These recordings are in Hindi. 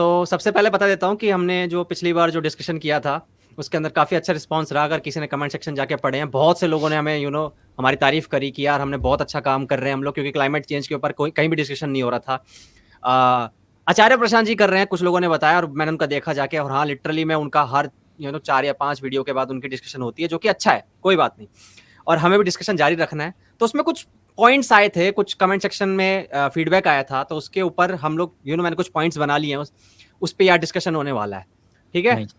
तो सबसे पहले बता देता हूँ कि हमने जो पिछली बार जो डिस्कशन किया था, उसके अंदर काफ़ी अच्छा रिस्पॉन्स रहा। अगर किसी ने कमेंट सेक्शन जाके पढ़े हैं, बहुत से लोगों ने हमें हमारी तारीफ़ करी कि यार हमने बहुत अच्छा काम कर रहे हैं हम लोग, क्योंकि क्लाइमेट चेंज के ऊपर कोई कहीं भी डिस्कशन नहीं हो रहा था। आचार्य प्रशांत जी कर रहे हैं, कुछ लोगों ने बताया और मैंने उनका देखा जाके, और हाँ, लिटरली मैं उनका हर 4 या 5 वीडियो के बाद उनकी डिस्कशन होती है, जो कि अच्छा है, कोई बात नहीं। और हमें भी डिस्कशन जारी रखना है। तो उसमें कुछ पॉइंट्स आए थे, कुछ कमेंट सेक्शन में फीडबैक आया था, तो उसके ऊपर हम लोग मैंने कुछ पॉइंट्स बना लिए हैं, उस पे यार डिस्कशन होने वाला है, ठीक है? नाइस।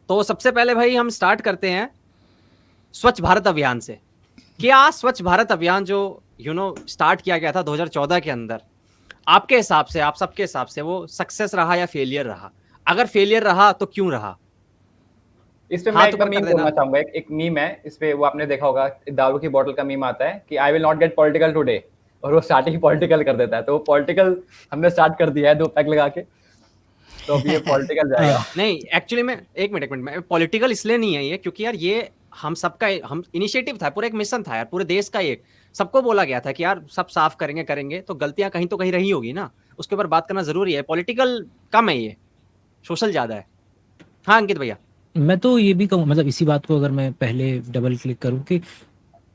तो सबसे पहले भाई हम स्टार्ट करते हैं स्वच्छ भारत अभियान से। क्या स्वच्छ भारत अभियान जो स्टार्ट किया गया था 2014 के अंदर, आपके हिसाब से, आप सबके हिसाब से वो सक्सेस रहा या फेलियर रहा? अगर फेलियर रहा तो क्यों रहा? इस पे मैं हाथ एक ऊपर मीम कर देना। बोलना चाहूंगा। एक मीम है इस पे, वो आपने देखा होगा, दारू की बोतल का मीम आता है कि I will not gate political today, और वो स्टार्टिंग पॉलिटिकल कर देता है। तो वो पॉलिटिकल हमने स्टार्ट कर दिया है 2 पैक लगा के, तो अब ये पॉलिटिकल जाएगा। नहीं, एक्चुअली में एक मिनट में पॉलिटिकल इसलिए नहीं है ये, क्योंकि यार ये हम सबका हम इनिशिएटिव था, पूरा एक मिशन था यार, पूरे देश का। एक सबको बोला गया था कि यार सब साफ करेंगे करेंगे, तो गलतियां कहीं तो कहीं रही होगी ना, उसके ऊपर बात करना जरूरी है। पॉलिटिकल कम है ये, सोशल ज्यादा है। हाँ अंकित भैया। मैं तो ये भी कहूँ, मतलब इसी बात को अगर मैं पहले डबल क्लिक करूँ कि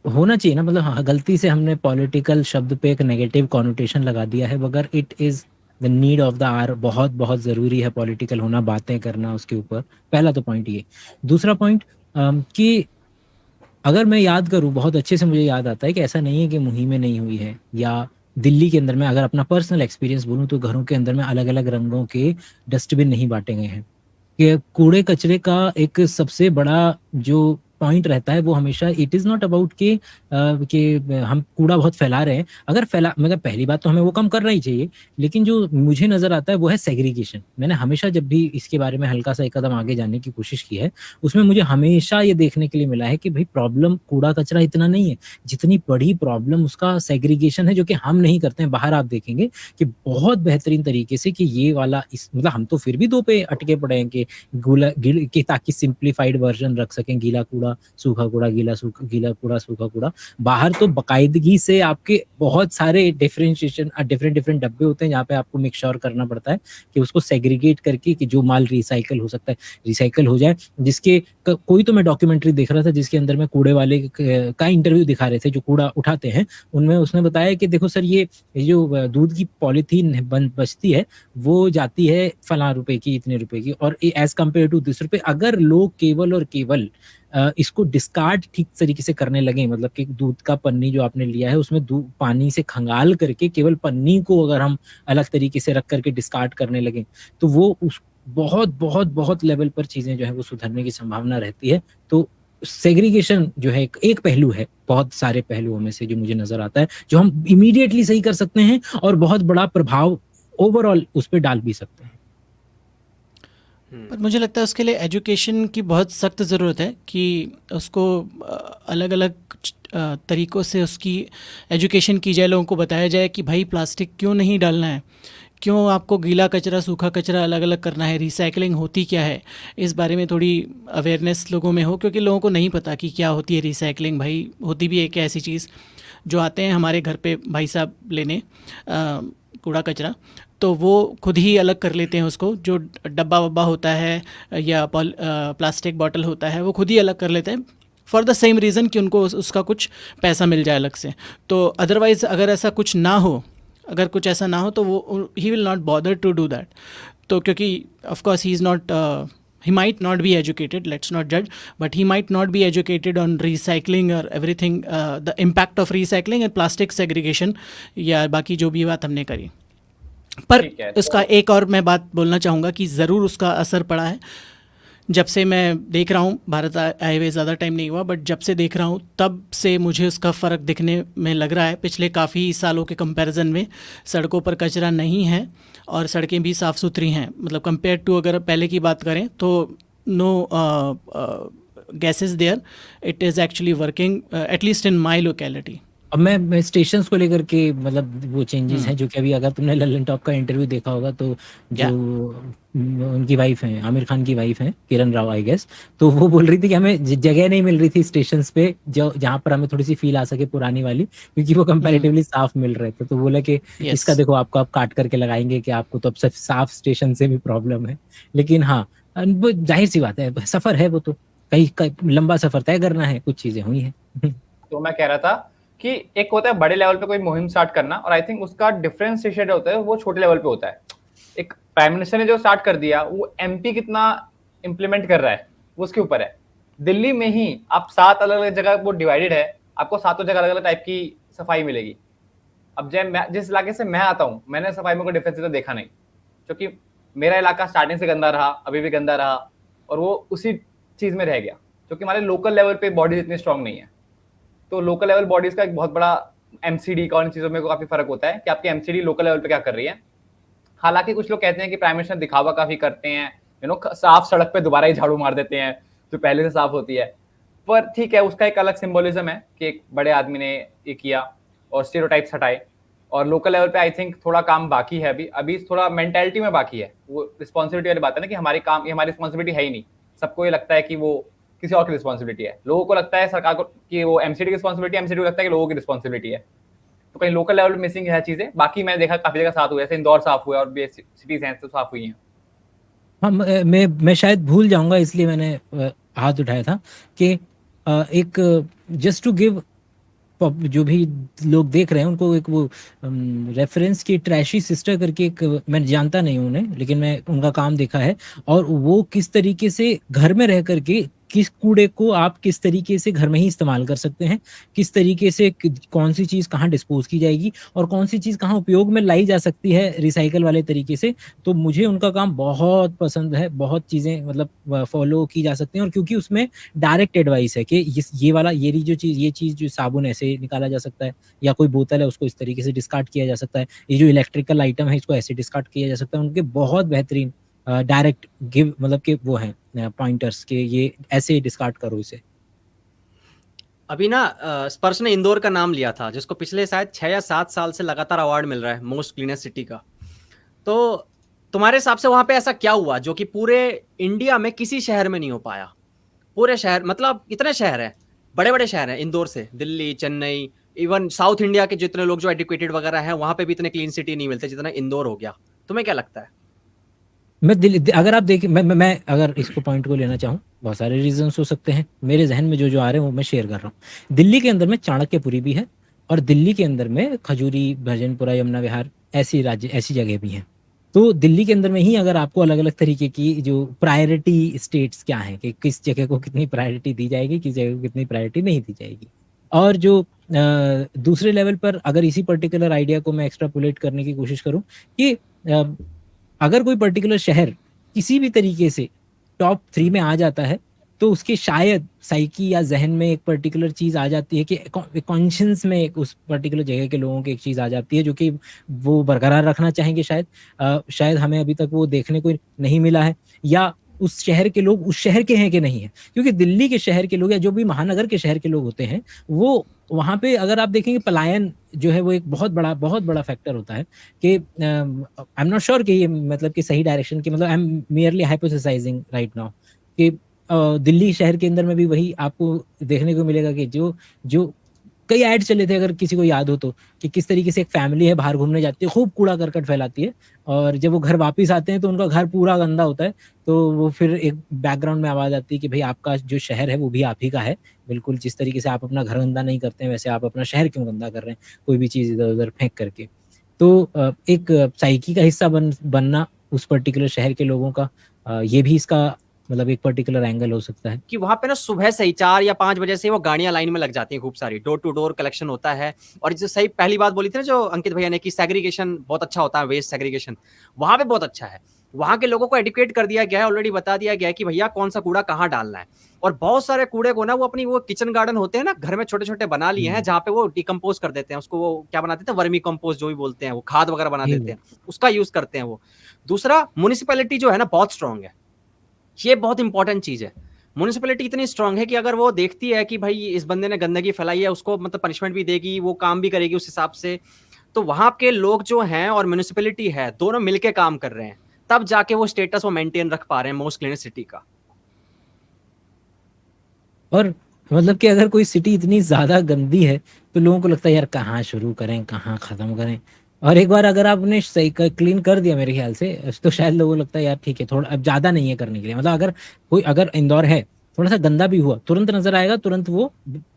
होना चाहिए ना, मतलब हाँ, गलती से हमने पॉलिटिकल शब्द पे एक नेगेटिव कॉनोटेशन लगा दिया है, मगर it is the need of the hour. बहुत बहुत ज़रूरी है पॉलिटिकल होना, बातें करना उसके ऊपर। पहला तो पॉइंट ये। दूसरा पॉइंट कि अगर मैं याद करूँ, बहुत अच्छे से मुझे याद आता है कि ऐसा नहीं है कि मुहिमें नहीं हुई है, या दिल्ली के अंदर में अगर अपना पर्सनल एक्सपीरियंस बोलूँ तो घरों के अंदर में अलग अलग रंगों के डस्टबिन नहीं बांटे गए हैं। कि कूड़े कचरे का एक सबसे बड़ा जो पॉइंट रहता है वो हमेशा इट इज़ नॉट अबाउट कि हम कूड़ा बहुत फैला रहे हैं। अगर फैला, मतलब पहली बात तो हमें वो कम करना ही चाहिए, लेकिन जो मुझे नज़र आता है वो है सेग्रीगेशन। मैंने हमेशा जब भी इसके बारे में हल्का सा एक कदम आगे जाने की कोशिश की है, उसमें मुझे हमेशा ये देखने के लिए मिला है कि भाई प्रॉब्लम कूड़ा कचरा इतना नहीं है, जितनी बड़ी प्रॉब्लम उसका सेग्रीगेशन है, जो कि हम नहीं करते हैं। बाहर आप देखेंगे कि बहुत बेहतरीन तरीके से कि ये वाला इस, मतलब हम तो फिर भी 2 पे अटके पड़े हैं कि कि ताकि सिंप्लीफाइड वर्जन रख सकें, गीला कूड़ा सूखा कूड़ा, गीला कूड़ा सूखा कूड़ा। बाहर तो बाकायदगी से आपके बहुत सारे डिफरेंशिएशन, डिफरेंट डिफरेंट डब्बे होते हैं जहाँ पे आपको मेक श्योर करना पड़ता है कि उसको सेग्रीगेट करके कि जो माल रिसाइकल हो सकता है रिसाइकल हो जाए। जिसके कोई तो मैं डॉक्यूमेंट्री देख रहा था जिसके अंदर में कूड़े वाले का इंटरव्यू दिखा रहे थे जो कूड़ा उठाते हैं। उनमें उसने बताया कि देखो सर, ये जो दूध की पॉलीथीन बचती है वो जाती है फलां रुपए की, इतने रुपए की, और एज कम्पेयर टू 10 रुपए। अगर लोग केवल और केवल इसको डिस्कार्ड ठीक तरीके से करने लगे, मतलब कि दूध का पन्नी जो आपने लिया है उसमें दूध पानी से खंगाल करके केवल पन्नी को अगर हम अलग तरीके से रख करके डिस्कार्ड करने लगे, तो वो उस बहुत बहुत बहुत लेवल पर चीजें जो है वो सुधरने की संभावना रहती है। तो सेग्रीगेशन जो है एक पहलू है बहुत सारे पहलुओं में से जो मुझे नजर आता है, जो हम इमीडिएटली सही कर सकते हैं और बहुत बड़ा प्रभाव ओवरऑल उस पर डाल भी सकते हैं। पर मुझे लगता है उसके लिए एजुकेशन की बहुत सख्त ज़रूरत है कि उसको अलग अलग तरीक़ों से उसकी एजुकेशन की जाए, लोगों को बताया जाए कि भाई प्लास्टिक क्यों नहीं डालना है, क्यों आपको गीला कचरा सूखा कचरा अलग अलग करना है, रिसाइकलिंग होती क्या है, इस बारे में थोड़ी अवेयरनेस लोगों में हो। क्योंकि लोगों को नहीं पता कि क्या होती है रिसाइकलिंग। भाई होती भी एक ऐसी चीज़, जो आते हैं हमारे घर पे भाई साहब लेने कूड़ा कचरा, तो वो खुद ही अलग कर लेते हैं उसको। जो डब्बा वब्बा होता है या प्लास्टिक बॉटल होता है वो खुद ही अलग कर लेते हैं, फॉर द सेम रीज़न कि उनको उसका कुछ पैसा मिल जाए अलग से। तो अदरवाइज़ अगर ऐसा कुछ ना हो, अगर कुछ ऐसा ना हो तो वो ही will not bother to do that. तो क्योंकि of course he is not, he might not be educated, let's not judge, but he might not be educated on recycling or everything, the impact of recycling and plastic segregation, या बाकी जो भी बात हमने करी। पर उसका एक और मैं बात बोलना चाहूँगा कि ज़रूर उसका असर पड़ा है। जब से मैं देख रहा हूँ, भारत आए हुए ज़्यादा टाइम नहीं हुआ, बट जब से देख रहा हूँ तब से मुझे उसका फ़र्क दिखने में लग रहा है। पिछले काफ़ी सालों के कंपैरिजन में सड़कों पर कचरा नहीं है और सड़कें भी साफ़ सुथरी हैं। मतलब कंपेयर टू अगर पहले की बात करें तो no guesses there, it is actually working at least in my locality. अब मैं स्टेशंस को लेकर के मतलब वो चेंजेस हैं हम्म जो कि अभी अगर तुमने लल्लन टॉप का इंटरव्यू देखा होगा तो जो क्या उनकी वाइफ हैं, आमिर खान की वाइफ हैं, किरण राव आई गेस, तो वो बोल रही थी कि हमें जगह नहीं मिल रही थी स्टेशंस पे जो जहाँ पर हमें थोड़ी सी फील आ सके पुरानी वाली, क्योंकि वो कंपैरेटिवली साफ मिल रहे थे। तो बोला कि यस इसका देखो आपको आप काट करके लगाएंगे कि आपको तो अब सिर्फ साफ स्टेशन से भी प्रॉब्लम है। लेकिन हाँ, वो जाहिर सी बात है, सफर है वो तो, कहीं लंबा सफर तय करना है, कुछ चीजें हुई हैं। तो मैं कह रहा था कि एक होता है बड़े लेवल पे कोई मुहिम स्टार्ट करना, और आई थिंक उसका डिफरेंशिएशन होता है वो छोटे लेवल पे होता है। एक प्राइम मिनिस्टर ने जो स्टार्ट कर दिया वो एमपी कितना इंप्लीमेंट कर रहा है वो उसके ऊपर है। दिल्ली में ही आप 7 अलग अलग जगह वो डिवाइडेड है, आपको 7 जगह अलग अलग टाइप की सफाई मिलेगी। अब जिस इलाके से मैं आता हूँ मैंने सफाई में कोई डिफरेंस तो देखा नहीं, क्योंकि मेरा इलाका स्टार्टिंग से गंदा रहा, अभी भी गंदा रहा, और वो उसी चीज में रह गया, क्योंकि हमारे लोकल लेवल पे बॉडीज इतनी स्ट्रांग नहीं है। तो लोकल लेवल बॉडीज का एक बहुत बड़ा एमसीडी का, उन चीजों में काफी फर्क होता है कि आपकी एमसीडी लोकल लेवल पे क्या कर रही है। हालांकि कुछ लोग कहते हैं कि प्राइम मिनिस्टर दिखावा काफी करते हैं, साफ सड़क पे दोबारा ही झाड़ू मार देते हैं जो पहले से साफ होती है। पर ठीक है, उसका एक अलग सिंबोलिज्म है कि एक बड़े आदमी ने ये किया और स्टीरियोटाइप्स हटाए। और लोकल लेवल पे आई थिंक थोड़ा काम बाकी है, अभी थोड़ा मेंटालिटी में बाकी है। वो रिस्पॉन्सिबिलिटी वाली बात है ना कि ये हमारी रिस्पॉन्सिबिलिटी है ही नहीं। सबको ये लगता है कि वो किसी और की रिस्पॉन्सिबिलिटी है। लोगों को लगता है सरकार को कि वो एमसीडी की रिस्पॉन्सिबिलिटी, एमसीडी को लगता है कि लोगों की रिस्पॉन्सिबिलिटी है। तो कहीं लोकल लेवल पे मिसिंग है चीजें। बाकी मैंने देखा काफी जगह साफ हुआ है, जैसे इंदौर साफ हुआ है और भी सिटीज हैं तो साफ हुई हैं। हाँ, मैं शायद भूल जाऊंगा इसलिए मैंने हाथ उठाया था कि एक जस्ट टू गिव, जो भी लोग देख रहे हैं उनको एक वो रेफरेंस की, ट्रैशी सिस्टर करके एक, मैं जानता नहीं हूं उन्हें लेकिन मैं उनका काम देखा है, और वो किस तरीके से घर में रह करके किस कूड़े को आप किस तरीके से घर में ही इस्तेमाल कर सकते हैं, किस तरीके से कौन सी चीज़ कहाँ डिस्पोज की जाएगी और कौन सी चीज़ कहाँ उपयोग में लाई जा सकती है रिसाइकल वाले तरीके से। तो मुझे उनका काम बहुत पसंद है, बहुत चीज़ें मतलब फॉलो की जा सकती हैं, और क्योंकि उसमें डायरेक्ट एडवाइस है कि ये वाला जो चीज़, ये चीज़ जो साबुन ऐसे निकाला जा सकता है, या कोई बोतल है उसको इस तरीके से डिस्कार्ड किया जा सकता है, ये जो इलेक्ट्रिकल आइटम है इसको ऐसे डिस्कार्ड किया जा सकता है। उनके बहुत बेहतरीन डायरेक्ट गिव मतलब कि वो हैं पॉइंटर्स के, ये ऐसे डिस्कार्ड करो इसे। अभी ना स्पर्श ने इंदौर का नाम लिया था, जिसको पिछले शायद 6 या 7 साल से लगातार अवार्ड मिल रहा है मोस्ट क्लीनेस्ट सिटी का। तो तुम्हारे हिसाब से वहां पे ऐसा क्या हुआ जो कि पूरे इंडिया में किसी शहर में नहीं हो पाया? पूरे शहर, मतलब इतने शहर हैं, बड़े बड़े शहर हैं, इंदौर से Delhi, Chennai, even south India के जितने लोग जो एजुकेटेड वगैरह हैं वहां पे भी इतने क्लीन सिटी नहीं मिलते जितना इंदौर हो गया। तुम्हें क्या लगता है? अगर आप देखिए, मैं अगर इसको पॉइंट को लेना चाहूँ, बहुत सारे रीजंस हो सकते हैं, मेरे जहन में जो आ रहे हैं वो मैं शेयर कर रहा हूँ। दिल्ली के अंदर में चाणक्यपुरी भी है, और दिल्ली के अंदर में खजूरी, भजनपुरा, यमुना विहार, ऐसी जगह भी हैं। तो दिल्ली के अंदर में ही अगर आपको अलग अलग तरीके की जो प्रायोरिटी स्टेट्स क्या हैं, कि किस जगह को कितनी प्रायोरिटी दी जाएगी, किस जगह को कितनी प्रायोरिटी नहीं दी जाएगी। और जो दूसरे लेवल पर अगर इसी पर्टिकुलर आइडिया को मैं एक्स्ट्रापोलेट करने की कोशिश करूँ कि अगर कोई पर्टिकुलर शहर किसी भी तरीके से टॉप 3 में आ जाता है, तो उसके शायद साइकी या जहन में एक पर्टिकुलर चीज़ आ जाती है कि कॉन्शियंस में एक उस पर्टिकुलर जगह के लोगों की एक चीज़ आ जाती है जो कि वो बरकरार रखना चाहेंगे शायद हमें अभी तक वो देखने को नहीं मिला है, या उस शहर के लोग उस शहर के हैं कि नहीं है। क्योंकि दिल्ली के शहर के लोग या जो भी महानगर के शहर के लोग होते हैं, वो वहाँ पे अगर आप देखेंगे पलायन जो है वो एक बहुत बड़ा फैक्टर होता है कि आई एम नॉट श्योर कि ये मतलब कि सही डायरेक्शन की, मतलब I am merely hypothesising right now कि दिल्ली शहर के अंदर में भी वही आपको देखने को मिलेगा कि जो कई ऐड चले थे, अगर किसी को याद हो तो, कि किस तरीके से एक फैमिली है बाहर घूमने जाती है, खूब कूड़ा करकट फैलाती है, और जब वो घर वापस आते हैं तो उनका घर पूरा गंदा होता है। तो वो फिर एक बैकग्राउंड में आवाज़ आती है कि भाई आपका जो शहर है वो भी आप ही का है, बिल्कुल जिस तरीके से आप अपना घर गंदा नहीं करते हैं वैसे आप अपना शहर क्यों गंदा कर रहे हैं कोई भी चीज़ इधर उधर फेंक करके। तो एक साइकी का हिस्सा बनना उस पर्टिकुलर शहर के लोगों का, ये भी इसका मतलब एक पर्टिकुलर एंगल हो सकता है कि वहां पे ना सुबह से ही 4 या 5 बजे से वो गाड़ियां लाइन में लग जाती हैं, खूब सारी डोर टू डोर कलेक्शन होता है। और जो सही पहली बात बोली थी ना जो अंकित भैया ने कि सेग्रीगेशन बहुत अच्छा होता है, वेस्ट सेग्रीगेशन वहां पे बहुत अच्छा है। वहां के लोगों को एडुकेट कर दिया गया है, ऑलरेडी बता दिया गया है कि भैया कौन सा कूड़ा कहाँ डालना है। और बहुत सारे कूड़े को ना वो अपनी वो किचन गार्डन होते हैं ना घर में छोटे छोटे बना लिए हैं, जहाँ पे वो डिकम्पोज कर देते हैं उसको, वो क्या बनाते थे, वर्मी कंपोस्ट जो भी बोलते हैं, वो खाद वगैरह बना देते हैं, उसका यूज करते हैं वो। दूसरा, म्युनिसिपैलिटी जो है ना बहुत स्ट्रांग है, ये बहुत इंपॉर्टेंट चीज है। म्युनिसिपैलिटी इतनी स्ट्रांग है कि अगर वो देखती है कि भाई इस बंदे ने गंदगी फैलाई है, उसको मतलब पनिशमेंट भी देगी, वो काम भी करेगी उस हिसाब से। तो वहां के लोग जो हैं और म्युनिसिपैलिटी है, दोनों मिलके काम कर रहे हैं, तब जाके वो स्टेटस वो मेंटेन रख पा रहे हैं मोस्ट क्लीनेस्ट सिटी का। और मतलब कि अगर कोई सिटी इतनी ज्यादा गंदी है तो लोगों को लगता है यार कहाँ शुरू करें, कहाँ खत्म करें। और एक बार अगर आपने सही क्लीन कर दिया मेरे ख्याल से, तो शायद लोगों को लगता है यार ठीक है, थोड़ा अब ज्यादा नहीं है करने के लिए। मतलब अगर इंदौर है, थोड़ा सा गंदा भी हुआ, तुरंत नजर आएगा, तुरंत वो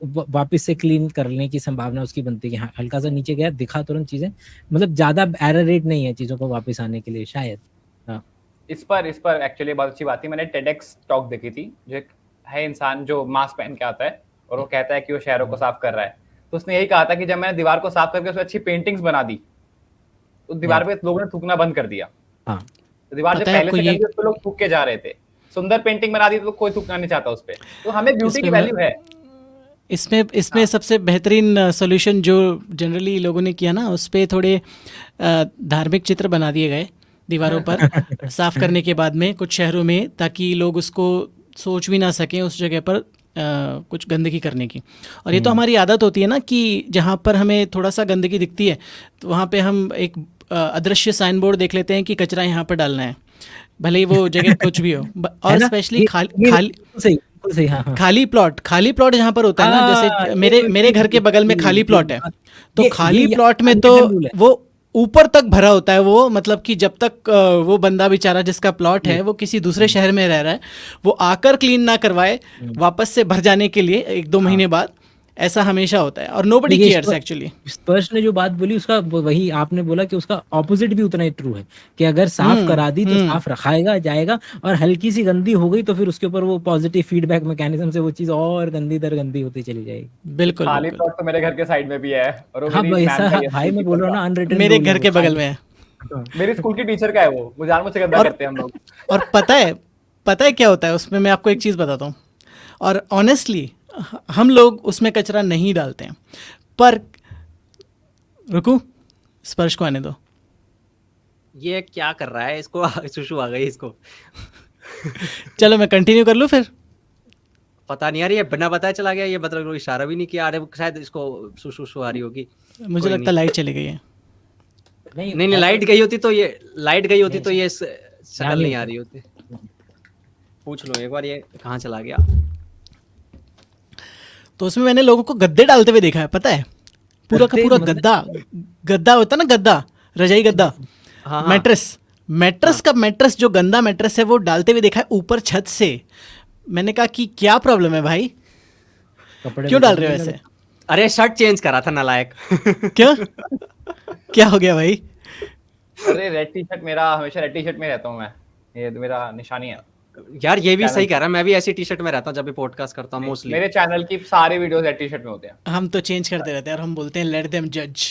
वापस से क्लीन करने की संभावना उसकी बनती है कि हाँ हल्का सा नीचे गया, दिखा तुरंत चीजें। मतलब ज्यादा एरर रेट नहीं है चीजों को वापस आने के लिए शायद। हाँ, इस पर एक्चुअली बहुत अच्छी बात थी। मैंने टेडेक्स टॉक देखी थी, जो एक है इंसान जो मास्क पहन के आता है और वो कहता है कि वो शहरों को साफ कर रहा है। तो उसने यही कहा था कि जब मैंने दीवार को साफ करके उसमें अच्छी पेंटिंग्स बना दी, तो दीवार पे लोगों ने थूकना बंद कर दिया। हाँ, तो दीवार जब पता है पहले आपको से ये, गंदी उस पे लोग थूक के जा रहे थे, सुंदर पेंटिंग बना दी तो कोई थूकना नहीं चाहता उस पे। तो हमें ब्यूटी की इसमें वैल्यू है। इसमें हाँ। सबसे बेहतरीन सॉल्यूशन जो जनरली लोगों ने किया ना, उस पे थोड़े धार्मिक चित्र बना दिए गए दीवारों पर साफ करने के बाद में कुछ शहरों में, ताकि लोग उसको सोच भी ना सकें उस जगह पर कुछ गंदगी करने की। और ये तो हमारी आदत होती है ना कि जहाँ पर हमें थोड़ा सा गंदगी दिखती है तो वहाँ पे हम एक अदृश्य साइन बोर्ड देख लेते हैं कि कचरा यहाँ पर डालना है, भले ही वो जगह कुछ भी हो। है और ना? स्पेशली ये खाली बिल्कुल सही, हाँ हाँ। खाली प्लॉट जहाँ पर होता है ना, हाँ, जैसे मेरे घर के बगल में खाली प्लॉट है, तो ये खाली प्लॉट में तो अनरिटन रूल है। वो ऊपर तक भरा होता है। वो मतलब कि जब तक वो बंदा बेचारा जिसका प्लॉट है वो किसी दूसरे शहर में रह रहा है, वो आकर क्लीन ना करवाए वापस से भर जाने के लिए 1-2 महीने बाद, ऐसा हमेशा होता है। और नोबडी ये केयर्स एक्चुअली। स्पर्श ने जो बात बोली उसका वही आपने बोला कि उसका ऑपोजिट भी उतना ही ट्रू है कि अगर साफ करा दी तो साफ रखाएगा जाएगा, और हल्की सी गंदी हो गई तो फिर उसके ऊपर वो पॉजिटिव फीडबैक मैकेनिज्म से वो चीज और गंदी दर गंदी होती चली जाएगी। बिल्कुल खाली बिल्कुल, प्लॉट तो मेरे घर के साइड में भी है, और वो हाँ मेरी वैसा मैम का ही है, भाई स्कूल मैं की बोल रहा हूँ का। ना, अनरिटन मेरे रूल है घर वो के बगल खाली। में है। मेरी स्कूल की टीचर का है वो जानबूझ से गंदा और करते हैं हम लोग। और पता है क्या होता है उसमें, मैं आपको एक चीज़ बताता हूँ। और ऑनेस्टली हम लोग उसमें कचरा नहीं डालते हैं, पर रुको, स्पर्श को आने दो। ये क्या कर रहा है, इसको सुशु आ गई इसको। चलो मैं कंटिन्यू कर लूँ फिर। पता नहीं यार, ये बिना बताए चला गया, ये मतलब इशारा भी नहीं किया। अरे वो शायद इसको सुशु आ रही होगी। मुझे कोई लगता नहीं। है लाइट चली गई है। नहीं लाइट गई होती तो ये शक्ल नहीं आ रही होती। पूछ लो एक बार ये कहाँ चला गया। तो उसमें मैंने लोगों को गद्दे डालते हुए देखा है, पता है, पूरा का गद्दे पूरा मतलब- गद्दा होता है ना, गद्दा, रजाई गद्दा, हाँ हाँ। मैट्रेस जो गंदा मैट्रेस है वो डालते हुए देखा है ऊपर छत से। मैंने कहा कि क्या प्रॉब्लम है भाई, कपड़े क्यों डाल रहे हो ऐसे? अरे शर्ट चेंज करा था नालायक। क्यों, क्या हो गया भाई? अरे रेड टी शर्ट, मेरा हमेशा रेड टी शर्ट में रहता हूँ मैं, ये तो मेरा निशानी है। यार ये भी चैनल सही कह रहा है, मैं भी ऐसी टी शर्ट में रहता हूँ जब भी पॉडकास्ट करता हूँ मोस्टली। मेरे चैनल की सारी वीडियोस रेड टी शर्ट में होते हैं। हम तो चेंज करते रहते हैं और हम बोलते हैं लेट देम जज।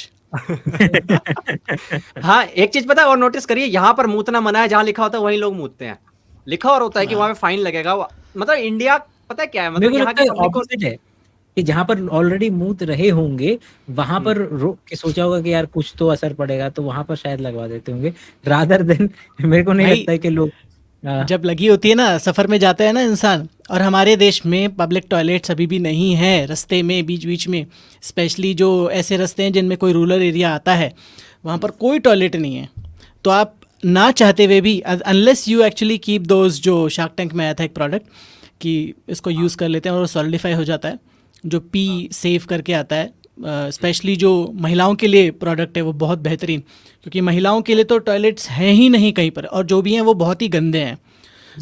हाँ एक चीज पता है और नोटिस करिए, यहाँ पर मूतना मना है, जहाँ लिखा होता है वहीं लोग मूतते हैं। लिखा और होता है कि वहां पे फाइन लगेगा। मतलब इंडिया पता है क्या है, मेरे मतलब को यहाँ लगता की है पब्लिक को ऑपोजिट है कि जहाँ पर ऑलरेडी मूत रहे होंगे वहां पर रोक के सोचा होगा कि यार कुछ तो असर पड़ेगा, तो वहां पर शायद लगवा देते होंगे, रादर देन मेरे को नहीं भाई, लगता है कि लोग जब लगी होती है ना, सफ़र में जाता है ना इंसान, और हमारे देश में पब्लिक टॉयलेट्स अभी भी नहीं है रास्ते में, बीच बीच में, स्पेशली जो ऐसे रास्ते हैं जिनमें कोई रूरल एरिया आता है, वहाँ पर कोई टॉयलेट नहीं है। तो आप ना चाहते हुए भी, unless you actually keep those, जो शार्क टैंक में आया था एक प्रोडक्ट कि इसको यूज़ कर लेते हैं और वो सॉलिडिफाई हो जाता है, जो पी सेव करके आता है। स्पेशली जो महिलाओं के लिए प्रोडक्ट है वो बहुत बेहतरीन, क्योंकि महिलाओं के लिए तो टॉयलेट्स हैं ही नहीं कहीं पर, और जो भी हैं वो बहुत ही गंदे हैं,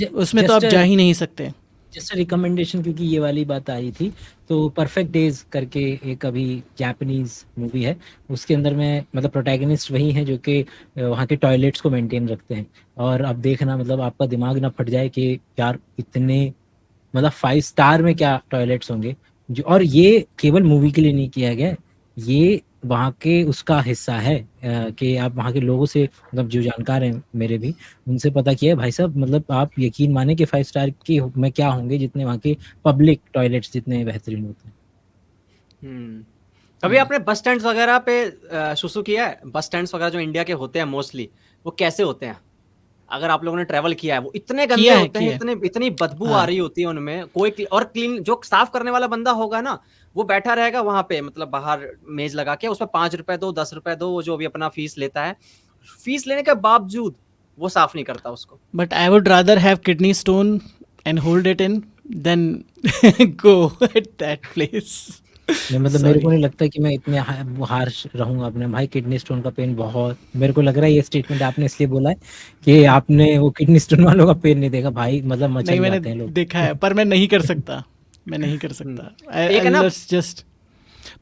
उसमें तो आप जा ही नहीं सकते। जस्ट रिकमेंडेशन, क्योंकि ये वाली बात आई थी, तो परफेक्ट डेज करके एक अभी जापानीज मूवी है, उसके अंदर में मतलब प्रोटैगनिस्ट वही हैं जो कि वहाँ के टॉयलेट्स को मेंटेन रखते हैं। और अब देखना मतलब आपका दिमाग ना फट जाए कि यार इतने मतलब 5 स्टार में क्या टॉयलेट्स होंगे जो, और ये केवल मूवी के लिए नहीं किया गया, ये वहाँ के उसका हिस्सा है कि आप वहाँ के लोगों से मतलब जो जानकार हैं मेरे भी, उनसे पता किया है भाई साहब, मतलब आप यकीन माने कि 5 स्टार के में क्या होंगे जितने वहाँ के पब्लिक टॉयलेट्स जितने बेहतरीन होते हैं। कभी आपने बस स्टैंड्स वगैरह पे सुसु किया है? बस स्टैंड्स वगैरह जो इंडिया के होते हैं मोस्टली, वो कैसे होते हैं? अगर आप लोगों ने ट्रैवल किया है, वो इतने गंदे किया है, होते हैं, किया है। इतनी बदबू हाँ। आ रही होती है उनमें, कोई और क्लीन जो साफ करने वाला बंदा होगा ना, वो बैठा रहेगा वहां पे, मतलब बाहर मेज लगा के, उसमें 5 रुपए दो, 10 रुपए दो, वो जो भी अपना फीस लेता है, फीस लेने के बावजूद वो साफ नहीं करता उसको। But I would rather have kidney stone and hold it in then go at that place. नहीं मतलब मेरे को नहीं लगता कि मैं इतने हार्श रहूंगा अपने भाई। किडनी स्टोन का पेन बहुत, मेरे को लग रहा है ये स्टेटमेंट आपने इसलिए बोला है कि आपने वो किडनी स्टोन वालों का पेन नहीं देखा भाई, मतलब नहीं, मचल मैंने जाते हैं लोग। देखा है, पर मैं नहीं कर सकता, मैं नहीं कर सकता। एक है ना- जस्ट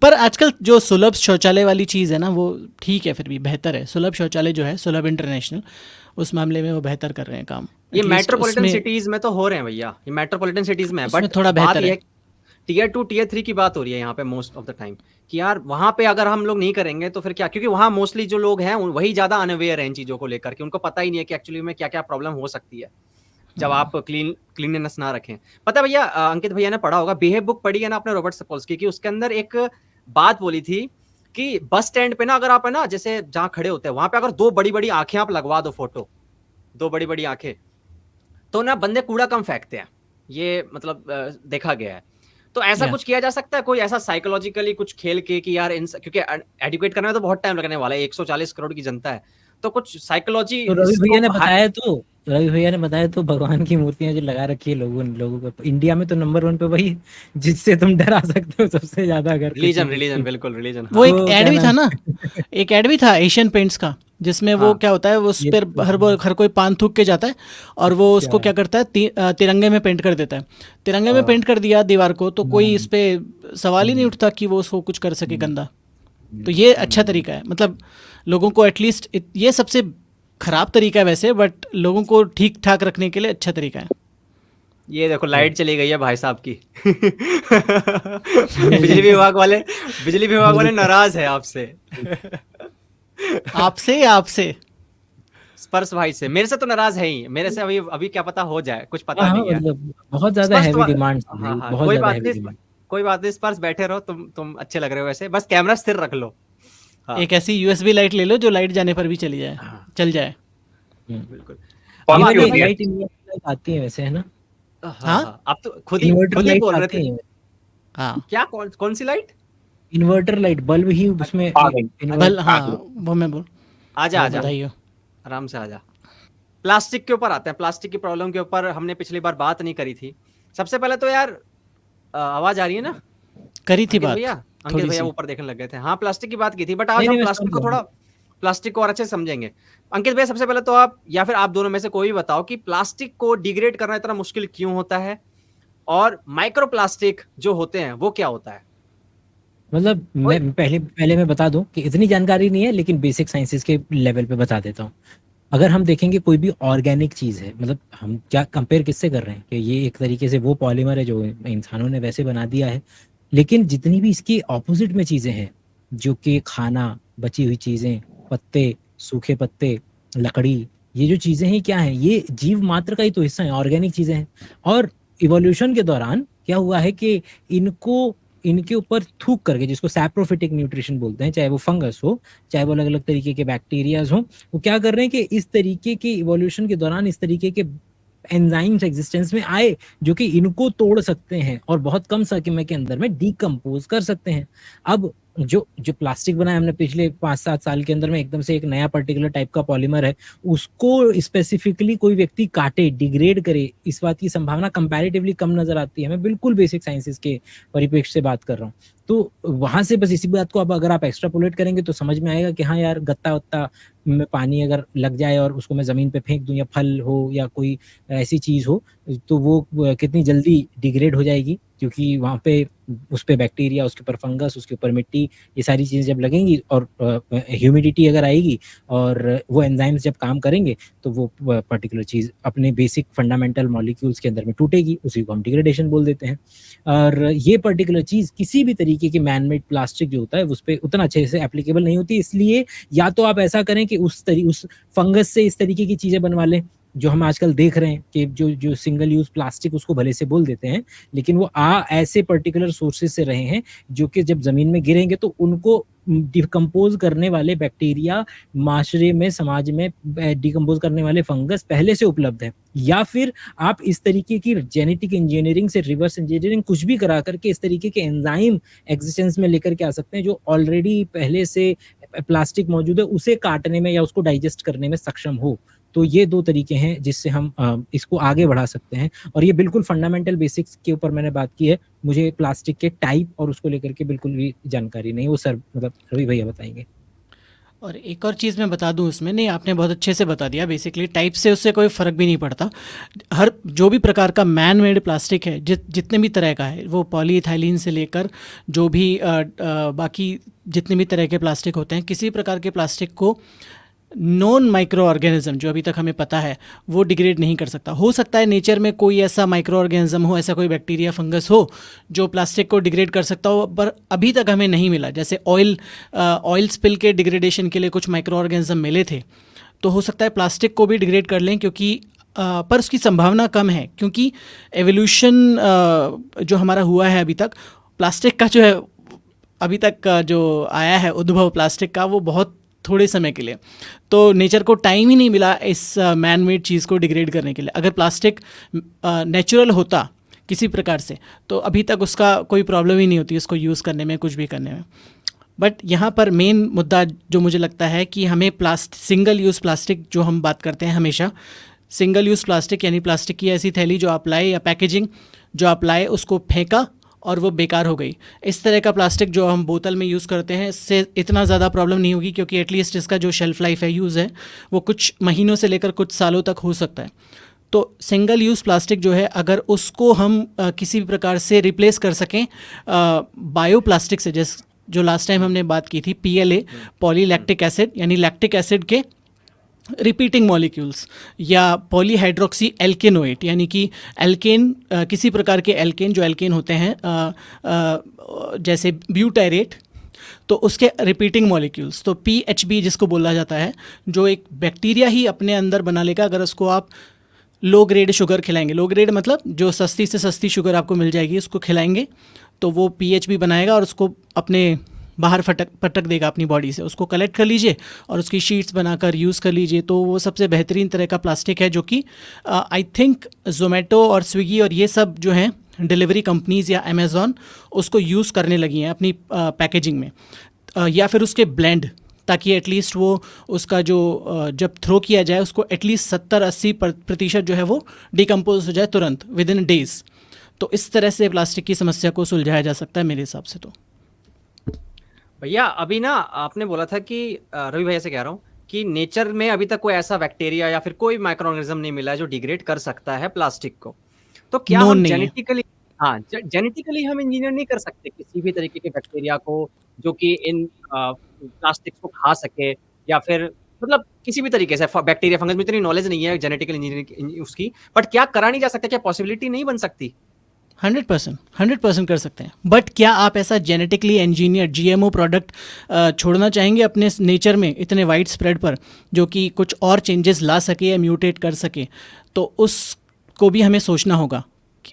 पर आजकल जो सुलभ शौचालय वाली चीज़ है ना, वो ठीक है, फिर भी बेहतर है। सुलभ शौचालय जो है, सुलभ इंटरनेशनल, उस मामले में वो बेहतर कर रहे हैं काम। ये At least मेट्रोपॉलिटन उसमें- सिटीज में तो हो रहे हैं भैया, ये मेट्रोपॉलिटन सिटीज में है, उसमें बट थोड़ा बात बेहतर ये है। टीयर 2 टीयर 3 की बात हो रही है यहाँ पे मोस्ट ऑफ द टाइम, कि यार वहां पे अगर हम लोग नहीं करेंगे तो फिर क्या, क्योंकि वहां मोस्टली जो लोग हैं वही ज्यादा अनअवेयर हैं इन चीजों को लेकर के, उनको पता ही नहीं है कि एक्चुअली में क्या क्या प्रॉब्लम हो सकती है जब आप क्लीननेस ना रखें। पता है भैया, अंकित भैया ने पढ़ा होगा, बिहेव बुक पढ़ी है ना आपने रॉबर्ट सपोल्स्की की, उसके अंदर एक बात बोली थी कि बस स्टैंड पे ना, अगर आप है ना जैसे जहां खड़े होते हैं वहां पे अगर 2 बड़ी बड़ी आंखें आप लगवा दो, फोटो 2 बड़ी बड़ी आंखें, तो ना बंदे कूड़ा कम फेंकते हैं, ये मतलब देखा गया है। तो ऐसा Yeah. कुछ किया जा सकता है, कोई ऐसा साइकोलॉजिकली कुछ खेल के कि यार क्योंकि एडुकेट करने में तो बहुत टाइम लगने वाला है, 140 करोड़ की जनता है, तो कुछ साइकोलॉजी। तो रवि भैया ने बताया तो भगवान की मूर्तियां जो लगा रखी है लोगों को, इंडिया में तो नंबर 1 पे वही, जिससे तुम डरा सकते हो सबसे ज्यादा। अगर रिलीजन बिल्कुल रिलीजन। वो एक तो ऐड क्या भी था नाम- ना, एक ऐड भी था एशियन पेंट्स का, जिसमें वो हाँ। क्या होता है, वो उस ये पर तो हर कोई पान थूक के जाता है और वो उसको क्या? क्या करता है, तिरंगे में पेंट कर देता है। तिरंगे में पेंट कर दिया दीवार को, तो कोई इस पे सवाल ही नहीं उठता कि वो उसको कुछ कर सके गंदा। तो ये अच्छा तरीका है, मतलब लोगों को एटलीस्ट, ये सबसे खराब तरीका है वैसे, बट लोगों को ठीक ठाक रखने के लिए अच्छा तरीका है। ये देखो लाइट चली गई है भाई साहब की। बिजली विभाग वाले नाराज है आपसे। आपसे या आपसे? स्पर्श भाई से, मेरे से तो नाराज है ही, मेरे से अभी क्या पता हो जाए, कुछ पता हाँ, नहीं है। मतलब बहुत ज्यादा स्पर्श हैवी तो- डिमांड, हाँ हाँ, बहुत कोई ज्यादा बात हैवी नहीं, डिमांड। कोई बात नहीं, स्पर्श बैठे रहो, तुम अच्छे लग रहे हो वैसे, बस कैमरा स्थिर रख लो। हाँ एक ऐसी यूएसबी लाइट ले लो जो लाइट जाने पर भी चली जाए, चल जाए। बिल्कुल। कौन अब सी आगे होती भाई- है? लाइट इन्वर्टर लाइट आती है वैसे, है ना? हाँ हाँ? हाँ, आप तो खुद ही इन्वर्टर लाइट बोल रहे आती थे। है, हाँ, क्या कौन सी लाइट? इन्वर्टर लाइट, बल्ब ही उसमें हाँ, बल, हाँ, वो मैं बोल, आजा आजा, बताइए। आराम से आजा। प्लास्टिक के ऊपर आते हैं, प्लास्टिक की प्रॉब्लम के ऊपर हमने पिछली बार बात नहीं करी थी। सबसे पहले तो यार आवाज आ रही है ना करी थी अंकित बात भैया? अंकित थोड़ी भैया सी। ऊपर देखने लग गए थे। हाँ, प्लास्टिक की बात की थी, बट आज नहीं, हम मैं प्लास्टिक समझ को रहा थोड़ा, प्लास्टिक को और अच्छे से समझेंगे। अंकित भैया सबसे पहले तो आप या फिर आप दोनों में से कोई भी बताओ कि प्लास्टिक को डिग्रेड करना इतना मुश्किल क्यों होता है, और माइक्रो प्लास्टिक जो होते हैं वो क्या होता है? मतलब मैं पहले मैं बता दूं कि इतनी जानकारी नहीं है, लेकिन बेसिक साइंसेस के लेवल पे बता देता हूँ। अगर हम देखेंगे कोई भी ऑर्गेनिक चीज़ है, मतलब हम क्या कंपेयर किससे कर रहे हैं कि ये एक तरीके से वो पॉलीमर है जो इंसानों ने वैसे बना दिया है, लेकिन जितनी भी इसके ऑपोजिट में चीज़ें हैं, जो कि खाना, बची हुई चीज़ें, पत्ते, सूखे पत्ते, लकड़ी, ये जो चीज़ें हैं क्या हैं, ये जीव मात्र का ही तो हिस्सा है, ऑर्गेनिक चीज़ें हैं। और इवोल्यूशन के दौरान क्या हुआ है कि इनके ऊपर थूक करके, जिसको सैप्रोफिटिक न्यूट्रिशन बोलते हैं, चाहे वो फंगस हो, चाहे वो अलग अलग तरीके के बैक्टीरियाज हो, वो क्या कर रहे हैं कि इस तरीके के इवोल्यूशन के दौरान इस तरीके के एंजाइम्स एग्जिस्टेंस में आए जो कि इनको तोड़ सकते हैं और बहुत कम समय के अंदर में डीकम्पोज कर सकते हैं। अब जो प्लास्टिक बनाया हमने पिछले 5-7 साल के अंदर में, एकदम से एक नया पर्टिकुलर टाइप का पॉलीमर है, उसको स्पेसिफिकली कोई व्यक्ति काटे, डिग्रेड करे, इस बात की संभावना कंपैरेटिवली कम नजर आती है। मैं बिल्कुल बेसिक साइंसेस के परिप्रेक्ष्य से बात कर रहा हूँ। तो वहां से बस इसी बात को अब अगर आप एक्स्ट्रापोलेट करेंगे तो समझ में आएगा कि हाँ यार, गत्ता वत्ता में पानी अगर लग जाए और उसको मैं ज़मीन पे फेंक दूं, या फल हो या कोई ऐसी चीज़ हो, तो वो कितनी जल्दी डिग्रेड हो जाएगी, क्योंकि वहाँ पे उस पर बैक्टीरिया, उसके ऊपर फंगस, उसके ऊपर मिट्टी, ये सारी चीज़ें जब लगेंगी और ह्यूमिडिटी अगर आएगी और वो एंजाइम्स जब काम करेंगे, तो वो पर्टिकुलर चीज़ अपने बेसिक फंडामेंटल मॉलिक्यूल्स के अंदर में टूटेगी, उसी को हम डिग्रेडेशन बोल देते हैं। और ये पर्टिकुलर चीज़ किसी भी तरीके की मैनमेड प्लास्टिक जो होता है उस पर उतना अच्छे से एप्लीकेबल नहीं होती। इसलिए या तो आप ऐसा करें कि उस फंगस से इस तरीके की चीज़ें बनवा लें, जो हम आजकल देख रहे हैं कि जो सिंगल यूज प्लास्टिक उसको भले से बोल देते हैं, लेकिन वो ऐसे पर्टिकुलर सोर्सेज से रहे हैं जो कि जब जमीन में गिरेंगे तो उनको डिकम्पोज करने वाले बैक्टीरिया माशरे में, समाज में डिकम्पोज करने वाले फंगस पहले से उपलब्ध है। या फिर आप इस तरीके की जेनेटिक इंजीनियरिंग से रिवर्स इंजीनियरिंग कुछ भी करा करके इस तरीके के एंजाइम एग्जिस्टेंस में लेकर के आ सकते हैं जो ऑलरेडी पहले से प्लास्टिक मौजूद है उसे काटने में या उसको डाइजेस्ट करने में सक्षम हो। तो ये दो तरीके हैं जिससे हम इसको आगे बढ़ा सकते हैं। और ये बिल्कुल फंडामेंटल बेसिक्स के ऊपर मैंने बात की है, मुझे प्लास्टिक के टाइप और उसको लेकर के बिल्कुल भी जानकारी नहीं, वो सर मतलब रवि भैया बताएंगे। और एक और चीज़ मैं बता दूं इसमें, नहीं आपने बहुत अच्छे से बता दिया, बेसिकली टाइप से उससे कोई फ़र्क भी नहीं पड़ता। हर जो भी प्रकार का मैन मेड प्लास्टिक है, जितने भी तरह का है, वो पॉलीइथाइलिन से लेकर जो भी बाकी जितने भी तरह के प्लास्टिक होते हैं, किसी प्रकार के प्लास्टिक को नॉन माइक्रो ऑर्गेनिज्म जो अभी तक हमें पता है वो डिग्रेड नहीं कर सकता। हो सकता है नेचर में कोई ऐसा माइक्रो ऑर्गेनिज्म हो, ऐसा कोई बैक्टीरिया फंगस हो जो प्लास्टिक को डिग्रेड कर सकता हो, पर अभी तक हमें नहीं मिला। जैसे ऑयल स्पिल के डिग्रेडेशन के लिए कुछ माइक्रो ऑर्गेनिज्म मिले थे, तो हो सकता है प्लास्टिक को भी डिग्रेड कर लें, क्योंकि पर उसकी संभावना कम है, क्योंकि एवोल्यूशन जो हमारा हुआ है अभी तक, प्लास्टिक का जो है अभी तक का जो आया है उद्भव प्लास्टिक का, वो बहुत थोड़े समय के लिए, तो नेचर को टाइम ही नहीं मिला इस मैन मेड चीज़ को डिग्रेड करने के लिए। अगर प्लास्टिक नेचुरल होता किसी प्रकार से, तो अभी तक उसका कोई प्रॉब्लम ही नहीं होती उसको यूज़ करने में, कुछ भी करने में। बट यहाँ पर मेन मुद्दा जो मुझे लगता है कि हमें सिंगल यूज़ प्लास्टिक जो हम बात करते हैं हमेशा, सिंगल यूज़ प्लास्टिक यानी प्लास्टिक की ऐसी थैली जो आप लाए या पैकेजिंग जो आप लाए उसको फेंका और वो बेकार हो गई। इस तरह का प्लास्टिक जो हम बोतल में यूज़ करते हैं, इससे इतना ज़्यादा प्रॉब्लम नहीं होगी, क्योंकि एटलीस्ट इसका जो शेल्फ़ लाइफ है, यूज़ है, वो कुछ महीनों से लेकर कुछ सालों तक हो सकता है। तो सिंगल यूज़ प्लास्टिक जो है, अगर उसको हम किसी भी प्रकार से रिप्लेस कर सकें बायो प्लास्टिक से, जैसे जो लास्ट टाइम हमने बात की थी PLA, पॉलीलैक्टिक एसिड, यानी लैक्टिक एसिड के रिपीटिंग मॉलिक्यूल्स, या पॉलीहाइड्रोक्सी एल्केनोएट, यानी कि एल्केन, किसी प्रकार के एल्केन जो एल्केन होते हैं जैसे ब्यूटायरेट, तो उसके रिपीटिंग मॉलिक्यूल्स, तो PHB जिसको बोला जाता है, जो एक बैक्टीरिया ही अपने अंदर बना लेगा अगर उसको आप लो ग्रेड शुगर खिलाएंगे। लो ग्रेड मतलब जो सस्ती से सस्ती शुगर आपको मिल जाएगी, उसको खिलाएंगे तो वो PHB बनाएगा और उसको अपने बाहर पटक देगा अपनी बॉडी से। उसको कलेक्ट कर लीजिए और उसकी शीट्स बनाकर यूज़ कर लीजिए। तो वो सबसे बेहतरीन तरह का प्लास्टिक है, जो कि आई थिंक ज़ोमेटो और स्विगी और ये सब जो हैं डिलीवरी कंपनीज़ या अमेज़ॉन उसको यूज़ करने लगी हैं अपनी पैकेजिंग में, या फिर उसके ब्लेंड, ताकि एटलीस्ट वो उसका जो जब थ्रो किया जाए उसको एटलीस्ट 70-80% जो है वो डिकम्पोज हो जाए तुरंत, विद इन डेज़। तो इस तरह से प्लास्टिक की समस्या को सुलझाया जा सकता है मेरे हिसाब से। तो भैया अभी ना आपने बोला था कि रवि भैया से कह रहा हूँ कि नेचर में अभी तक कोई ऐसा बैक्टीरिया या फिर कोई माइक्रो ऑर्गेनिज्म नहीं मिला है जो डिग्रेड कर सकता है प्लास्टिक को। तो क्या Known हम नहीं है। जेनेटिकली, हाँ जेनेटिकली हम इंजीनियर नहीं कर सकते किसी भी तरीके के बैक्टीरिया को जो कि इन प्लास्टिक को खा सके, या फिर मतलब किसी भी तरीके से बैक्टीरिया फंगस में इतनी नॉलेज नहीं है जेनेटिकल इंजीनियरिंग उसकी, बट क्या करा नहीं जा सकता? क्या पॉसिबिलिटी नहीं बन सकती? 100% कर सकते हैं। बट क्या आप ऐसा जेनेटिकली इंजीनियर GMO प्रोडक्ट छोड़ना चाहेंगे अपने नेचर में इतने वाइड स्प्रेड पर, जो कि कुछ और चेंजेस ला सके या म्यूटेट कर सके? तो उसको भी हमें सोचना होगा।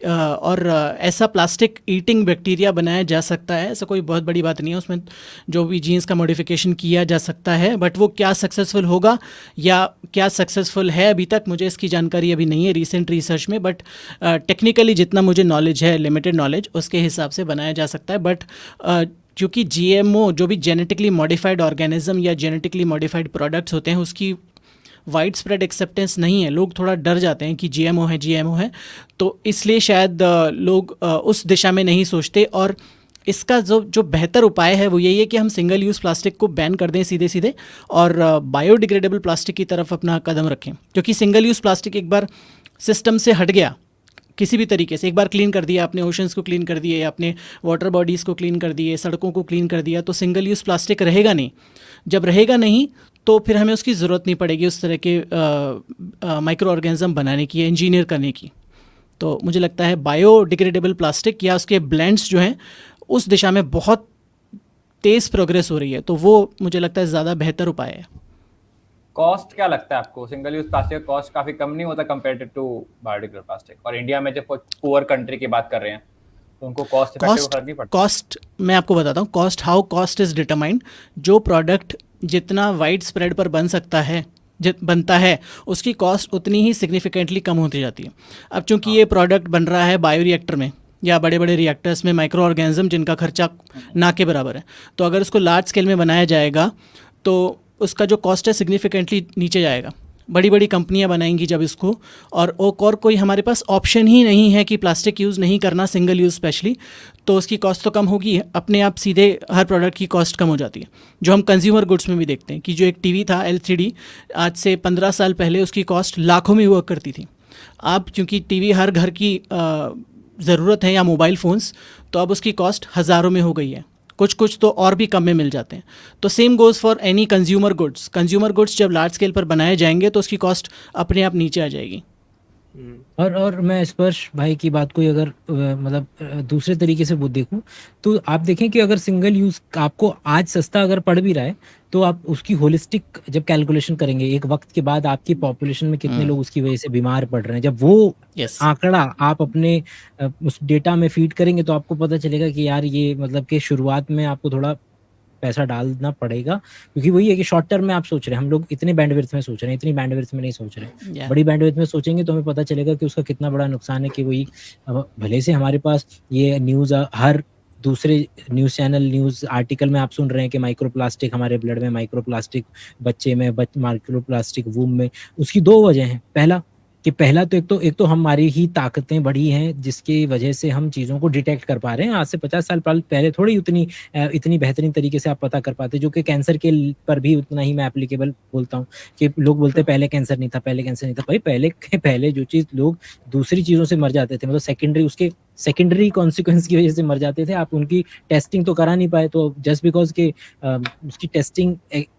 और ऐसा प्लास्टिक ईटिंग बैक्टीरिया बनाया जा सकता है, ऐसा कोई बहुत बड़ी बात नहीं है। उसमें जो भी जीन्स का मॉडिफिकेशन किया जा सकता है, बट वो क्या सक्सेसफुल होगा या क्या सक्सेसफुल है अभी तक मुझे इसकी जानकारी अभी नहीं है रिसेंट रिसर्च में। बट टेक्निकली जितना मुझे नॉलेज है, लिमिटेड नॉलेज, उसके हिसाब से बनाया जा सकता है। बट क्योंकि GMO जो भी जेनेटिकली मॉडिफाइड ऑर्गेनिज्म या जेनेटिकली मॉडिफाइड प्रोडक्ट्स होते हैं उसकी वाइड स्प्रेड एक्सेप्टेंस नहीं है, लोग थोड़ा डर जाते हैं कि GMO है, तो इसलिए शायद लोग उस दिशा में नहीं सोचते। और इसका जो बेहतर उपाय है वो यही है कि हम सिंगल यूज़ प्लास्टिक को बैन कर दें सीधे और बायोडिग्रेडेबल प्लास्टिक की तरफ अपना कदम रखें। क्योंकि सिंगल यूज़ प्लास्टिक एक बार सिस्टम से हट गया किसी भी तरीके से, एक बार क्लीन कर दिया, अपने ओशंस को क्लीन कर दिए, अपने वाटर बॉडीज़ को क्लीन कर दिए, सड़कों को क्लीन कर दिया, तो सिंगल यूज़ प्लास्टिक रहेगा नहीं। जब रहेगा नहीं तो फिर हमें उसकी ज़रूरत नहीं पड़ेगी उस तरह के माइक्रो ऑर्गेनिज्म बनाने की, इंजीनियर करने की। तो मुझे लगता है बायोडिग्रेडेबल प्लास्टिक या उसके ब्लेंड्स जो हैं उस दिशा में बहुत तेज़ प्रोग्रेस हो रही है, तो वो मुझे लगता है ज़्यादा बेहतर उपाय है। कॉस्ट क्या लगता है आपको? सिंगल यूज प्लास्टिक का कॉस्ट काफी कम नहीं होता कंपेयर्ड टू बायोडिग्रेडेबल प्लास्टिक? और इंडिया में जब पुअर कंट्री की बात कर रहे हैं तो उनको कॉस्ट इफेक्टिव फर्क नहीं पड़ता? कॉस्ट मैं आपको बताता हूँ, हाउ कॉस्ट इज डिटरमाइंड। जो प्रोडक्ट जितना वाइड स्प्रेड पर बनता है उसकी कॉस्ट उतनी ही सिग्निफिकेंटली कम होती जाती है। अब चूंकि ये प्रोडक्ट बन रहा है बायो रिएक्टर में या बड़े बड़े रिएक्टर्स में, माइक्रो ऑर्गेनिज्म जिनका खर्चा ना के बराबर है, तो अगर उसको लार्ज स्केल में बनाया जाएगा तो उसका जो कॉस्ट है सिग्निफिकेंटली नीचे जाएगा। बड़ी बड़ी कंपनियां बनाएंगी जब इसको, और कोई हमारे पास ऑप्शन ही नहीं है कि प्लास्टिक यूज़ नहीं करना, सिंगल यूज़ स्पेशली, तो उसकी कॉस्ट तो कम होगी, अपने आप सीधे हर प्रोडक्ट की कॉस्ट कम हो जाती है। जो हम कंज्यूमर गुड्स में भी देखते हैं कि जो एक टीवी था LCD, आज से 15 साल पहले उसकी कॉस्ट लाखों में हुआ करती थी। अब चूँकि टीवी हर घर की ज़रूरत है, या मोबाइल फ़ोन्स, तो अब उसकी कॉस्ट हज़ारों में हो गई है, कुछ तो और भी कम में मिल जाते हैं। तो same goes for any consumer goods जब लार्ज स्केल पर बनाए जाएंगे तो उसकी कॉस्ट अपने आप नीचे आ जाएगी। और मैं स्पर्श भाई की बात को अगर दूसरे तरीके से वो देखूं तो आप देखें कि अगर सिंगल यूज आपको आज सस्ता अगर पड़ भी रहा है तो आप उसकी होलिस्टिक जब कैलकुलेशन करेंगे एक वक्त के बाद आपकी पॉपुलेशन में कितने लोग उसकी वजह से बीमार पड़ रहे हैं, जब वो आंकड़ा आप अपने उस डेटा में फीड करेंगे तो आपको पता चलेगा कि यार ये मतलब कि शुरुआत में आपको थोड़ा पैसा डालना पड़ेगा, क्योंकि वही है कि शॉर्ट टर्म में आप सोच रहे हैं, हम लोग इतने बैंडविड्थ में सोच रहे हैं, इतनी बैंडविड्थ में नहीं सोच रहे। बड़ी बैंडविड्थ में सोचेंगे तो हमें पता चलेगा कि उसका कितना बड़ा नुकसान है। कि वही भले से हमारे पास ये न्यूज़ हर दूसरे न्यूज़ चैनल न्यूज़ आर्टिकल में आप सुन रहे हैं कि माइक्रो प्लास्टिक हमारे ब्लड में, माइक्रो प्लास्टिक बच्चे में, माइक्रो प्लास्टिक वूम में। उसकी दो वजह हैं। पहला तो एक तो हमारी ही ताकतें बढ़ी हैं जिसकी वजह से हम चीज़ों को डिटेक्ट कर पा रहे हैं। आज से 50 साल पहले थोड़ी इतनी बेहतरीन तरीके से आप पता कर पाते, जो कि कैंसर के पर भी उतना ही मैं एप्लीकेबल बोलता हूँ। कि लोग बोलते पहले कैंसर नहीं था, भाई पहले जो चीज़ लोग दूसरी चीज़ों से मर जाते थे, मतलब सेकेंडरी कॉन्सिक्वेंस की वजह से मर जाते थे, आप उनकी टेस्टिंग तो करा नहीं पाए, तो जस्ट बिकॉज के उसकी टेस्टिंग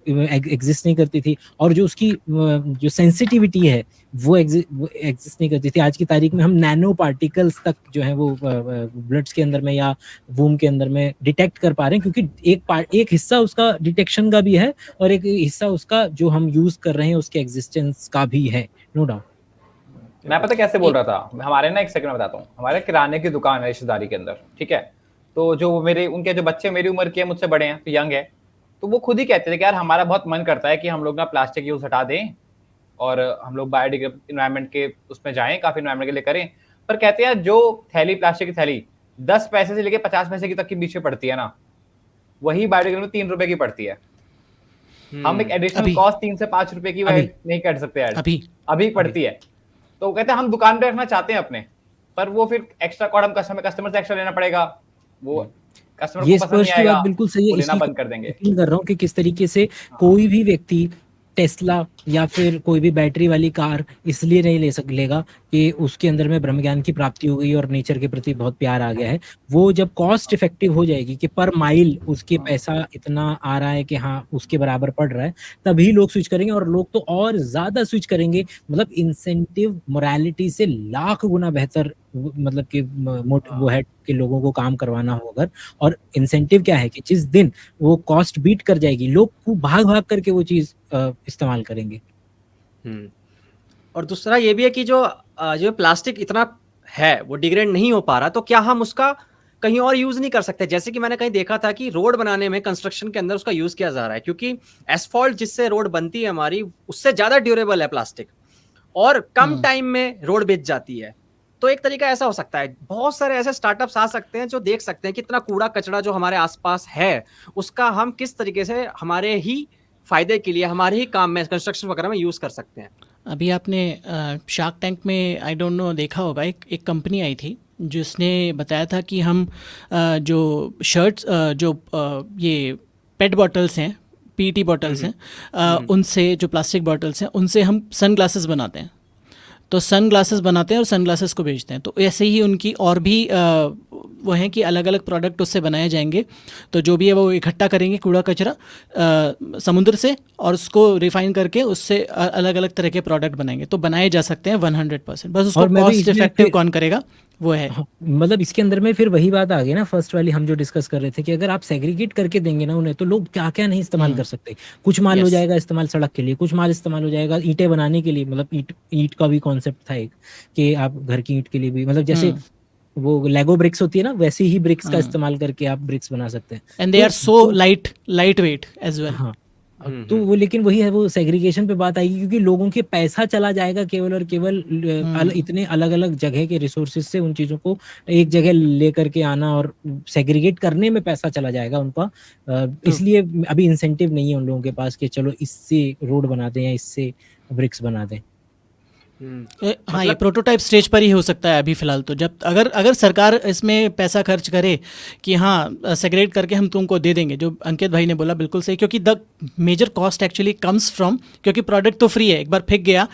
एग्जिस्ट नहीं करती थी, और जो उसकी जो सेंसिटिविटी है वो एग्जिस्ट नहीं करती थी। आज की तारीख में हम नैनो पार्टिकल्स तक जो है वो ब्लड्स के अंदर में या वूम के अंदर में डिटेक्ट कर पा रहे हैं, क्योंकि एक हिस्सा उसका डिटेक्शन का भी है और एक हिस्सा उसका जो हम यूज कर रहे हैं उसके एग्जिस्टेंस का भी है, नो डाउट। मैं पता कैसे बोल रहा था, हमारे ना एक सेकंड में बताता हूँ। हमारे किराने की दुकान है रिश्तेदारी के अंदर, ठीक है। तो जो उनके जो बच्चे मेरी उम्र के, मुझसे बड़े हैं, तो यंग है, तो वो खुद ही कहते थे कि यार हमारा बहुत मन करता है कि हम लोग ना प्लास्टिक यूज हटा दें और हम लोग बायोडिग्रेडेबल इन्वायरमेंट के उसमें जाएं, काफी इन्वायरमेंट के लिए करें। पर कहते हैं जो थैली, प्लास्टिक की थैली 10 पैसे से लेके 50 पैसे की तक के बीच में पड़ती है ना, वही बायोडिग्रेडेबल में 3 रुपए की पड़ती है। हम एक एडिशनल कॉस्ट 3 से 5 रुपए की नहीं कर सकते यार, अभी पड़ती है। तो कहते हैं हम दुकान पे रखना चाहते हैं अपने, पर वो फिर एक्स्ट्रा कॉस्ट हम कस्टमर से एक्स्ट्रा लेना पड़ेगा, वो कस्टमर को पसंद नहीं आएगा, बिल्कुल सही है। लेना बंद कर देंगे। कर रहा हूँ कि किस तरीके से कोई भी व्यक्ति टेस्ला या फिर कोई भी बैटरी वाली कार इसलिए नहीं लेगा कि उसके अंदर में ब्रह्म ज्ञान की प्राप्ति हो गई और नेचर के प्रति बहुत प्यार आ गया है। वो जब कॉस्ट इफेक्टिव हो जाएगी कि पर माइल उसके पैसा इतना आ रहा है कि हाँ उसके बराबर पड़ रहा है, तभी लोग स्विच करेंगे, और लोग तो और ज्यादा स्विच करेंगे। मतलब इंसेंटिव मोरालिटी से लाख गुना बेहतर, मतलब कि वो है कि लोगों को काम करवाना हो अगर, और इंसेंटिव क्या है कि जिस दिन वो कॉस्ट बीट कर जाएगी, लोग भाग करके वो चीज इस्तेमाल करेंगे। और दूसरा ये भी है कि जो प्लास्टिक इतना है वो डिग्रेड नहीं हो पा रहा, तो क्या हम उसका कहीं और यूज नहीं कर सकते? जैसे कि मैंने कहीं देखा था कि रोड बनाने में, कंस्ट्रक्शन के अंदर उसका यूज किया जा रहा है, क्योंकि एसफॉल्ट जिससे रोड बनती है हमारी, उससे ज्यादा ड्यूरेबल है प्लास्टिक, और कम टाइम में रोड बिछ जाती है। तो एक तरीका ऐसा हो सकता है। बहुत सारे ऐसे स्टार्टअप्स आ सकते हैं जो देख सकते हैं कि इतना कूड़ा कचरा जो हमारे आसपास है, उसका हम किस तरीके से हमारे ही फायदे के लिए, हमारे ही काम में, कंस्ट्रक्शन वगैरह में यूज कर सकते हैं। अभी आपने शार्क टैंक में आई डोंट नो देखा होगा, एक कंपनी आई थी जिसने बताया था कि हम जो शर्ट्स, ये पेट बॉटल्स हैं, PET बॉटल्स हैं, उनसे, जो प्लास्टिक बॉटल्स हैं, उनसे हम सन ग्लासेस बनाते हैं। तो सन ग्लासेस बनाते हैं और सन ग्लासेस को बेचते हैं। तो ऐसे ही उनकी और भी वो हैं कि अलग अलग प्रोडक्ट उससे बनाए जाएंगे। तो जो भी है वो इकट्ठा करेंगे कूड़ा कचरा समुद्र से, और उसको रिफाइन करके उससे अलग अलग तरह के प्रोडक्ट बनाएंगे। तो बनाए जा सकते हैं 100%। बस उसको कॉस्ट इफेक्टिव कौन करेगा, वो है। हाँ, मतलब इसके अंदर में फिर वही बात आ गई ना, फर्स्ट वाली हम जो डिस्कस कर रहे थे कि अगर आप सेग्रीगेट करके देंगे ना उन्हें, तो लोग क्या क्या नहीं इस्तेमाल कर सकते। कुछ माल हो यस। जाएगा इस्तेमाल सड़क के लिए, कुछ माल इस्तेमाल हो जाएगा ईंटें बनाने के लिए, मतलब ईंट ईंट का भी कॉन्सेप्ट था एक, कि आप घर की ईंट के लिए भी, मतलब जैसे वो लेगो ब्रिक्स होती है ना, वैसे ही ब्रिक्स का इस्तेमाल करके आप ब्रिक्स बना सकते हैं। एंड दे आर सो तो लाइट वेट एज वेल। हाँ, तो वो लेकिन वही है, वो सेग्रीगेशन पे बात आएगी, क्योंकि लोगों के पैसा चला जाएगा केवल और केवल इतने अलग अलग जगह के रिसोर्सेज से उन चीज़ों को एक जगह लेकर के आना, और सेग्रीगेट करने में पैसा चला जाएगा उनका। इसलिए अभी इंसेंटिव नहीं है उन लोगों के पास कि चलो इससे रोड बना दें या इससे ब्रिक्स बना दें। हाँ, ये प्रोटोटाइप स्टेज पर ही हो सकता है अभी फ़िलहाल तो। जब अगर सरकार इसमें पैसा खर्च करे कि हाँ सेग्रेगेट करके हम तुमको दे देंगे, जो अंकित भाई ने बोला बिल्कुल सही, क्योंकि the major cost actually comes from, क्योंकि प्रोडक्ट तो फ्री है, एक बार फेंक गया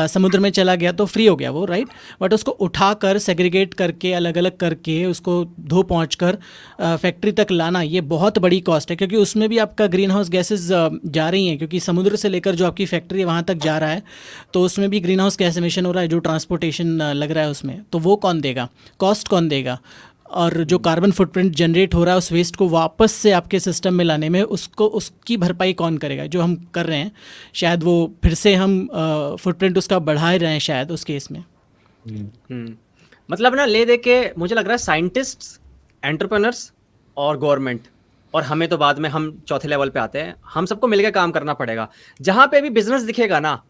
समुद्र में चला गया तो फ्री हो गया वो, राइट। बट उसको उठाकर सेग्रीगेट करके अलग अलग करके उसको धो पहुँच कर फैक्ट्री तक लाना, ये बहुत बड़ी कॉस्ट है, क्योंकि उसमें भी आपका ग्रीन हाउस गैसेज जा रही हैं, क्योंकि समुद्र से लेकर जो आपकी फैक्ट्री वहाँ तक जा रहा है, तो उसमें भी ग्रीन हाउस गैस एमिशन हो रहा है, जो ट्रांसपोर्टेशन लग रहा है उसमें, तो वो कौन देगा, कॉस्ट कौन देगा। और जो कार्बन फुटप्रिंट जनरेट हो रहा है उस वेस्ट को वापस से आपके सिस्टम में लाने में, उसकी भरपाई कौन करेगा, जो हम कर रहे हैं। शायद वो फिर से हम फुटप्रिंट उसका बढ़ा रहे हैं शायद उस केस में। मतलब ना ले दे के मुझे लग रहा है साइंटिस्ट्स, एंटरप्रेन्योर्स और गवर्नमेंट, और हमें तो बाद में हम चौथे लेवल पे आते हैं, हम सबको मिलकर काम करना पड़ेगा। जहां पे भी बिजनेस दिखेगा ना,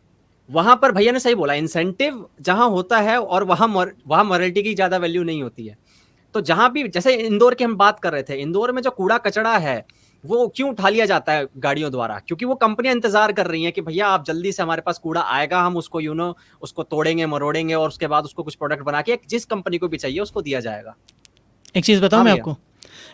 वहां पर भैया ने सही बोला, इंसेंटिव जहां होता है और वहां मॉरलिटी की ज्यादा वैल्यू नहीं होती है। तो जहां भी, जैसे इंदौर की हम बात कर रहे थे, इंदौर में जो कूड़ा कचड़ा है वो क्यों उठा लिया जाता है गाड़ियों द्वारा, क्योंकि वो कंपनियां इंतजार कर रही हैं कि भैया आप जल्दी से, हमारे पास कूड़ा आएगा, हम उसको उसको तोड़ेंगे मरोड़ेंगे और उसके बाद उसको कुछ प्रोडक्ट बना के जिस कंपनी को भी चाहिए उसको दिया जाएगा। एक चीज़ बताऊं मैं आपको,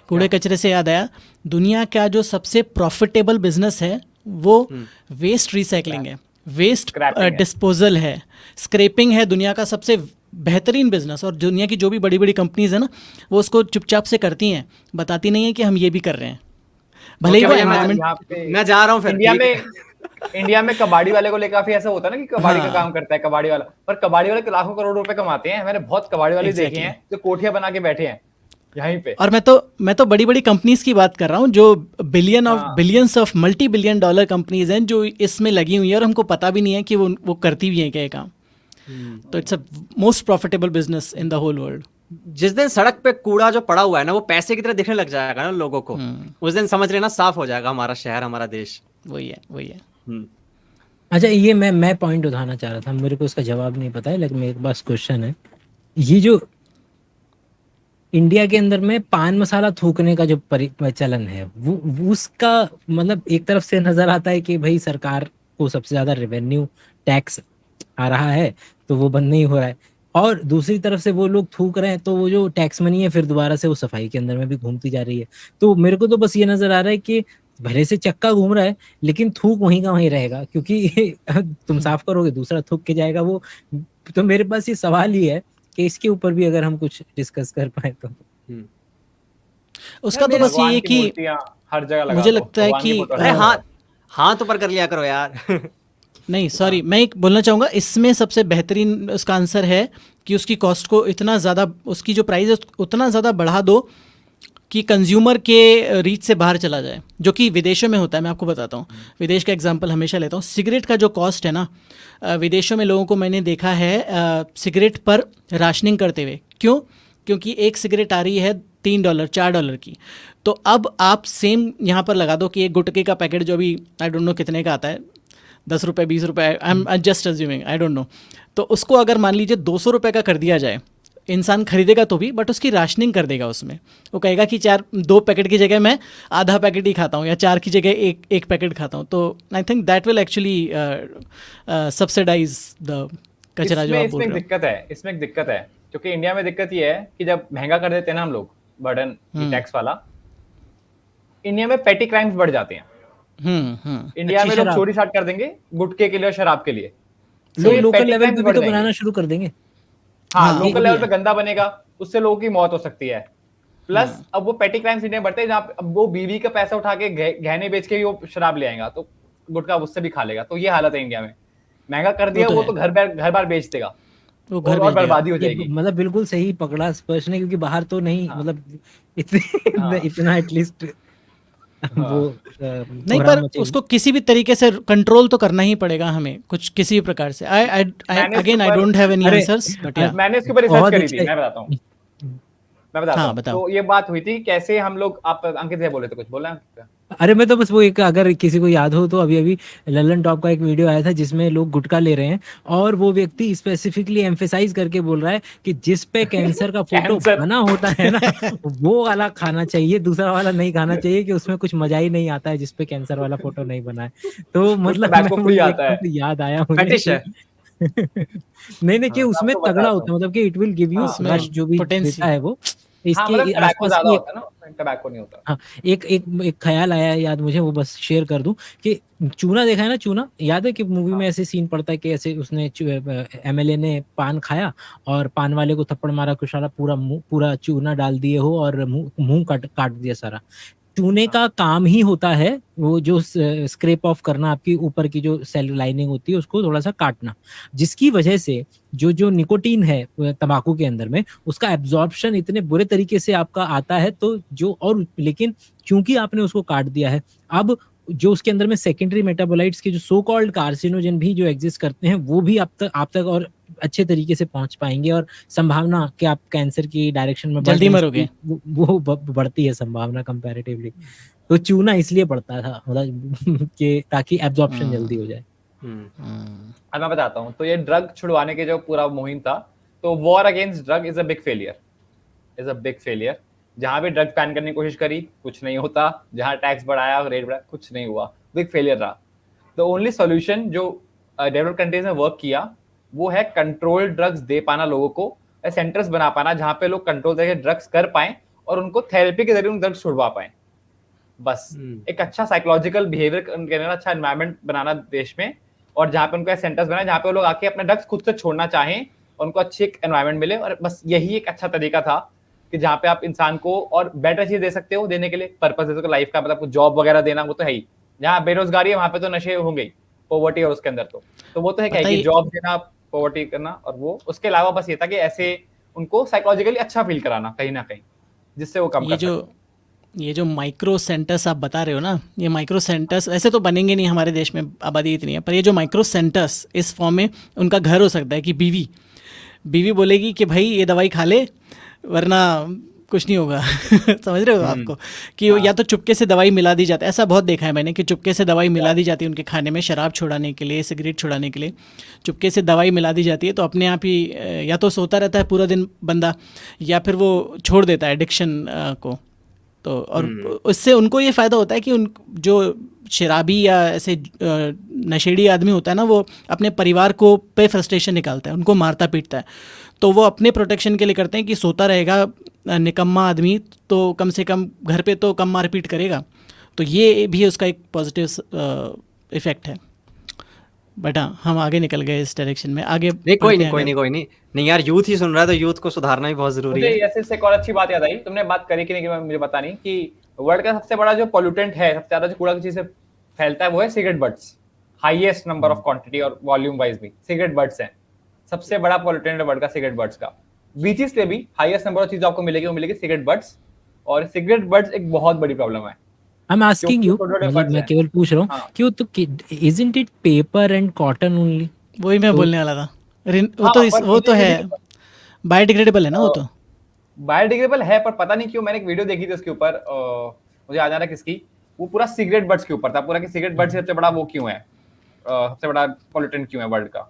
कूड़े कचरे से याद आया, दुनिया का जो सबसे प्रॉफिटेबल बिजनेस है वो वेस्ट रिसाइकलिंग है, वेस्ट डिस्पोजल है, स्क्रैपिंग है दुनिया का सबसे बेहतरीन बिजनेस। और दुनिया की जो भी बड़ी बड़ी कंपनीज है ना, वो उसको चुपचाप से करती हैं, बताती नहीं है कि हम ये भी कर रहे हैं, भले ही वो एनवायरमेंट। मैं जा रहा हूँ फिर। इंडिया में कबाड़ी वाले को लेकर काफी ऐसा होता है ना कि कबाड़ी का काम करता है कबाड़ी वाला, पर कबाड़ी वाले लाखों करोड़ रुपए कमाते हैं। मैंने बहुत कबाड़ी वाले देखे हैं जो कोठियां बना के बैठे हैं यहीं पे। और मैं तो बड़ी बड़ी कंपनीज की बात कर रहा हूँ, जो billions of multi billion dollar companies हैं जो इसमें लगी हुई है, और हमको पता भी नहीं है कि वो करती भी हैं क्या ये काम। तो it's a most profitable business in the whole world. जिस दिन सड़क पे कूड़ा जो पड़ा हुआ है ना वो पैसे की तरह दिखने लग जाएगा ना लोगों को, उस दिन समझ लेना साफ हो जाएगा हमारा शहर, हमारा देश। वही है। अच्छा, ये मैं पॉइंट उठाना चाह रहा था, मेरे को उसका जवाब नहीं पता है, लेकिन मेरे पास क्वेश्चन है। ये जो इंडिया के अंदर में पान मसाला थूकने का जो चलन है, वो उसका मतलब एक तरफ से नजर आता है कि भाई सरकार को सबसे ज्यादा रेवेन्यू टैक्स आ रहा है तो वो बंद नहीं हो रहा है, और दूसरी तरफ से वो लोग थूक रहे हैं तो वो जो टैक्स मनी है फिर दोबारा से वो सफाई के अंदर में भी घूमती जा रही है। तो मेरे को तो बस ये नजर आ रहा है कि भले से चक्का घूम रहा है लेकिन थूक वहीं का वहीं रहेगा, क्योंकि तुम साफ करोगे दूसरा थूक के जाएगा वो। तो मेरे पास ये सवाल ही है कि इसके ऊपर भी अगर हम कुछ डिस्कस कर पाए तो। उसका तो बस ये है कि हर जगह मुझे लगता है कि हाथ ऊपर कर लिया करो यार। नहीं सॉरी, मैं एक बोलना चाहूँगा, इसमें सबसे बेहतरीन उसका आंसर है कि उसकी कॉस्ट को इतना ज़्यादा, उसकी जो प्राइस है उतना ज़्यादा बढ़ा दो कि कंज्यूमर के रीच से बाहर चला जाए, जो कि विदेशों में होता है। मैं आपको बताता हूँ, विदेश का एग्जांपल हमेशा लेता हूँ। सिगरेट का जो कॉस्ट है ना, विदेशों में लोगों को मैंने देखा है सिगरेट पर राशनिंग करते हुए। क्यों? क्योंकि एक सिगरेट आ रही है $3 $4 की, तो अब आप सेम यहाँ पर लगा दो कि एक गुटखे का पैकेट जो अभी आई डोंट नो कितने का आता है, 10 रुपये 20 रुपये, आई am just assuming, I don't no, तो उसको अगर मान लीजिए 200 रुपये का कर दिया जाए, इंसान खरीदेगा तो भी, बट उसकी राशनिंग कर देगा उसमें। वो कहेगा कि 2 पैकेट की जगह मैं आधा पैकेट ही खाता हूँ, या 4 की जगह एक पैकेट खाता हूँ। तो I think that will actually subsidise the कचरा जो आप बोल रहे हो। इसमें एक दिक्कत है, क्योंकि इंडिया में दिक्कत ये है कि जब महंगा कर देते हैं ना हम लोग बर्डन टैक्स वाला, इंडिया में पेटी क्राइम्स बढ़ जाते हैं। इंडिया में लोग चोरी स्टार्ट कर देंगे गुटखे के लिए और शराब के लिए, लोग लोकल लेवल पे भी तो बनाना शुरू कर देंगे। हाँ, लोकल लेवल पे गंदा बनेगा, उससे लोगों की मौत हो सकती है। प्लस अब वो पेटी क्राइम्स इंडिया बढ़ते हैं, जहाँ अब वो बीवी का पैसा उठा के गहने बेच के भी वो शराब ले आएगा, तो गुटखा उससे भी खा लेगा। तो ये हालत है इंडिया में, महंगा कर दिया वो तो घर बार बेच देगा। वो घर और भेज देगा। बर्बादी हो ये जाएगी। मतलब बिल्कुल सही पकड़ा स्पर्श ने, क्योंकि बाहर तो नहीं हाँ। मतलब इतने हाँ। इतना एटलीस्ट वो हाँ। नहीं, कोहराम पर मचेगी। उसको किसी भी तरीके से कंट्रोल तो करना ही पड़ेगा हमें, कुछ किसी भी प्रकार से। आई आई मैंने इसके अगेन आई ऊपर डोंट हैव एनी अरे आंसर्स, बट या मैंने इसके ऊपर रिसर्च बहुत करी अच्छा थी, मैं बताता हूँ। मैं बताता हाँ हूँ। बताओ। तो ये बात हुई थी कैसे हम लोग, आप अंकित से बोले थे, कुछ बोला है? अरे मैं तो बस वो एक, अगर किसी को याद हो तो अभी अभी ललन टॉप का एक वीडियो आया था जिसमें लोग गुटखा ले रहे हैं और वो व्यक्ति स्पेसिफिकली एम्फेसाइज करके बोल रहा है कि जिस पे कैंसर का फोटो कैंसर। बना होता है ना वो वाला खाना चाहिए, दूसरा वाला नहीं खाना चाहिए, कि उसमें कुछ मजा ही नहीं आता है जिस पे कैंसर वाला फोटो नहीं बना है। तो वो मतलब मैं टबैको वो फ्री आता एकदम है। से याद आया मुझे फेटिश कि है। नहीं कि हाँ। उसमें आपको तगड़ा बताता होता हूँ। है, मतलब कि इट विल गिव यू हाँ। रश उसमें जो भी पोटेंसी। देता है वो। हाँ, मतलब इसके टबैको आसपास ज्यादा की होता है ना, उसमें टबैको नहीं होता। हाँ, एक ख्याल आया है याद मुझे, वो बस शेयर कर दूं कि चूना देखा है ना, चूना याद है कि मूवी हाँ। में ऐसे सीन पड़ता है कि ऐसे उसने एमएलए ने पान खाया और पान वाले को थप्पड़ मारा, कुछ सारा पूरा चूना डाल दिए हो और मुंह मुंह काट काट दिया सारा। चूने हाँ। का काम ही होता है वो जो स्क्रैप ऑफ करना, आपकी ऊपर की जो सेल लाइनिंग होती है उसको थोड़ा सा काटना, जिसकी वजह से जो जो निकोटीन है तंबाकू के अंदर में उसका एब्जॉर्प्शन इतने बुरे तरीके से आपका आता है, तो जो और लेकिन क्योंकि आपने उसको काट दिया है, अब जो उसके अंदर में सेकेंडरी मेटाबोलाइट्स के जो सो कॉल्ड कार्सिनोजन भी जो एग्जिस्ट करते हैं वो भी आप तक और अच्छे तरीके से पहुंच पाएंगे, और संभावना कि आप कैंसर की डायरेक्शन में बढ़ जल्दी रहे हैं मरोगे। वो बढ़ती है संभावना कंपैरेटिवली। तो चूना इसलिए पड़ता था मतलब कि ताकि एब्जॉर्प्शन जल्दी हो जाए। अब मैं बताता हूँ। तो ये ड्रग छुड़वाने के जो पूरा मुहिम था, तो war against drug is a big failure, is a big failure. जहां भी ड्रग बैन करने की कोशिश करी कुछ नहीं होता, जहां टैक्स बढ़ाया रेट बढ़ाया कुछ नहीं हुआ, बिग फेलियर रहा। द ओनली सॉल्यूशन जो डेवलप्ड कंट्रीज ने वर्क किया वो है कंट्रोल ड्रग्स दे पाना लोगों को, सेंटर्स बना पाना जहां पे लोग कंट्रोल करके ड्रग्स कर पाए और उनको थेरेपी के जरिए उन ड्रग्स छुड़वा पाए। बस एक अच्छा साइकोलॉजिकल बिहेवियर करना, अच्छा एनवायरनमेंट बनाना देश में, और जहाँ पे उनको सेंटर्स बनाए जहाँ पे लोग आके अपने ड्रग्स खुद से छोड़ना चाहें और उनको अच्छी एक एनवायरनमेंट मिले। और बस यही एक अच्छा तरीका था कि जहाँ पे आप इंसान को और बेटर चीज दे सकते हो, देने के लिए पर्पस दे सकते हो लाइफ का, मतलब जॉब वगैरह देना वो तो है ही। जहाँ बेरोजगारी है वहां पे तो नशे होंगे ही, पॉवर्टी है उसके अंदर, तो वो तो है क्या कि जॉब देना, पॉवर्टी करना, और वो उसके अलावा बस ये था कि ऐसे उनको साइकोलॉजिकली अच्छा फील कराना कहीं ना कहीं, जिससे वो कम कर सके। ये जो माइक्रो सेंटर्स आप बता रहे हो ना, ये माइक्रो सेंटर्स ऐसे तो बनेंगे नहीं, हमारे देश में आबादी इतनी है, पर ये जो माइक्रो सेंटर्स इस फॉर्म में उनका घर हो सकता है कि बीवी बोलेगी कि भाई ये दवाई खा ले वरना कुछ नहीं होगा समझ रहे हो आपको, कि या तो चुपके से दवाई मिला दी जाती है। ऐसा बहुत देखा है मैंने कि चुपके से दवाई मिला दी जाती है उनके खाने में, शराब छुड़ाने के लिए, सिगरेट छुड़ाने के लिए चुपके से दवाई मिला दी जाती है। तो अपने आप ही या तो सोता रहता है पूरा दिन बंदा, या फिर वो छोड़ देता है एडिक्शन को। तो और उससे उनको ये फ़ायदा होता है कि उन जो शराबी या ऐसे नशेड़ी आदमी होता है ना, वो अपने परिवार को पे फ्रस्ट्रेशन निकालता है, उनको मारता पीटता है। तो वो अपने प्रोटेक्शन के लिए करते हैं कि सोता रहेगा निकम्मा आदमी तो कम से कम घर पे तो कम मारपीट करेगा। तो ये भी उसका एक पॉजिटिव इफ़ेक्ट है। बट हाँ, हम आगे निकल गए इस डायरेक्शन में, आगे नहीं कोई बढ़ते नहीं हैं। नहीं यार, यूथ ही सुन रहा है तो यूथ को सुधारना भी बहुत जरूरी मुझे है। ऐसे से एक और अच्छी बात याद आई, तुमने बात करी कि नहीं कि मुझे पता नहीं, कि वर्ल्ड का सबसे बड़ा जो पोल्यूटेंट है, सबसे ज्यादा जो कूड़ा की चीज से फैलता है वो है cigarette butts. Highest number of quantity और वॉल्यूम वाइज भी सिगरेट बट्स हैं। सबसे बड़ा पोल्यूटेंट वर्ल्ड का सिगरेट बट्स का। बीचेस पे भी हाईएस्ट नंबर ऑफ चीज आपको मिलेगी, वो मिलेगी सिगरेट बट्स। और सिगरेट बट्स एक बहुत बड़ी प्रॉब्लम है। आई एम आस्किंग क्योंकि यू, छोटे-छोटे मतलब buds मैं हैं। केवल पूछ रहा हूँ हाँ। कि वो तो isn't it paper and cotton only? वही मैं तो बोलने वाला था। हाँ, पर वो तो है बायोडिग्रेडेबल है ना वो तो। बायोडिग्रेडेबल है, पर पता नहीं क्यों मैंने एक वीडियो देखी थी उसके ऊपर, मुझे याद आ रहा है किसकी, वो पूरा सिगरेट बट्स के ऊपर था पूरा, कि सिगरेट बट्स सबसे बड़ा वो क्यों है, सबसे बड़ा पोल्यूटेंट क्यों है वर्ल्ड का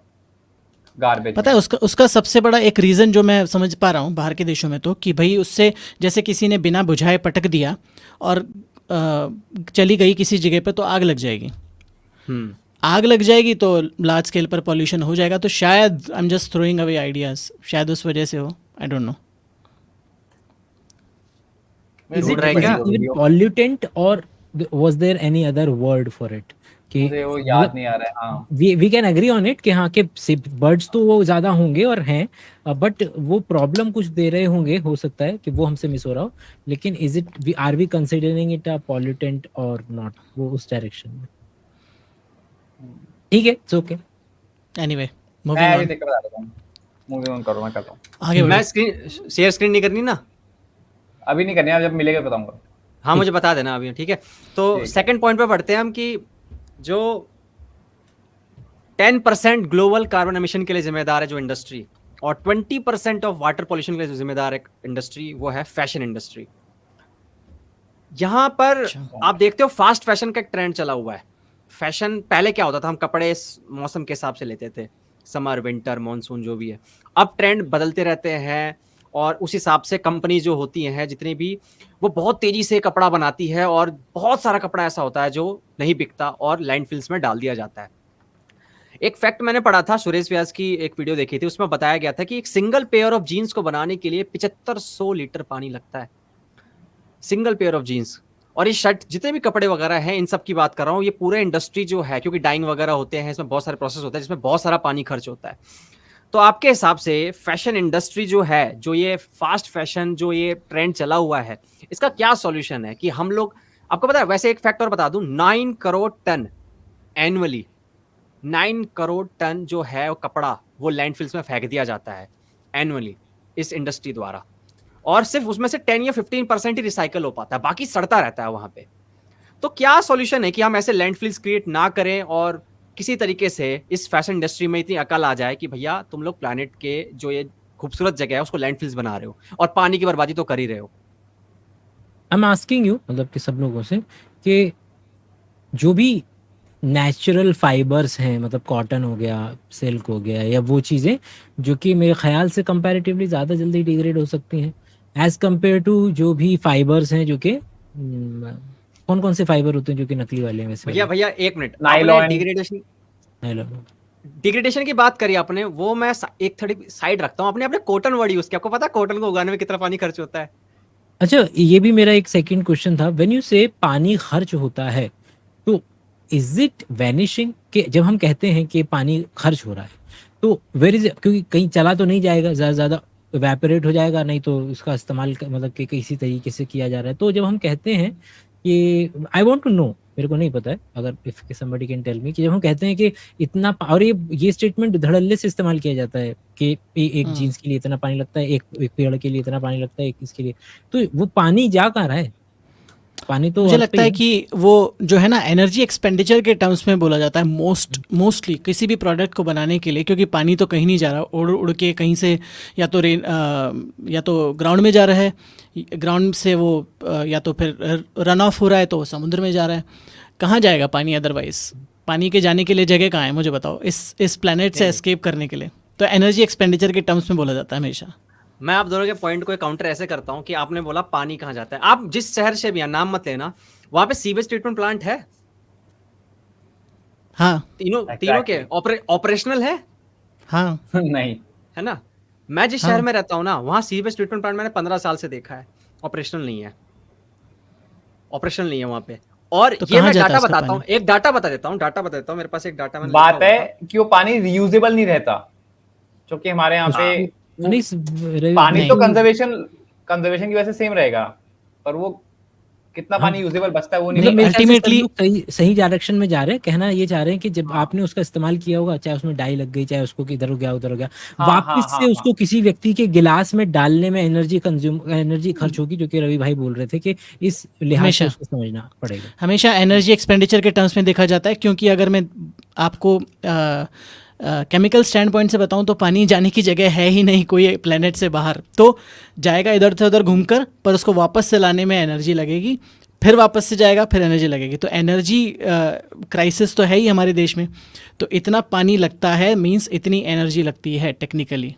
गार्बेज पता में। है उसका सबसे बड़ा एक रीज़न जो मैं समझ पा रहा हूँ बाहर के देशों में, तो कि भाई उससे जैसे किसी ने बिना बुझाए पटक दिया और चली गई किसी जगह पे तो आग लग जाएगी। आग लग जाएगी तो लार्ज स्केल पर पॉल्यूशन हो जाएगा। तो शायद I am just throwing away ideas, शायद उस वजह से हो, आई डोंट नो। इज ढूंढ इट रहे हैं क्या? इवन पॉल्यूटेंट और was there any other word for it? कि मुझे वो याद मतलब नहीं आ रहा है। हाँ, we can agree on it कि हाँ कि बर्ड्स तो वो ज्यादा होंगे और हैं, बट वो प्रॉब्लम कुछ दे रहे होंगे, हो सकता है कि वो हमसे मिस हो रहा हो, लेकिन is it are we considering it a pollutant और नॉट, वो उस डायरेक्शन में? ठीक है, इट्स ओके। एनीवे मैं मूविंग अभी ऑन। देख कर बता रहा हूँ। मूवी ऑन करो, मैं करता हूँ। आगे मैं बढ़ो। शेयर स्क्रीन नहीं करनी ना? अभी नहीं करनी है, जब मिलेगा बताऊंगा। हाँ मुझे बता देना अभी, ठीक है। तो ठीक है। सेकंड पॉइंट पे बढ़ते हैं हम कि जो 10% ग्लोबल कार्बन एमिशन के लिए जिम्मेदार है जो इंडस्ट्री, और 20% ऑफ वाटर पोल्यूशन के लिए जो जिम्मेदार है इंडस्ट्री, वो है फैशन इंडस्ट्री। यहां पर अच्छा। आप देखते हो फास्ट फैशन का एक ट्रेंड चला हुआ है। फैशन पहले क्या होता था, हम कपड़े इस मौसम के हिसाब से लेते थे, समर विंटर मॉनसून जो भी है। अब ट्रेंड बदलते रहते हैं और उस हिसाब से कंपनी जो होती हैं जितनी भी, वो बहुत तेजी से कपड़ा बनाती है और बहुत सारा कपड़ा ऐसा होता है जो नहीं बिकता और लैंडफिल्स में डाल दिया जाता है। एक फैक्ट मैंने पढ़ा था, सुरेश व्यास की एक वीडियो देखी थी, उसमें बताया गया था कि एक सिंगल पेयर ऑफ जीन्स को बनाने के लिए 7500 लीटर पानी लगता है, सिंगल पेयर ऑफ जीन्स। और ये शर्ट जितने भी कपड़े वगैरह हैं इन सब की बात कर रहा हूँ, ये पूरे इंडस्ट्री जो है, क्योंकि डाइंग वगैरह होते हैं, इसमें बहुत सारे प्रोसेस होते हैं जिसमें बहुत सारा पानी खर्च होता है। तो आपके हिसाब से फैशन इंडस्ट्री जो है, जो ये फास्ट फैशन जो ये ट्रेंड चला हुआ है, इसका क्या सॉल्यूशन है कि हम लोग, आपको पता है वैसे एक फैक्ट और बता दूं, 9 crore ton annually, 9 crore ton जो है वो कपड़ा वो लैंडफिल्स में फेंक दिया जाता है एनुअली इस इंडस्ट्री द्वारा, और सिर्फ उसमें से 10 या 15% ही रिसाइकल हो पाता है, बाकी सड़ता रहता है वहां पे। तो क्या सॉल्यूशन है कि हम ऐसे लैंडफिल्स क्रिएट ना करें और किसी तरीके से इस फैशन इंडस्ट्री में इतनी अकल आ जाए कि भैया तुम लोग प्लैनेट के जो ये खूबसूरत जगह है उसको लैंडफिल्स बना रहे हो और पानी की बर्बादी तो कर ही रहे हो। आई एम आस्किंग यू, मतलब कि सब लोगों से, कि जो भी नेचुरल फाइबर्स हैं, मतलब कॉटन हो गया, सिल्क हो गया, या वो चीज़ें जो कि मेरे ख्याल से कंपैरेटिवली ज़्यादा जल्दी डिग्रेड हो सकती हैं एज कम्पेयर टू जो भी फाइबर्स हैं, जो कि कौन कौन से फाइबर होते हैं जो कि नकली वाले हैं वैसे भैया वाले? भैया एक मिनट, Nylon। आपने डिग्रेडेशन की बात करी आपने, वो मैं एक थोड़ी साइड रखता हूँ, आपने कॉटन वर्ड यूज किया, आपको पता है कॉटन को उगाने में कितना पानी खर्च होता है? अच्छा, ये भी मेरा एक सेकंड क्वेश्चन था। व्हेन यू से पानी खर्च होता है, तो इज इट वैनिशिंग? कि जब हम कहते हैं कि पानी खर्च हो रहा है, तो वेयर इज, क्योंकि कहीं चला तो नहीं जाएगा, ज़्यादा ज़्यादा इवेपोरेट हो जाएगा, नहीं तो इसका इस्तेमाल मतलब कि किसी तरीके से किया जा रहा है। तो जब हम कहते हैं कि आई वांट टू नो, मेरे को नहीं पता है, अगर if somebody can tell me, कि जब हम कहते हैं कि इतना और ये स्टेटमेंट धड़ल्ले से इस्तेमाल किया जाता है कि एक जीन्स के लिए इतना पानी लगता है, एक पेड़ के लिए इतना पानी लगता है, एक इसके लिए, तो वो पानी जा कहाँ रहा है? पानी तो मुझे अर्थ पे लगता ही है कि वो जो है ना एनर्जी एक्सपेंडिचर के टर्म्स में बोला जाता है मोस्टली किसी भी प्रोडक्ट को बनाने के लिए, क्योंकि पानी तो कहीं नहीं जा रहा, उड़ उड़ के कहीं से या तो या तो ग्राउंड में जा रहा है, ग्राउंड से वो या तो फिर रन ऑफ हो रहा है तो वो समुद्र में जा रहा है। कहाँ जाएगा पानी अदरवाइज? पानी के जाने के लिए जगह कहाँ है मुझे बताओ, इस प्लेनेट से एस्केप करने के लिए। तो एनर्जी एक्सपेंडिचर के टर्म्स में बोला जाता है हमेशा। मैं आप दोनों के पॉइंट को काउंटर ऐसे करता हूं कि आपने बोला पानी कहाँ जाता है, आप जिस शहर से भी नाम मत लेना, वहां पे सीवेज ट्रीटमेंट प्लांट है? हाँ तीनों के ऑपरेशनल है? हाँ नहीं। है ना? मैं जिस हाँ। शहर में रहता हूँ ना, वहाँ सीवेज ट्रीटमेंट प्लांट मैंने 15 साल से देखा है, ऑपरेशनल नहीं है, ऑपरेशनल नहीं है वहाँ पे। और तो ये कहाँ मैं जाता है डाटा इसका बताता हूँ, पानी? एक डाटा बता देता हूँ, मेरे पास एक डाटा मैंने बात लिखा हुआ है था। कि वो पानी रियूजेबल नहीं रहता, क्योंकि हमारे यहाँ पे वो नहीं, पानी नहीं। तो कंजर्वेशन की वजह से सेम रहेगा, पर वो कितना हाँ, पानी यूजेबल बचता है वो नहीं मतलब पता। मेरे ख्याल से सब ultimately- लोग सही डायरेक्शन में जा रहे हैं। कहना ये चाह रहे हैं कि जब हाँ। आपने उसका इस्तेमाल किया होगा, चाहे उसमें डाई लग गई, चाहे उसको कि इधर हो गया उधर हो गया, हाँ, वापस हाँ, से हाँ, उसको किसी व्यक्ति के गिलास में डालने में एनर्जी खर्च होगी, जो कि रवि भाई बोल रहे थे कि इस लिहाज से हमेशा उसको समझना पड़ेगा। हमेशा एनर्जी एक्सपेंडिचर के टर्म्स में देखा जाता है, क्योंकि अगर मैं आपको केमिकल स्टैंड पॉइंट से बताऊं तो पानी जाने की जगह है ही नहीं कोई प्लेनेट से बाहर, तो जाएगा इधर से उधर घूमकर, पर उसको वापस से लाने में एनर्जी लगेगी, फिर वापस से जाएगा, फिर एनर्जी लगेगी। तो एनर्जी क्राइसिस तो है ही हमारे देश में, तो इतना पानी लगता है मींस इतनी एनर्जी लगती है टेक्निकली,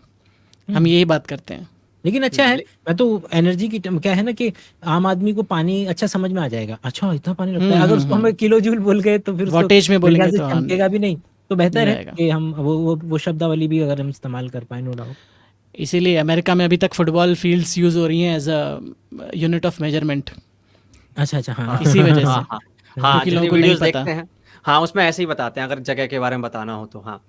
हम यही बात करते हैं। लेकिन अच्छा है, मैं तो एनर्जी की क्या है ना कि आम आदमी को पानी अच्छा समझ में आ जाएगा, अच्छा इतना पानी लगता है। अगर उसको हम किलो जूल बोल गए तो फिर उसको वॉटेज में मेरे ख्याल बोलेंगे से तो चमकेगा भी नहीं। तो बेहतर नहीं है आएगा। कि हम वो शब्दावली भी अगर हम इस्तेमाल कर पाए, नो डाउट। इसीलिए अमेरिका में अभी तक फुटबॉल फील्ड्स यूज़ हो रही हैं as a unit of measurement, अच्छा, हाँ इसी वजह से। हाँ हाँ हाँ, क्योंकि जितनी लोगों को नहीं वीडियोस पता। देखते हैं, हाँ उसमें ऐसे ही बताते हैं, अगर जगह के बारे में बताना हो तो। हाँ,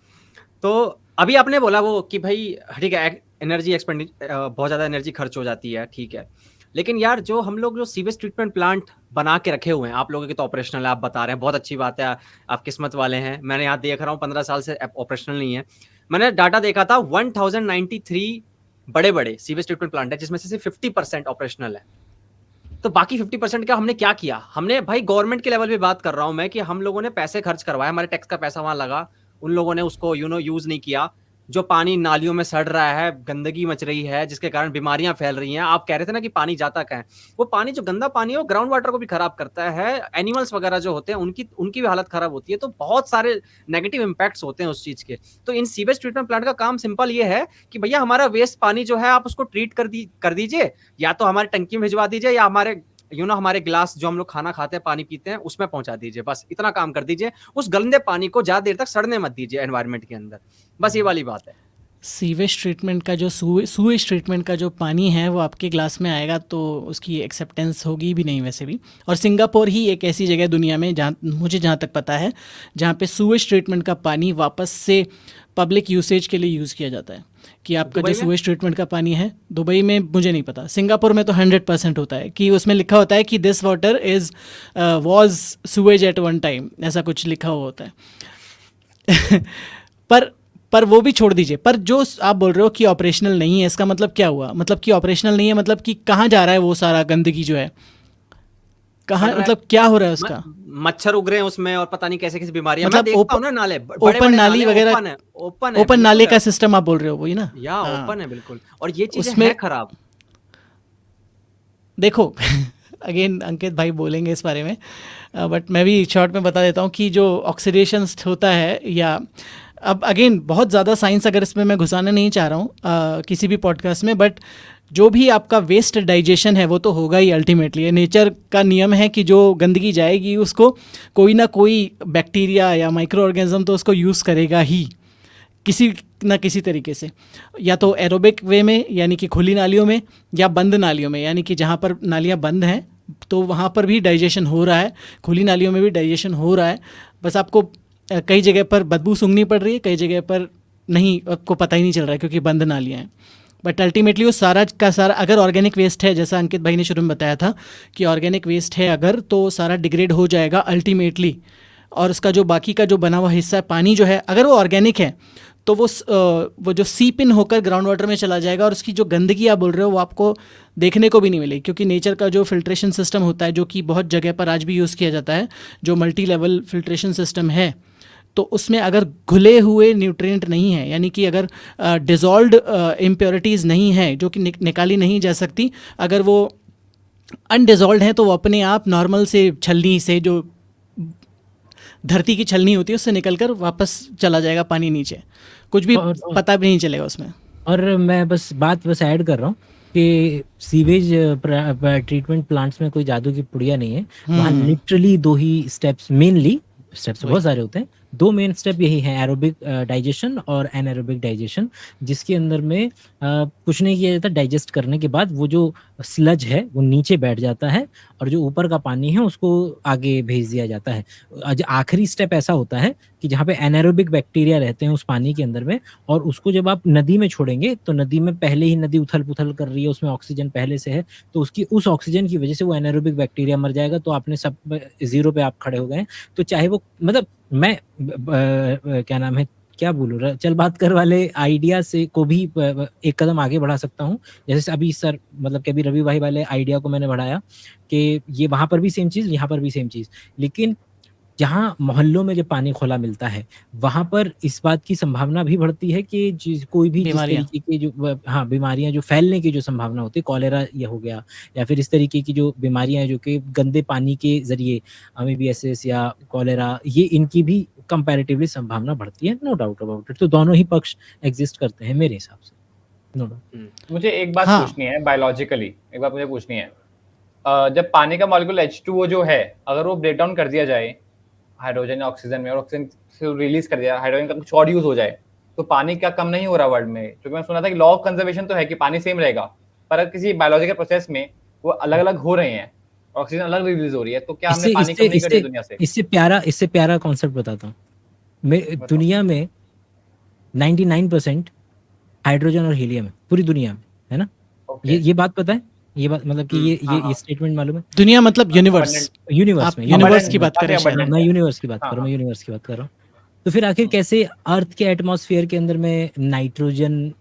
तो अभी आपने बोला वो कि भाई ठीक है, एनर्जी बहुत ज़्यादा एनर्जी खर्च हो जाती है, ठीक है, लेकिन यार जो हम लोग जो सीवेज ट्रीटमेंट प्लांट बना के रखे हुए हैं, आप लोगों के तो ऑपरेशनल है, आप बता रहे हैं, बहुत अच्छी बात है, आप किस्मत वाले हैं। मैंने यहाँ देख रहा हूँ 15 साल से ऑपरेशनल नहीं है। मैंने डाटा देखा था 1093 बड़े-बड़े सीवेज ट्रीटमेंट प्लांट है, जिसमें से सिर्फ 50% ऑपरेशनल है। तो बाकी 50% का हमने क्या किया? हमने भाई गवर्नमेंट के लेवल पे बात कर रहा हूँ मैं कि हम लोगों ने पैसे खर्च करवाए, हमारे टैक्स का पैसा वहाँ लगा, उन लोगों ने उसको यूज़ नहीं किया। जो पानी नालियों में सड़ रहा है, गंदगी मच रही है, जिसके कारण बीमारियां फैल रही हैं। आप कह रहे थे ना कि पानी जाता कहाँ है? वो पानी जो गंदा पानी है वो ग्राउंड वाटर को भी खराब करता है। एनिमल्स वगैरह जो होते हैं उनकी भी हालत खराब होती है। तो बहुत सारे नेगेटिव इम्पैक्ट्स होते हैं उस चीज के। तो इन सीवेज ट्रीटमेंट प्लांट का काम सिंपल ये है कि भैया हमारा वेस्ट पानी जो है आप उसको ट्रीट कर दीजिए, या तो हमारे टंकी में भिजवा दीजिए या हमारे गिलास जो हम लोग खाना खाते हैं, पानी पीते हैं, उसमें पहुंचा दीजिए। बस इतना काम कर दीजिए। उस गंदे पानी को ज्यादा देर तक सड़ने मत दीजिए एनवायरनमेंट के अंदर। बस ये वाली बात है। सीवेज ट्रीटमेंट का जो सूएज ट्रीटमेंट का जो पानी है वो आपके ग्लास में आएगा तो उसकी एक्सेप्टेंस होगी भी नहीं वैसे भी। और सिंगापुर ही एक ऐसी जगह दुनिया में जहाँ तक पता है जहाँ पे सूएज ट्रीटमेंट का पानी वापस से पब्लिक यूसेज के लिए यूज़ किया जाता है। कि आपका जो सूएज ट्रीटमेंट का पानी है, दुबई में मुझे नहीं पता, सिंगापुर में तो 100% होता है कि उसमें लिखा होता है कि this water was sewage at one time, ऐसा कुछ लिखा हुआ होता है। पर वो भी छोड़ दीजिए। पर जो आप बोल रहे हो कि ऑपरेशनल नहीं है, इसका मतलब क्या हुआ? मतलब कि ऑपरेशनल नहीं है मतलब कि कहाँ जा रहा है वो सारा गंदगी जो है, कहाँ, मतलब क्या हो रहा है उसका? मच्छर उग रहे हैं उसमें और पता नहीं कैसे कैसे बीमारियां। मतलब मैं देखता हूं ना नाले, ओपन नाली वगैरह, ओपन नाले का सिस्टम आप बोल रहे हो वही ना? या ओपन है बिल्कुल। और ये चीजें उसमें हैं खराब। देखो अगेन अंकित भाई बोलेंगे इस बारे में, बट मैं भी शॉर्ट में बता देता हूँ कि जो ऑक्सीडेशन होता है, या अब अगेन बहुत ज़्यादा साइंस अगर इसमें मैं घुसाना नहीं चाह रहा हूँ किसी भी पॉडकास्ट में, बट जो भी आपका वेस्ट डाइजेशन है वो तो होगा ही अल्टीमेटली। ये नेचर का नियम है कि जो गंदगी जाएगी उसको कोई ना कोई बैक्टीरिया या माइक्रो ऑर्गेनिज्म तो उसको यूज़ करेगा ही किसी ना किसी तरीके से, या तो एरोबिक वे में यानी कि खुली नालियों में, या बंद नालियों में यानी कि जहाँ पर नालियाँ बंद हैं तो वहाँ पर भी डाइजेशन हो रहा है, खुली नालियों में भी डाइजेशन हो रहा है। बस आपको कई जगह पर बदबू सूंघनी पड़ रही है, कई जगह पर नहीं, आपको पता ही नहीं चल रहा है क्योंकि बंद नालियाँ हैं। बट अल्टीमेटली वो सारा का सारा अगर ऑर्गेनिक वेस्ट है, जैसा अंकित भाई ने शुरू में बताया था कि ऑर्गेनिक वेस्ट है अगर, तो सारा डिग्रेड हो जाएगा अल्टीमेटली। और उसका जो बाकी का जो बना हुआ हिस्सा है, पानी जो है, अगर वो ऑर्गेनिक है तो वो जो सीप इन होकर ग्राउंड वाटर में चला जाएगा और उसकी जो गंदगी आप बोल रहे हो वो आपको देखने को भी नहीं मिलेगी। क्योंकि नेचर का जो फिल्ट्रेशन सिस्टम होता है, जो कि बहुत जगह पर आज भी यूज़ किया जाता है, जो मल्टी लेवल फिल्ट्रेशन सिस्टम है, तो उसमें अगर घुले हुए न्यूट्रिएंट नहीं है, यानी कि अगर डिज़ोल्व्ड इम्प्योरिटीज़ नहीं है जो कि निकाली नहीं जा सकती, अगर वो अनडिज़ोल्व्ड हैं तो वो अपने आप नॉर्मल से छलनी से, जो धरती की छलनी होती है उससे निकलकर वापस चला जाएगा पानी नीचे, कुछ भी पता भी नहीं चलेगा उसमें। और मैं बस ऐड कर रहा हूँ कि सीवेज ट्रीटमेंट प्लांट्स में कोई जादू की पुड़िया नहीं है। वहाँ लिटरली 2 ही स्टेप्स, मेनली स्टेप्स बहुत सारे होते हैं, 2 मेन स्टेप यही हैं, एरोबिक डाइजेशन और एनारोबिक डाइजेशन, जिसके अंदर में कुछ नहीं किया जाता। डाइजेस्ट करने के बाद वो जो स्लज है वो नीचे बैठ जाता है और जो ऊपर का पानी है उसको आगे भेज दिया जाता है। आखिरी स्टेप ऐसा होता है कि जहाँ पे एनारोबिक बैक्टीरिया रहते हैं उस पानी के अंदर में, और उसको जब आप नदी में छोड़ेंगे तो नदी में पहले ही नदी उथल पुथल कर रही है, उसमें ऑक्सीजन पहले से है, तो उस ऑक्सीजन की वजह से वो एनारोबिक बैक्टीरिया मर जाएगा। तो आपने सब जीरो पे आप खड़े हो गए। तो चाहे वो, मतलब मैं क्या नाम है, क्या बोलूँ, चल बात कर वाले आइडिया से को भी एक कदम आगे बढ़ा सकता हूँ। जैसे अभी सर, मतलब कि अभी रवि भाई वाले आइडिया को मैंने बढ़ाया कि ये वहाँ पर भी सेम चीज़, यहाँ पर भी सेम चीज़, लेकिन जहाँ मोहल्लों में जब पानी खुला मिलता है वहाँ पर इस बात की संभावना भी बढ़ती है कि कोई भी जिस तरीके की जो बीमारियां जो फैलने की जो संभावना होती है, कॉलेरा ये हो गया या फिर इस तरीके की जो बीमारियां जो कि गंदे पानी के जरिए, अमीबियासिस या कॉलेरा, ये इनकी भी कंपैरेटिवली संभावना बढ़ती है। No doubt about it. तो दोनों ही पक्ष एग्जिस्ट करते हैं मेरे हिसाब से, नो डाउट। मुझे एक बात पूछनी है, बायोलॉजिकली एक बात मुझे पूछनी है। जब पानी का मॉलिक्यूल H2O जो है, अगर वो ब्रेक डाउन कर दिया जाए हाइड्रोजन या ऑक्सीजन में, और ऑक्सीजन से रिलीज कर दिया, हाइड्रोजन का कुछ और यूज हो जाए, तो पानी क्या कम नहीं हो रहा वर्ल्ड में? क्योंकि मैं सुना था कि लॉ ऑफ कंजर्वेशन तो है कि पानी सेम रहेगा, पर अगर किसी बायोलॉजिकल प्रोसेस में वो अलग अलग हो रहे हैं, ऑक्सीजन अलग रिलीज हो रही है, तो क्या हमने पानी कम नहीं कर दिया दुनिया से? इससे प्यारा कॉन्सेप्ट बताता हूँ। दुनिया में 99% हाइड्रोजन और हीलियम है पूरी दुनिया में, है ना? ये बात पता है? ये बात मतलब कि ये स्टेटमेंट मालूम है? दुनिया मतलब यूनिवर्स में, यूनिवर्स की बात कर रहे हैं। मैं यूनिवर्स की बात कर रहा हूँ। तो फिर आखिर कैसे अर्थ के एटमॉस्फेयर के अंदर में नाइट्रोजन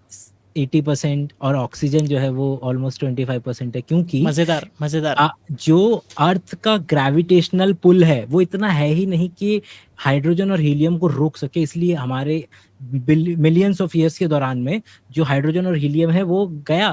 80% और ऑक्सीजन जो है वो ऑलमोस्ट 25% है, क्योंकि मजेदार मजेदार। जो अर्थ का ग्रेविटेशनल पुल है वो इतना है ही नहीं कि हाइड्रोजन और हीलियम को रोक सके, इसलिए हमारे मिलियंस ऑफ ईयर्स के दौरान में जो हाइड्रोजन और हीलियम है वो गया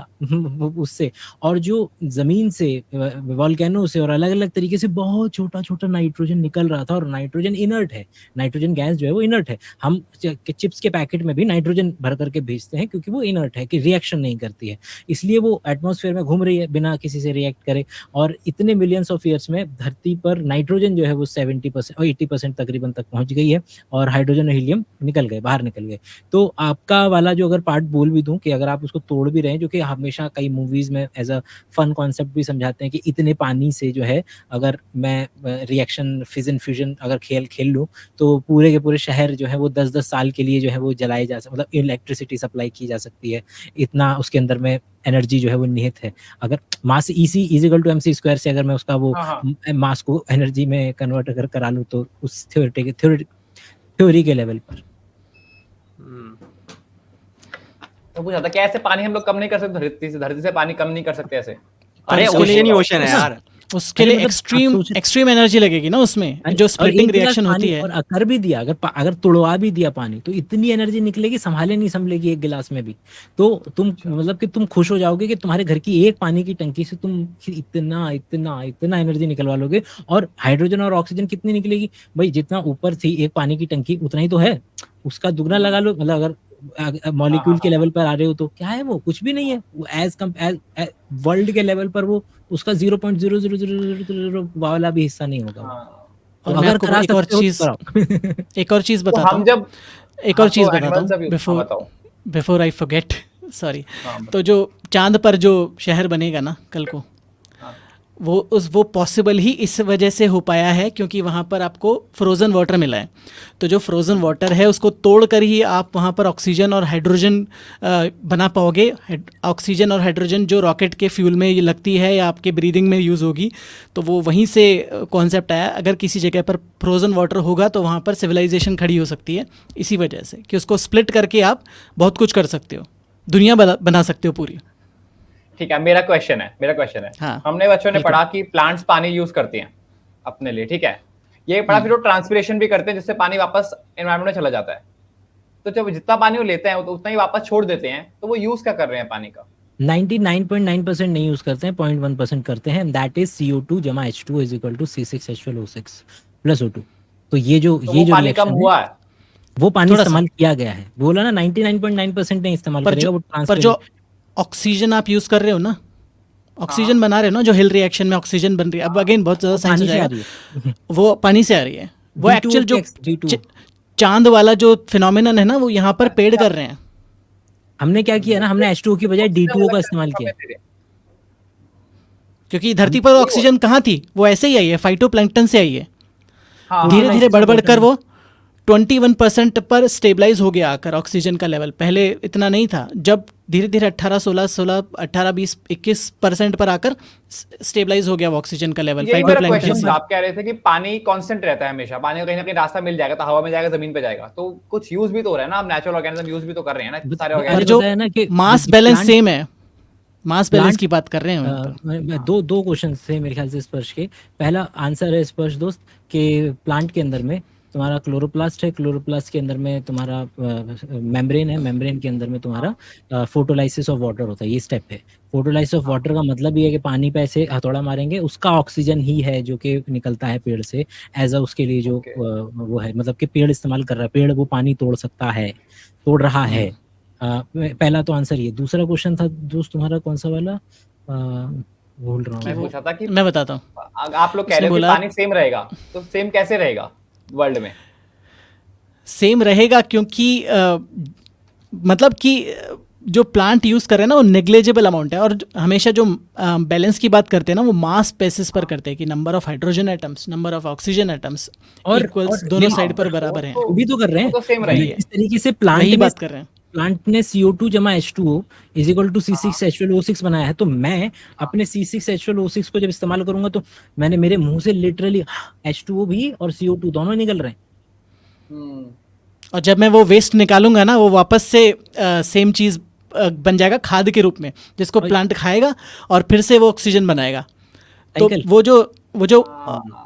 उससे, और जो जमीन से वोल्केनो से और अलग अलग तरीके से बहुत छोटा छोटा नाइट्रोजन निकल रहा था, और नाइट्रोजन इनर्ट है, नाइट्रोजन गैस जो है वो इनर्ट है। हम चिप्स के पैकेट में भी नाइट्रोजन भर करके भेजते हैं क्योंकि वो इनर्ट है, कि रिएक्शन नहीं करती है, इसलिए वो एटमॉस्फेयर में घूम रही है बिना किसी से रिएक्ट करे। और इतने मिलियंस ऑफ ईयर्स में धरती पर नाइट्रोजन जो है वो 70% और 80% तकरीबन तक पहुंच गई है, और हाइड्रोजन और हीलियम निकल गए, बाहर निकल गए। तो आपका वाला जो अगर पार्ट बोल भी दूं कि अगर आप उसको तोड़ भी रहे हैं, जो कि हमेशा कई मूवीज में एज अ फन कॉन्सेप्ट भी समझाते हैं कि इतने पानी से जो है अगर मैं रिएक्शन फिजन फ्यूजन अगर खेल लूं तो पूरे के पूरे शहर जो है वो 10-10 साल के लिए जो है वो जलाए जा सकते, मतलब इलेक्ट्रिसिटी सप्लाई की जा सकती है, इतना उसके अंदर में एनर्जी जो है वो निहित है। अगर मास E=mc² से अगर मैं उसका वो मास को एनर्जी में कन्वर्ट अगर करा लूं तो उस थ्योरी के लेवल पर। तो पूछा था क्या ऐसे पानी हम लोग कम नहीं कर सकते, धरती से पानी कम नहीं कर सकते ऐसे? अरे ओशन ही ओशन है यार, उसके लिए एक्सट्रीम एनर्जी लगेगी ना उसमें, जो स्प्लिटिंग रिएक्शन होती है। और कर भी दिया, अगर तुड़वा भी दिया पानी तो इतनी एनर्जी निकलेगी नहीं संभलेगी एक गिलास में भी। तो तुम मतलब कि तुम खुश हो जाओगे कि तुम्हारे घर की एक पानी की टंकी से तुम इतना इतना इतना एनर्जी निकलवा लोगे। और हाइड्रोजन और ऑक्सीजन कितनी निकलेगी भाई, जितना ऊपर थी एक पानी की टंकी उतना ही तो है, उसका दुगना लगा लो। मतलब अगर मॉलिक्यूल के लेवल पर आ रहे हो तो क्या है, वो कुछ भी नहीं है, वो एज वर्ल्ड के लेवल पर वो उसका 0.0000 वाला भी हिस्सा नहीं होगा। और मैं आपको एक और चीज बताता हूँ बिफोर आई फॉरगेट, सॉरी। तो जो चांद पर जो शहर बनेगा ना कल को, वो पॉसिबल ही इस वजह से हो पाया है क्योंकि वहाँ पर आपको फ्रोज़न वाटर मिला है। तो जो फ्रोज़न वाटर है उसको तोड़ कर ही आप वहाँ पर ऑक्सीजन और हाइड्रोजन बना पाओगे। ऑक्सीजन और हाइड्रोजन जो रॉकेट के फ्यूल में ये लगती है या आपके ब्रीदिंग में यूज़ होगी, तो वो वहीं से कॉन्सेप्ट आया। अगर किसी जगह पर फ्रोज़न वाटर होगा तो वहाँ पर सिविलाइजेशन खड़ी हो सकती है, इसी वजह से कि उसको स्प्लिट करके आप बहुत कुछ कर सकते हो, दुनिया बना सकते हो पूरी। ठीक है, मेरा क्वेश्चन है हाँ, हमने बच्चों ने पढ़ा कि प्लांट्स पानी यूज करती हैं अपने लिए, ठीक है, ये पढ़ा, फिर वो ट्रांसपिरेशन भी करते हैं जिससे पानी वापस एनवायरनमेंट में चला जाता है। तो जब जितना पानी वो लेते हैं तो उतना ही वापस छोड़ देते हैं, तो वो यूज क्या कर रहे हैं पानी का? 99.9% नहीं यूज करते हैं, 0.1% करते हैं, that is CO2 = H2 = C6H12O6 + O2। तो ये जो पानी कम हुआ है, वो पानी इस्तेमाल किया गया है। बोला ना 99.9% नहीं इस्तेमाल करेगा वो। पर जो ऑक्सीजन आप यूज कर रहे हो ना, ऑक्सीजन बना रहे हो ना, जो हिल रिएक्शन में ऑक्सीजन बन रही है, अब अगेन बहुत ज्यादा साइंस हो जाएगा, वो पानी से आ रही है। वो एक्चुअल जो चांद वाला जो फिनोमिनन है ना, वो यहाँ पर पेड़ कर रहे हैं। हमने क्या किया ना, हमने H2O की बजाय D2O का इस्तेमाल किया, क्योंकि धरती पर ऑक्सीजन कहाँ थी, वो ऐसे ही आई है, फाइटोप्लैंक्टन से आई है। धीरे धीरे बढ़ कर वो 21% पर स्टेबलाइज हो गया आकर ऑक्सीजन का लेवल। पहले इतना नहीं था, जब धीरे धीरे 18, 16, 18, 20, 21% पर आकर स्टेबलाइज हो गया वो ऑक्सीजन का लेवल। फाइटोप्लैंक्टन से आप कह रहे थे कि पानी कांस्टेंट रहता है हमेशा, पानी का कहीं ना कहीं रास्ता मिल जाएगा, तो हवा में जाएगा, जमीन पे जाएगा, तो कुछ यूज भी तो हो रहा है ना, हम नेचुरल ऑर्गेनिज्म यूज भी तो कर रहे हैं ना सारे ऑर्गेनिज्म। जो मास बैलेंस सेम है, मास बैलेंस की बात कर रहे हैं। दो क्वेश्चन थे मेरे ख्याल से स्पर्श के। पहला आंसर है स्पर्श दोस्त कि प्लांट के अंदर में तुम्हारा क्लोरोप्लास्ट है, क्लोरोप्लास्ट के अंदर में तुम्हारा मेम्ब्रेन है, मेम्ब्रेन के अंदर में तुम्हारा फोटोलाइसिस ऑफ वाटर होता है। ये स्टेप है। फोटोलाइसिस ऑफ वाटर का मतलब ये है कि पानी पे ऐसे हथौड़ा मारेंगे, उसका ऑक्सीजन ही है जो कि निकलता है पेड़ से एज अ उसके लिए जो वो है, मतलब कि पेड़ इस्तेमाल कर रहा है, पेड़ वो पानी तोड़ सकता है, तोड़ रहा है। पहला तो आंसर ये। दूसरा क्वेश्चन था दोस्त तुम्हारा कौन सा वाला, भूल रहा हूँ। मैं पूछा था कि मैं बताता हूँ, आप लोग कह रहे हो कि पानी सेम रहेगा, तो सेम कैसे रहेगा वर्ल्ड में? सेम रहेगा क्योंकि मतलब कि जो प्लांट यूज कर रहे हैं ना वो नेग्लिजिबल अमाउंट है। और हमेशा जो बैलेंस की बात करते हैं ना, वो मास बेसिस पर करते हैं कि number of hydrogen atoms, number of oxygen atoms equals दोनों साइड पर बराबर हैं। वो भी तो कर रहे हैं, तो सेम रहेगी। इस तरीके से प्लांट यही बात कर रहे हैं। प्लांट ने CO2 = H2O = C6H12O6 बनाया है, तो मैं अपने C6H12O6 को जब इस्तेमाल करूंगा तो मैंने मेरे मुंह से लिटरली H2O भी और CO2 दोनों निकल रहे हैं। और जब मैं वो वेस्ट निकालूंगा ना, वो वापस से सेम चीज़ बन जाएगा खाद के रूप में, जिसको प्लांट खाएगा और फिर से वो ऑक्सीजन बनाएगा। तो साइकिल। वो जो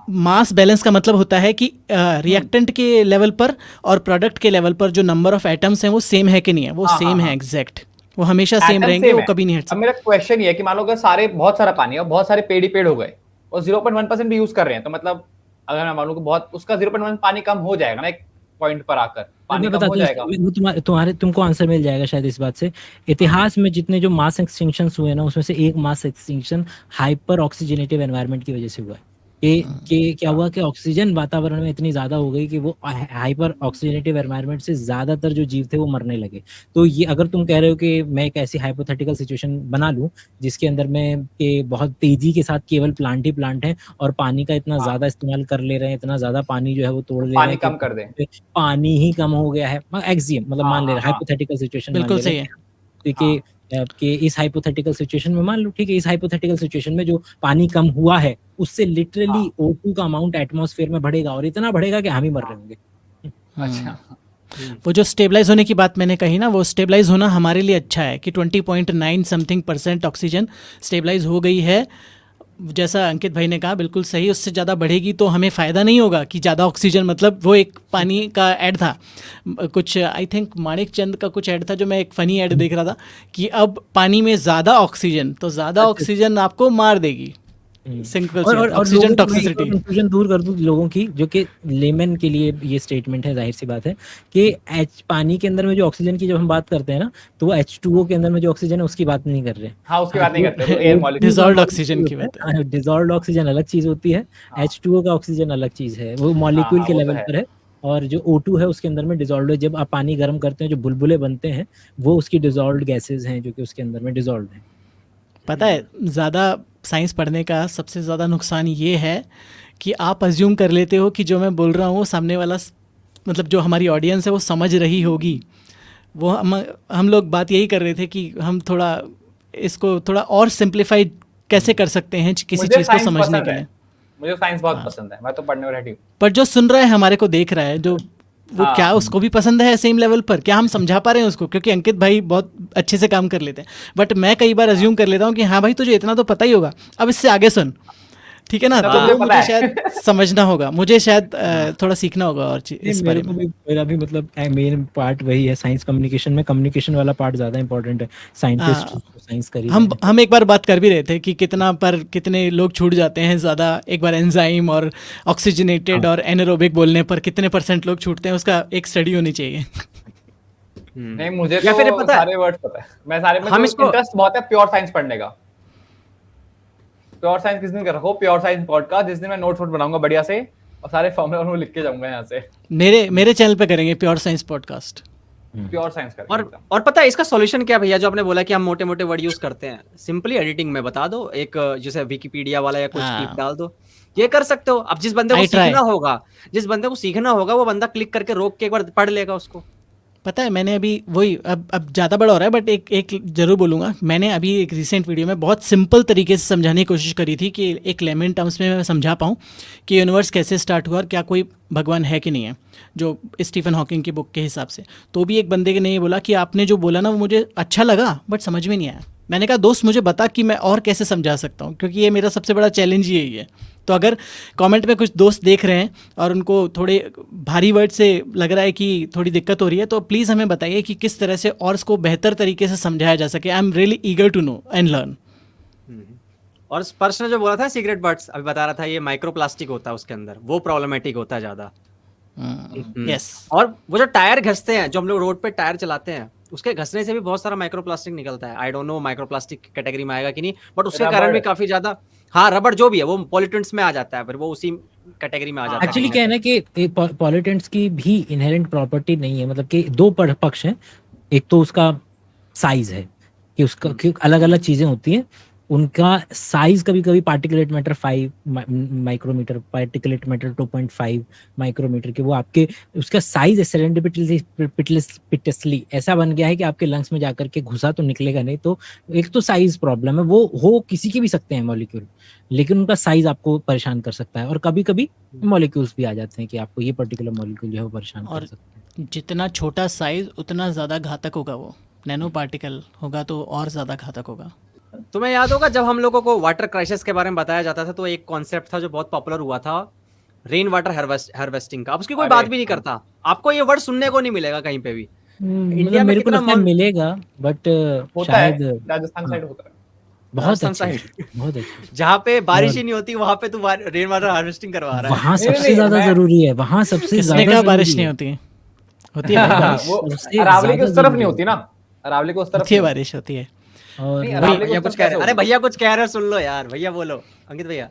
मास बैलेंस का मतलब होता है कि रिएक्टेंट के लेवल पर और प्रोडक्ट के लेवल पर जो नंबर ऑफ एटम्स हैं वो सेम है कि नहीं है, वो हाँ, सेम हाँ, है एग्जैक्ट, वो हमेशा सेम एटम रहेंगे, सेम वो है। कभी नहीं हट अब सकते। मेरा क्वेश्चन ये है कि मान लो अगर सारे बहुत सारा पानी है और बहुत सारे पेड़ ही पेड़ हो गए और 0.1% भी यूज कर रहे हैं, तो मतलब अगर मैं मान लूं कि बहुत उसका 0.1 पानी कम हो जाएगा ना, एक पॉइंट पर आकर पानी मैं कम बताता हो हूँ जाएगा। तुम्हारे तुमको आंसर मिल जाएगा शायद इस बात से। इतिहास में जितने जो मास एक्सटिंक्शंस हुए ना, उसमें से एक मास एक्सटिंक्शन हाइपर ऑक्सीजनेटिव एनवायरनमेंट की वजह से हुआ है। कि क्या हुआ कि ऑक्सीजन वातावरण में इतनी ज्यादा हो गई कि वो हाइपर ऑक्सीजनेटिव एनवायरनमेंट से ज्यादातर जो जीव थे वो मरने लगे। तो ये अगर तुम कह रहे हो कि मैं एक ऐसी हाइपोथेटिकल सिचुएशन बना लूं जिसके अंदर में कि बहुत तेजी के साथ केवल प्लांट ही प्लांट है और पानी का इतना ज्यादा इस्तेमाल कर ले रहे हैं, इतना ज्यादा पानी जो है वो तोड़ ले रहे पानी हैं कि कम कर दें। पानी ही कम हो गया है, एक्सियम मतलब मान ले रहे हैं, हाँ, हाइपोथेटिकल सिचुएशन मान बिल्कुल ले रहे सही हैं है। कि इस हाइपोथेटिकल सिचुएशन में मान लो ठीक है, इस हाइपोथेटिकल सिचुएशन में जो पानी कम हुआ है उससे लिटरली O2 का अमाउंट एटमॉस्फेयर में बढ़ेगा और इतना बढ़ेगा कि हम ही मर रहे होंगे। अच्छा। वो जो स्टेबलाइज होने की बात मैंने कही ना, वो स्टेबलाइज होना हमारे लिए अच्छा है कि 20.9 समथिंग % ऑक्सीजन स्टेबलाइज हो गई है। जैसा अंकित भाई ने कहा बिल्कुल सही, उससे ज़्यादा बढ़ेगी तो हमें फ़ायदा नहीं होगा कि ज़्यादा ऑक्सीजन, मतलब वो एक पानी का ऐड था कुछ, आई थिंक माणिक चंद का कुछ ऐड था जो मैं एक फ़नी ऐड देख रहा था कि अब पानी में ज़्यादा ऑक्सीजन, तो ज़्यादा ऑक्सीजन आपको मार देगी, सिंपल सी और ऑक्सीजन लोगों को मैं एक और टॉक्सिसिटी। कंफ्यूजन दूर कर दूं लोगों की, जो कि लेमन के लिए ये स्टेटमेंट है, जाहिर सी बात है कि पानी के अंदर में जो ऑक्सीजन की जब हम बात करते हैं ना, तो वो H2O के अंदर में जो ऑक्सीजन है उसकी बात नहीं कर रहे हैं। हाँ, उसकी बात नहीं करते, वो जो एयर O2 का डिजॉल्व्ड molecule ऑक्सीजन की बात है। होता है, डिजॉल्व्ड ऑक्सीजन अलग चीज होती है, H2O का ऑक्सीजन अलग चीज है, वो मॉलिक्यूल के वो तो लेवल है। पर है। और जो O2 है उसके अंदर में डिजॉल्व है, जब आप पानी गर्म करते हैं जो बुलबुले बनते हैं वो उसकी डिजॉल्व्ड गैसेज हैं जो कि उसके अंदर में डिजॉल्व हैं। पता है, ज़्यादा साइंस पढ़ने का सबसे ज़्यादा नुकसान ये है कि आप अज्यूम कर लेते हो कि जो मैं बोल रहा हूँ वो सामने वाला मतलब जो हमारी ऑडियंस है वो समझ रही होगी। वो हम लोग बात यही कर रहे थे कि हम थोड़ा इसको थोड़ा और सिंप्लीफाई कैसे कर सकते हैं किसी मुझे चीज़ को साइंस समझने पसंद के है, लिए। मुझे साइंस बहुत पसंद है, मैं तो पढ़ने में रेडी हूँ। पर जो सुन रहा है हमारे को देख रहा है, जो वो हाँ। क्या उसको भी पसंद है सेम लेवल पर, क्या हम समझा पा रहे हैं उसको? क्योंकि अंकित भाई बहुत अच्छे से काम कर लेते हैं, बट मैं कई बार अज्यूम कर लेता हूँ कि हाँ भाई तुझे इतना तो पता ही होगा, अब इससे आगे सुन, ठीक है ना? इतना तो तो वो मुझे पता मुझे है। शायद समझना होगा, मुझे शायद थोड़ा सीखना होगा और इस बारे में। मेरा भी मतलब मेन पार्ट वही है, साइंस कम्युनिकेशन में कम्युनिकेशन वाला पार्ट ज्यादा इंपॉर्टेंट है, साइंटिस्ट साइंस कर ही रहे हैं। हम एक बार बात कर भी रहे थे कि कितने लोग छूट जाते हैं ज़्यादा, एक बार एंजाइम और ऑक्सीजनेटेड और एनारोबिक बोलने पर कितने % लोग छूटते हैं, उसका एक स्टडी होनी चाहिए। नहीं, मुझे या तो फिर पता है सारे वर्ड्स पता है, मैं सारे में हम तो इसको इंटरेस्ट बहुत है प्योर साइंस पढ़ने का। प्योर साइंस किस दिन कर रखो, प्योर साइंस पॉडकास्ट, जिस दिन मैं नोट्स बनाऊंगा बढ़िया से और सारे फॉर्मूला लिख के जाऊंगा यहाँ से। मेरे चैनल पे करेंगे pure science podcast. Pure science करेंगे एकदम। और पता है इसका सॉल्यूशन क्या है भैया? जो आपने बोला कि हम मोटे मोटे वर्ड यूज करते हैं, सिंपली एडिटिंग में बता दो, एक जैसे विकिपीडिया वाला या कुछ टिप डाल दो, ये कर सकते हो। अब जिस बंदे को सीखना होगा वो बंदा क्लिक करके रोक के एक बार पढ़ लेगा उसको। पता है, मैंने अभी वही अब ज़्यादा बड़ा हो रहा है, बट एक ज़रूर बोलूँगा, मैंने अभी एक रिसेंट वीडियो में बहुत सिंपल तरीके से समझाने की कोशिश करी थी कि एक लेमन टर्म्स में मैं समझा पाऊँ कि यूनिवर्स कैसे स्टार्ट हुआ और क्या कोई भगवान है कि नहीं है, जो स्टीफन हॉकिंग की बुक के हिसाब से। तो भी एक बंदे ने ये बोला कि आपने जो बोला ना वो मुझे अच्छा लगा बट समझ में नहीं आया। मैंने कहा दोस्त मुझे बता कि मैं और कैसे समझा सकता हूँ, क्योंकि ये मेरा सबसे बड़ा चैलेंज यही है। तो अगर कमेंट में कुछ दोस्त देख रहे हैं और उनको थोड़े भारी वर्ड से लग रहा है कि थोड़ी दिक्कत हो रही है, तो प्लीज़ हमें बताइए कि किस तरह से और इसको बेहतर तरीके से समझाया जा सके। I am really eager to know and learn. और स्पर्श ने जो बोला था सिगरेट बट्स, अभी बता रहा था ये माइक्रोप्लास्टिक होता है उसके अंदर, वो प्रॉब्लमेटिक होता है ज्यादा। यस। और वो जो टायर घसते हैं, जो हम लोग रोड पे टायर चलाते हैं, उसके घसने से भी बहुत सारा माइक्रोप्लास्टिक निकलता है। आई डोंट नो माइक्रोप्लास्टिक कैटेगरी में आएगा कि नहीं, बट उसके कारण भी काफी ज्यादा, हाँ रबड़ जो भी है वो पॉल्यूटेंट्स में आ जाता है, फिर वो उसी कैटेगरी में आ जाता है। एक्चुअली क्या है ना कि पॉल्यूटेंट्स की भी इनहेरेंट प्रॉपर्टी नहीं है, मतलब कि दो पक्ष हैं। एक तो उसका साइज है कि उसका अलग अलग चीजें होती हैं, उनका साइज कभी कभी particulate matter 5 micrometre, particulate matter 2.5 micrometre के, वो आपके उसका साइज सेरेंडिपिटसली ऐसा बन गया है कि आपके लंग्स में जाकर के घुसा तो निकलेगा नहीं। तो एक तो साइज प्रॉब्लम है, वो हो किसी के भी सकते हैं मॉलिक्यूल, लेकिन उनका साइज आपको परेशान कर सकता है। और कभी कभी मॉलिक्यूल्स भी आ जाते हैं कि आपको ये पर्टिकुलर मॉलिक्यूल जो है वो परेशान कर सकते हैं। जितना छोटा साइज उतना ज़्यादा घातक होगा, वो नैनो पार्टिकल होगा तो और ज़्यादा घातक होगा। तुम्हें याद होगा जब हम लोगों को वाटर क्राइसिस के बारे में बताया जाता था तो एक कॉन्सेप्ट था जो बहुत पॉपुलर हुआ था, रेन वाटर हार्वेस्टिंग का। अब उसकी कोई अरे बात भी नहीं हाँ, करता, आपको ये वर्ड सुनने को नहीं मिलेगा कहीं पे भी। मतलब इंडिया में मेरे को कितना लगता है मिलेगा, बट होता है, शायद राजस्थान हाँ, साइड होता है। बहुत राजस्थान अच्छे साइड से, बहुत अच्छे से। जहाँ पे बारिश और ही नहीं होती वहां पे तू रेन वाटर हार्वेस्टिंग करवा रहा है। वहाँ नहीं नहीं सबसे नहीं ज्यादा मैं जरूरी है, वहाँ सबसे किसने ज्यादा कहा बारिश जरूरी नहीं है, होती? होती है भाई बारिश, वो सबसे अरावली के ज्यादा उस तरफ नहीं जरूरी होती है। ना, अरावली को उस तरफ होती है नहीं होती। बारिश, होती है। और नहीं, भाई अरावली को भैया उस कुछ तरफ कह कैसे रहे, अरे होगी? भैया कुछ कह रहे हो, सुन लो यार, भैया बोलो, अंकित भैया।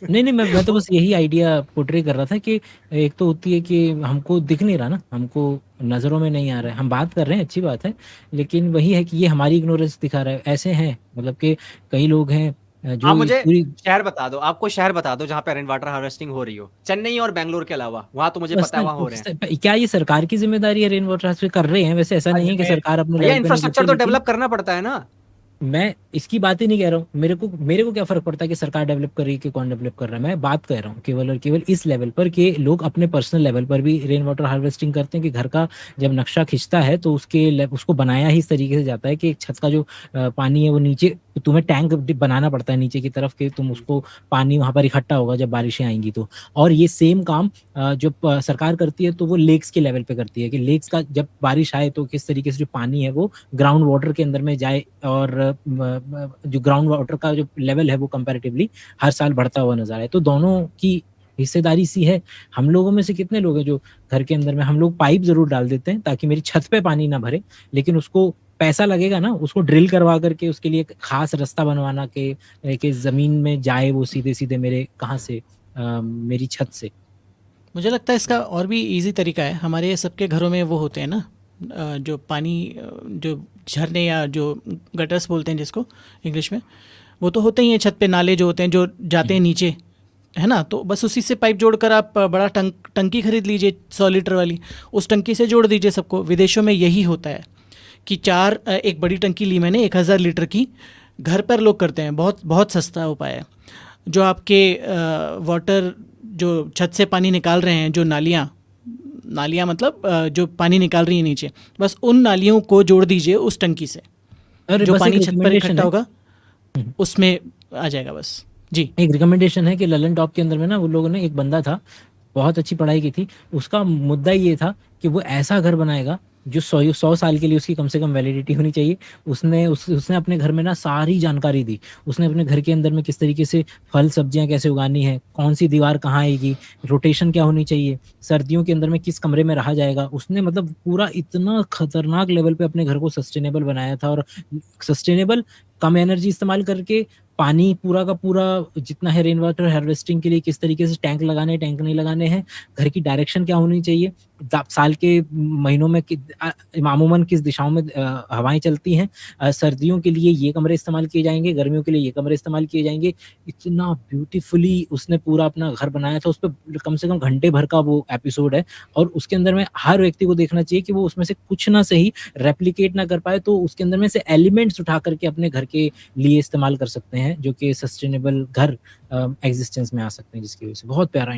नहीं मैं तो बस यही आइडिया पोर्ट्रे कर रहा था कि एक तो होती है कि हमको दिख नहीं रहा ना, हमको नज़रों में नहीं आ रहा है, हम बात कर रहे हैं अच्छी बात है, लेकिन वही है कि ये हमारी इग्नोरेंस दिखा रहा है। ऐसे हैं मतलब कि कई लोग हैं आप जो मुझे पूरी शहर बता दो, आपको शहर बता दो जहाँ पे रेन वाटर हार्वेस्टिंग हो रही हो, चेन्नई और बेंगलुरु के अलावा, वहां तो मुझे पता है वहां हो रहे हैं। क्या ये सरकार की जिम्मेदारी है? रेन वाटर हार्वेस्टिंग कर रहे हैं, वैसे ऐसा नहीं है कि अजमेर सरकार अपने भैया लेवल पे नहीं करती, इंफ्रास्ट्रक्चर तो लेकिन डेवलप करना पड़ता है ना। मैं इसकी बात ही नहीं कह रहा हूँ। मेरे को क्या फर्क पड़ता है कि सरकार डेवलप कर रही है कि कौन डेवलप कर रहा है। मैं बात कर रहा हूँ केवल और केवल इस लेवल पर कि लोग अपने पर्सनल लेवल पर भी रेन वाटर हार्वेस्टिंग करते हैं, कि घर का जब नक्शा खिंचता है तो उसको बनाया ही इस तरीके से जाता है कि छत का जो पानी है वो नीचे, तुम्हें टैंक बनाना पड़ता है नीचे की तरफ कि तुम उसको, पानी वहां पर इकट्ठा होगा जब बारिशें आएंगी तो। और ये सेम काम जो सरकार करती है तो वो लेक्स के लेवल पे करती है, कि लेक्स का जब बारिश आए तो किस तरीके से जो पानी है वो ग्राउंड वाटर के अंदर में जाए, और जो ग्राउंड वाटर का जो लेवल है वो कंपैरेटिवली हर साल बढ़ता हुआ नजर आए। तो दोनों की हिस्सेदारी सी है। हम लोगों में से कितने लोग हैं जो घर के अंदर में, हम लोग पाइप जरूर डाल देते हैं ताकि मेरी छत पे पानी ना भरे, लेकिन उसको पैसा लगेगा ना उसको ड्रिल करवा करके उसके लिए एक खास रास्ता बनवाना कि जमीन में जाए वो सीधे सीधे मेरे कहाँ से, मेरी छत से। मुझे लगता है इसका और भी इजी तरीका है। हमारे सबके घरों में वो होते हैं ना, जो पानी, जो झरने या जो गटर्स बोलते हैं जिसको इंग्लिश में, वो तो होते ही हैं छत पे, नाले जो होते हैं जो जाते हैं नीचे, है ना। तो बस उसी से पाइप जोड़कर आप बड़ा टंकी खरीद लीजिए 100 लीटर वाली, उस टंकी से जोड़ दीजिए सबको। विदेशों में यही होता है कि एक बड़ी टंकी ली मैंने 1000 लीटर की, घर पर लोग करते हैं। बहुत बहुत सस्ता उपाय है। जो आपके वाटर, जो छत से पानी निकाल रहे हैं, जो नालियाँ मतलब जो पानी निकाल रही है नीचे, बस उन नालियों को जोड़ दीजिए उस टंकी से, और जो बस पानी एक छत पर रिकमेंडेशन इकट्ठा है, होगा उसमें आ जाएगा बस। जी। एक रिकमेंडेशन है कि ललन टॉप के अंदर में ना वो लोगों ने, एक बंदा था बहुत अच्छी पढ़ाई की थी, उसका मुद्दा ये था कि वो ऐसा घर बनाएगा जो 100 साल के लिए उसकी कम से कम वैलिडिटी होनी चाहिए। उसने अपने घर में ना सारी जानकारी दी। उसने अपने घर के अंदर में किस तरीके से फल सब्जियां कैसे उगानी है, कौन सी दीवार कहाँ आएगी, रोटेशन क्या होनी चाहिए, सर्दियों के अंदर में किस कमरे में रहा जाएगा। उसने मतलब पूरा इतना खतरनाक लेवल पे अपने घर को सस्टेनेबल बनाया था। और सस्टेनेबल, कम एनर्जी इस्तेमाल करके, पानी पूरा का पूरा जितना है रेन वाटर हार्वेस्टिंग के लिए किस तरीके से टैंक लगाने, टैंक नहीं लगाने हैं, घर की डायरेक्शन क्या होनी चाहिए, साल के महीनों में मामूमन किस दिशाओं में हवाएं चलती हैं, सर्दियों के लिए ये कमरे इस्तेमाल किए जाएंगे, गर्मियों के लिए ये कमरे इस्तेमाल किए जाएंगे। इतना ब्यूटीफुली उसने पूरा अपना घर बनाया था। उस पर कम से कम घंटे भर का वो एपिसोड है, और उसके अंदर में हर व्यक्ति को देखना चाहिए कि वो उसमें से कुछ ना सही रेप्लिकेट ना कर पाए तो उसके अंदर में से एलिमेंट्स उठा करके अपने घर के लिए इस्तेमाल कर सकते हैं, जो कि सस्टेनेबल घर एग्जिस्टेंस में आ सकते हैं, जिसकी वजह से बहुत प्यारा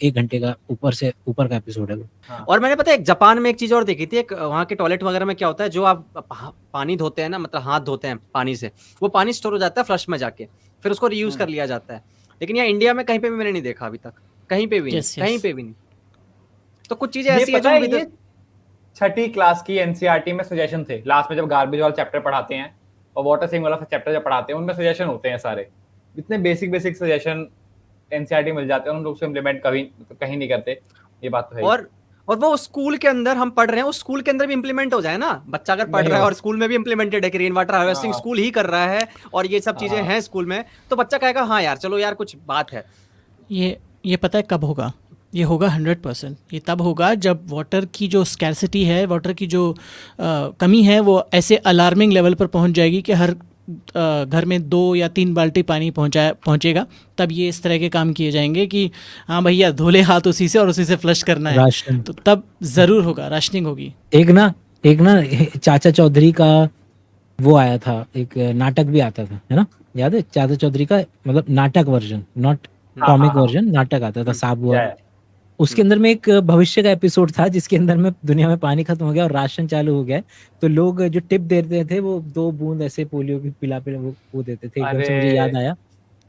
1 घंटे का ऊपर का एपिसोड है वो। हाँ। और मैंने पता है एक जापान में एक चीज और देखी थी, एक वहाँ के टॉयलेट वगैरह में क्या होता है, जो आप पानी धोते हैं ना, मतलब हाथ धोते हैं पानी से, वो पानी स्टोर हो जाता है फ्लश में जाके, फिर उसको रीयूज कर लिया जाता है। लेकिन यहाँ इंडिया में कहीं पे भी मैंने नहीं देखा अभी तक, कहीं पे भी नहीं, कहीं पे भी नहीं। तो कुछ चीजें ऐसी है जो ये 6ठी क्लास की एनसीईआरटी में सजेशन थे, लास्ट में जब गार्बेज वाला चैप्टर पढ़ाते हैं और वाटर सेविंग वाला चैप्टर जब पढ़ाते हैं, उनमें सजेशन होते हैं सारे। इतने बेसिक सजेशन एनसीईआरटी मिल जाते हैं, उन लोग उसको इम्प्लीमेंट कहीं नहीं करते। ये बात तो है। और वो स्कूल के अंदर हम पढ़ रहे हैं, उस स्कूल के अंदर भी इम्प्लीमेंट हो जाए ना। बच्चा अगर पढ़ रहा है और स्कूल में भी इम्प्लीमेंटेड है कि रेन वाटर हार्वेस्टिंग स्कूल ही कर रहा है और ये सब चीजें हैं स्कूल में, तो बच्चा कहेगा हाँ यार चलो यार कुछ बात है। ये पता है कब होगा? ये होगा 100%। ये तब होगा जब वाटर की जो स्कैर्सिटी है, वाटर की जो कमी है, वो ऐसे अलार्मिंग लेवल पर पहुंच जाएगी कि हर घर में 2 या 3 बाल्टी पानी पहुंचेगा। तब ये इस तरह के काम किए जाएंगे कि हाँ भैया धोले हाथ उसी से और उसी से फ्लश करना है, राशन। तो तब ज़रूर होगा, राशनिंग होगी। एक ना चाचा चौधरी का वो आया था, एक नाटक भी आता था, है ना, याद है? चाचा चौधरी का मतलब नाटक वर्जन, नॉट कॉमिक वर्जन, नाटक आता था साबुआ। उसके अंदर में एक भविष्य का एपिसोड था जिसके अंदर में दुनिया में पानी खत्म हो गया और राशन चालू हो गया है, तो लोग जो टिप देते थे वो 2 बूंद ऐसे पोलियो की पिला वो देते थे, एकदम से मुझे याद अरे आया।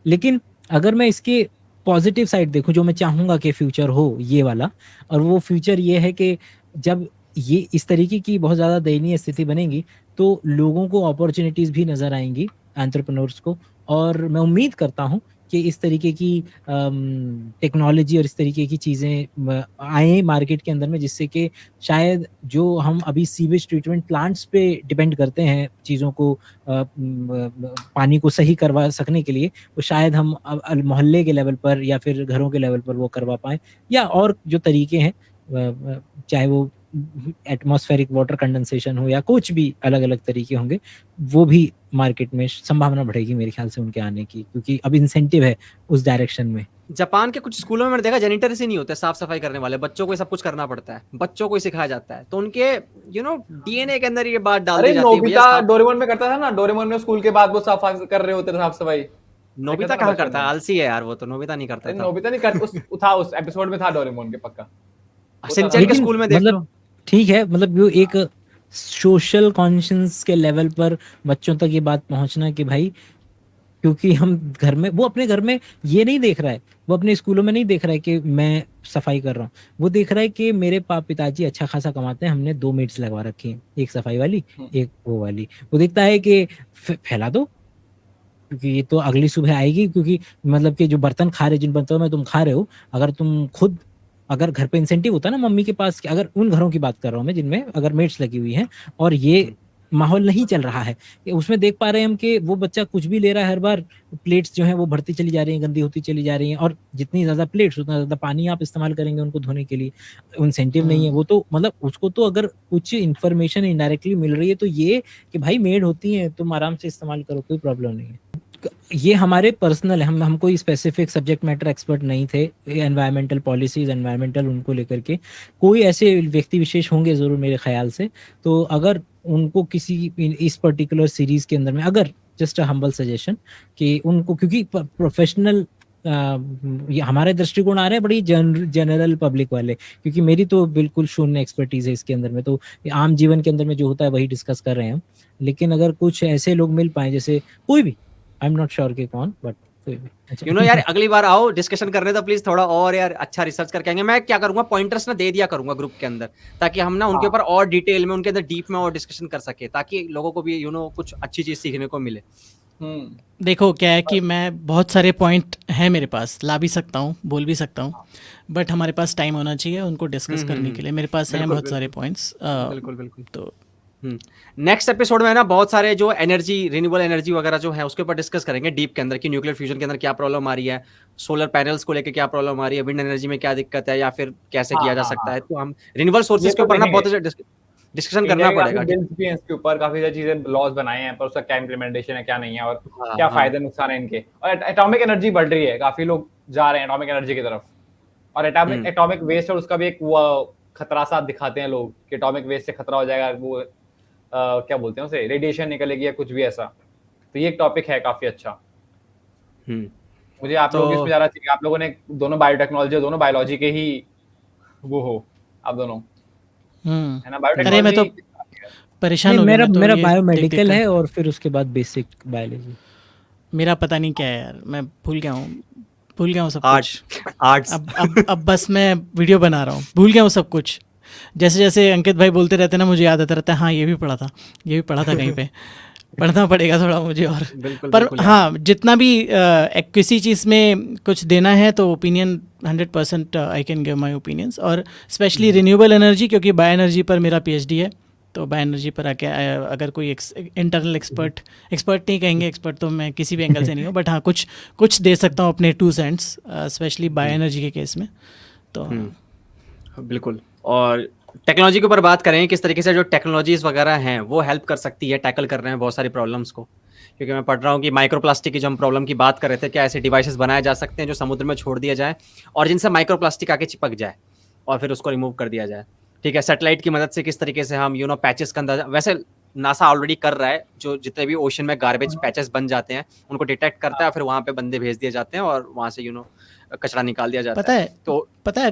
लेकिन अगर मैं इसके पॉजिटिव साइड देखूं, जो मैं चाहूंगा कि फ्यूचर हो ये वाला, और वो फ्यूचर ये है कि जब ये इस तरीके की बहुत ज़्यादा दयनीय स्थिति बनेगी तो लोगों को अपॉर्चुनिटीज़ भी नज़र आएंगी, एंटरप्रेन्योर्स को, और मैं उम्मीद करता हूँ कि इस तरीके की टेक्नोलॉजी और इस तरीके की चीज़ें आए मार्केट के अंदर में, जिससे कि शायद जो हम अभी सीवेज ट्रीटमेंट प्लांट्स पे डिपेंड करते हैं चीज़ों को पानी को सही करवा सकने के लिए, वो शायद हम मोहल्ले के लेवल पर या फिर घरों के लेवल पर वो करवा पाएँ, या और जो तरीके हैं चाहे वो एटमॉस्फेरिक वाटर कंडेंसेशन हो या कुछ भी अलग अलग तरीके होंगे, वो भी मार्केट में संभावना बढ़ेगी मेरे ख्याल से उनके आने की, क्योंकि अब इंसेंटिव है उस डायरेक्शन में। जापान के कुछ स्कूलों में मैंने देखा जेनिटर्स ही नहीं होते साफ सफाई करने वाले, बच्चों को ये सब कुछ करना पड़ता है, बच्चों को ही सिखाया जाता है, तो उनके डीएनए के अंदर ये बात डाल अरे दी जाती है भैया नोबिता डोरेमोन में करता था ना, डोरेमोन में स्कूल के बाद वो साफ कर रहे होते थे साफ सफाई। नोबिता देखा था कहाँ बचपन करता है, में। आलसी है यार वो तो, नोबिता नहीं करता अरे था। नोबिता नहीं कर उस एपिसोड में था डोरेमोन के पक्का। शिनचैन के लेकिन स्कूल में देख मतलब लो। ठीक है, मतलब वो एक सोशल कॉन्शियस के लेवल पर बच्चों तक ये बात पहुंचना कि भाई, क्योंकि हम घर में, वो अपने घर में ये नहीं देख रहा है, वो अपने स्कूलों में नहीं देख रहा है कि मैं सफाई कर रहा हूँ, वो देख रहा है कि मेरे पिताजी अच्छा खासा कमाते हैं, हमने 2 मेड्स लगवा रखी हैं, एक सफाई वाली एक वो वाली। वो देखता है कि फैला दो, क्योंकि ये तो अगली सुबह आएगी, क्योंकि मतलब कि जो बर्तन खा रहे, जिन बर्तनों में तुम खा रहे हो, अगर तुम खुद, अगर घर पे इंसेंटिव होता ना मम्मी के पास, अगर उन घरों की बात कर रहा हूँ मैं जिनमें अगर मेड्स लगी हुई हैं और ये माहौल नहीं चल रहा है, कि उसमें देख पा रहे हैं हम कि वो बच्चा कुछ भी ले रहा है, हर बार प्लेट्स जो है वो बढ़ती चली जा रही हैं, गंदी होती चली जा रही हैं, और जितनी ज़्यादा प्लेट्स उतना ज़्यादा पानी आप इस्तेमाल करेंगे उनको धोने के लिए, इंसेंटिव नहीं है। वो तो मतलब उसको तो अगर कुछ इन्फॉर्मेशन इनडायरेक्टली मिल रही है तो ये कि भाई मेड होती हैं, तुम आराम से इस्तेमाल करो, कोई प्रॉब्लम नहीं है। ये हमारे पर्सनल है, हम कोई स्पेसिफिक सब्जेक्ट मैटर एक्सपर्ट नहीं थे, एनवायरमेंटल पॉलिसीज, एनवायरमेंटल उनको लेकर के कोई ऐसे व्यक्ति विशेष होंगे ज़रूर मेरे ख्याल से, तो अगर उनको किसी इस पर्टिकुलर सीरीज के अंदर में, अगर जस्ट अ हम्बल सजेशन कि उनको, क्योंकि प्रोफेशनल ये हमारे दृष्टिकोण आ रहे हैं बड़ी जनरल पब्लिक वाले, क्योंकि मेरी तो बिल्कुल शून्य एक्सपर्टीज है इसके अंदर में, तो आम जीवन के अंदर में जो होता है वही डिस्कस कर रहे हैं हम। लेकिन अगर कुछ ऐसे लोग मिल पाए, जैसे कोई भी, आई एम नॉट श्योर कि कौन, बट कोई भी, अच्छा। यार अगली बार आओ डिस्कशन करने, तो प्लीज थोड़ा और यार अच्छा रिसर्च करके आएंगे। मैं क्या करूंगा, पॉइंटर्स ना दे दिया करूंगा ग्रुप के अंदर, ताकि हम ना उनके ऊपर और डिटेल में, उनके अंदर डीप में और डिस्कशन कर सके, ताकि लोगों को भी कुछ अच्छी चीज सीखने को मिले। देखो क्या है कि मैं बहुत सारे पॉइंट हैं मेरे पास, ला भी सकता हूँ, बोल भी सकता हूँ, बट हमारे पास टाइम होना चाहिए उनको डिस्कस करने के लिए। मेरे पास हैं बहुत सारे पॉइंट्स, बिल्कुल बिल्कुल। तो नेक्स्ट एपिसोड में ना बहुत सारे जो एनर्जी, रिन्यूएबल एनर्जी वगैरह जो है उसके ऊपर डिस्कस करेंगे डीप के अंदर, कि न्यूक्लियर फ्यूजन के अंदर क्या प्रॉब्लम आ रही है, सोलर पैनल्स को लेकर क्या प्रॉब्लम आ रही है, विंड एनर्जी में क्या दिक्कत है, या फिर कैसे किया जा सकता है। तो हम रिन्यूएबल सोर्सेज के ऊपर ना बहुत डिस्कशन करना पड़ेगा। बिल्स भी हैं इसके ऊपर, काफी सारी चीजें लॉज बनाए हैं, पर उसका क्या इम्प्लीमेंटेशन है क्या नहीं है, और क्या फायदे नुकसान है इनके। और एटॉमिक एनर्जी बढ़ रही है, काफी लोग जा रहे हैं एटॉमिक एनर्जी की तरफ, और एटॉमिक वेस्ट और उसका भी एक खतरा सा दिखाते हैं लोग कि एटॉमिक वेस्ट से खतरा हो जाएगा, वो क्या बोलते हैं उसे, रेडिएशन निकलेगी या कुछ भी ऐसा। तो ये एक टॉपिक है काफी अच्छा। मुझे आप लोग इसमें जाना चाहिए, आप लोगों ने दोनों बायोटेक्नोलॉजी, दोनों बायोलॉजी के ही वो हो आप दोनों, है ना। बायोटेक्नोलॉजी, अरे मैं तो परेशान हो गया। मेरा बायोमेडिकल है और फिर उसके बाद बेसिक बायोलॉजी। मेरा पता नहीं क्या है यार, मैं भूल गया हूँ सब कुछ। आर्ट्स। अब बस मैं वीडियो बना रहा हूँ, भूल गया हूँ सब कुछ। जैसे जैसे अंकित भाई बोलते रहते हैं ना, मुझे याद आता रहता है, हाँ ये भी पढ़ा था कहीं पे। पढ़ना पड़ेगा थोड़ा मुझे और। पर हाँ, जितना भी किसी चीज़ में कुछ देना है तो opinion 100% I can give my opinions, और स्पेशली रिन्यूएबल एनर्जी, क्योंकि बायो एनर्जी पर मेरा PhD है। तो बायो एनर्जी पर आके अगर कोई इंटरनल एक्सपर्ट नहीं कहेंगे, एक्सपर्ट तो मैं किसी भी एंगल से नहीं हूँ, बट हाँ कुछ दे सकता हूँ अपने 2 सेंट्स, स्पेशली बायो एनर्जी के केस में। तो बिल्कुल। और टेक्नोलॉजी के ऊपर बात करें, किस तरीके से जो टेक्नोलॉजीज वगैरह हैं वो हेल्प कर सकती है टैकल कर रहे हैं बहुत सारी प्रॉब्लम्स को। क्योंकि मैं पढ़ रहा हूँ कि माइक्रोप्लास्टिक की जो हम प्रॉब्लम की बात कर रहे थे, क्या ऐसे डिवाइसेस बनाए जा सकते हैं जो समुद्र में छोड़ दिया जाए और जिनसे माइक्रोप्लास्टिक आके चिपक जाए और फिर उसको रिमूव कर दिया जाए। ठीक है, सैटेलाइट की मदद से किस तरीके से हम पैचेस का अंदाजा, वैसे नासा ऑलरेडी कर रहा है, जो जितने भी ओशन में गार्बेज पैचेस बन जाते हैं उनको डिटेक्ट करता है, फिर वहाँ पे बंदे भेज दिए जाते हैं और वहाँ से कचरा निकाल दिया जाता पता है। है तो पता है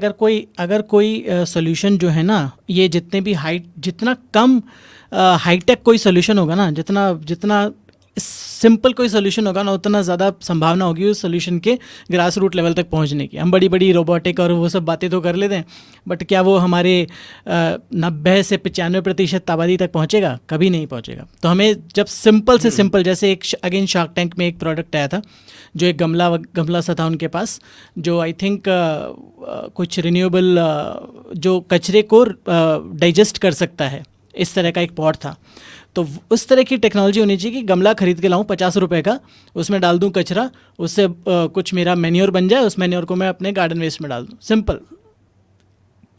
अगर कोई सॉल्यूशन जो है ना, ये जितने भी जितना कम हाईटेक कोई सॉल्यूशन होगा ना, जितना सिंपल कोई सॉल्यूशन होगा ना, उतना ज़्यादा संभावना होगी उस सॉल्यूशन के ग्रास रूट लेवल तक पहुंचने की। हम बड़ी बड़ी रोबोटिक और वो सब बातें तो कर लेते हैं, बट क्या वो हमारे 90 से 95% आबादी तक पहुंचेगा? कभी नहीं पहुंचेगा। तो हमें जब सिंपल से सिंपल, जैसे एक अगेन शार्क टैंक में एक प्रोडक्ट आया था, जो एक गमला सा था उनके पास, जो आई थिंक कुछ रिन्यूएबल जो कचरे को डाइजेस्ट कर सकता है, इस तरह का एक पॉट था। तो उस तरह की टेक्नोलॉजी होनी चाहिए कि गमला खरीद के लाऊं 50 रुपए का, उसमें डाल दूं कचरा, उससे कुछ मेरा मैन्योर बन जाए, उस मैन्योर को मैं अपने गार्डन वेस्ट में डाल दूं। सिंपल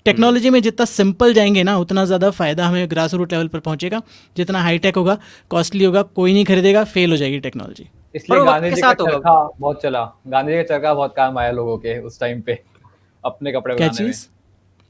टेक्नोलॉजी में जितना सिंपल जाएंगे ना, उतना ज़्यादा फ़ायदा हमें ग्रास रूट लेवल पर पहुंचेगा। जितना हाईटेक होगा, कॉस्टली होगा, कोई नहीं खरीदेगा, फेल हो जाएगी टेक्नोलॉजी। इसलिए गांधी जी का चरखा बहुत चला, गांधी जी का चरखा बहुत काम आया लोगों के उस टाइम पे अपने कपड़े बनाने में।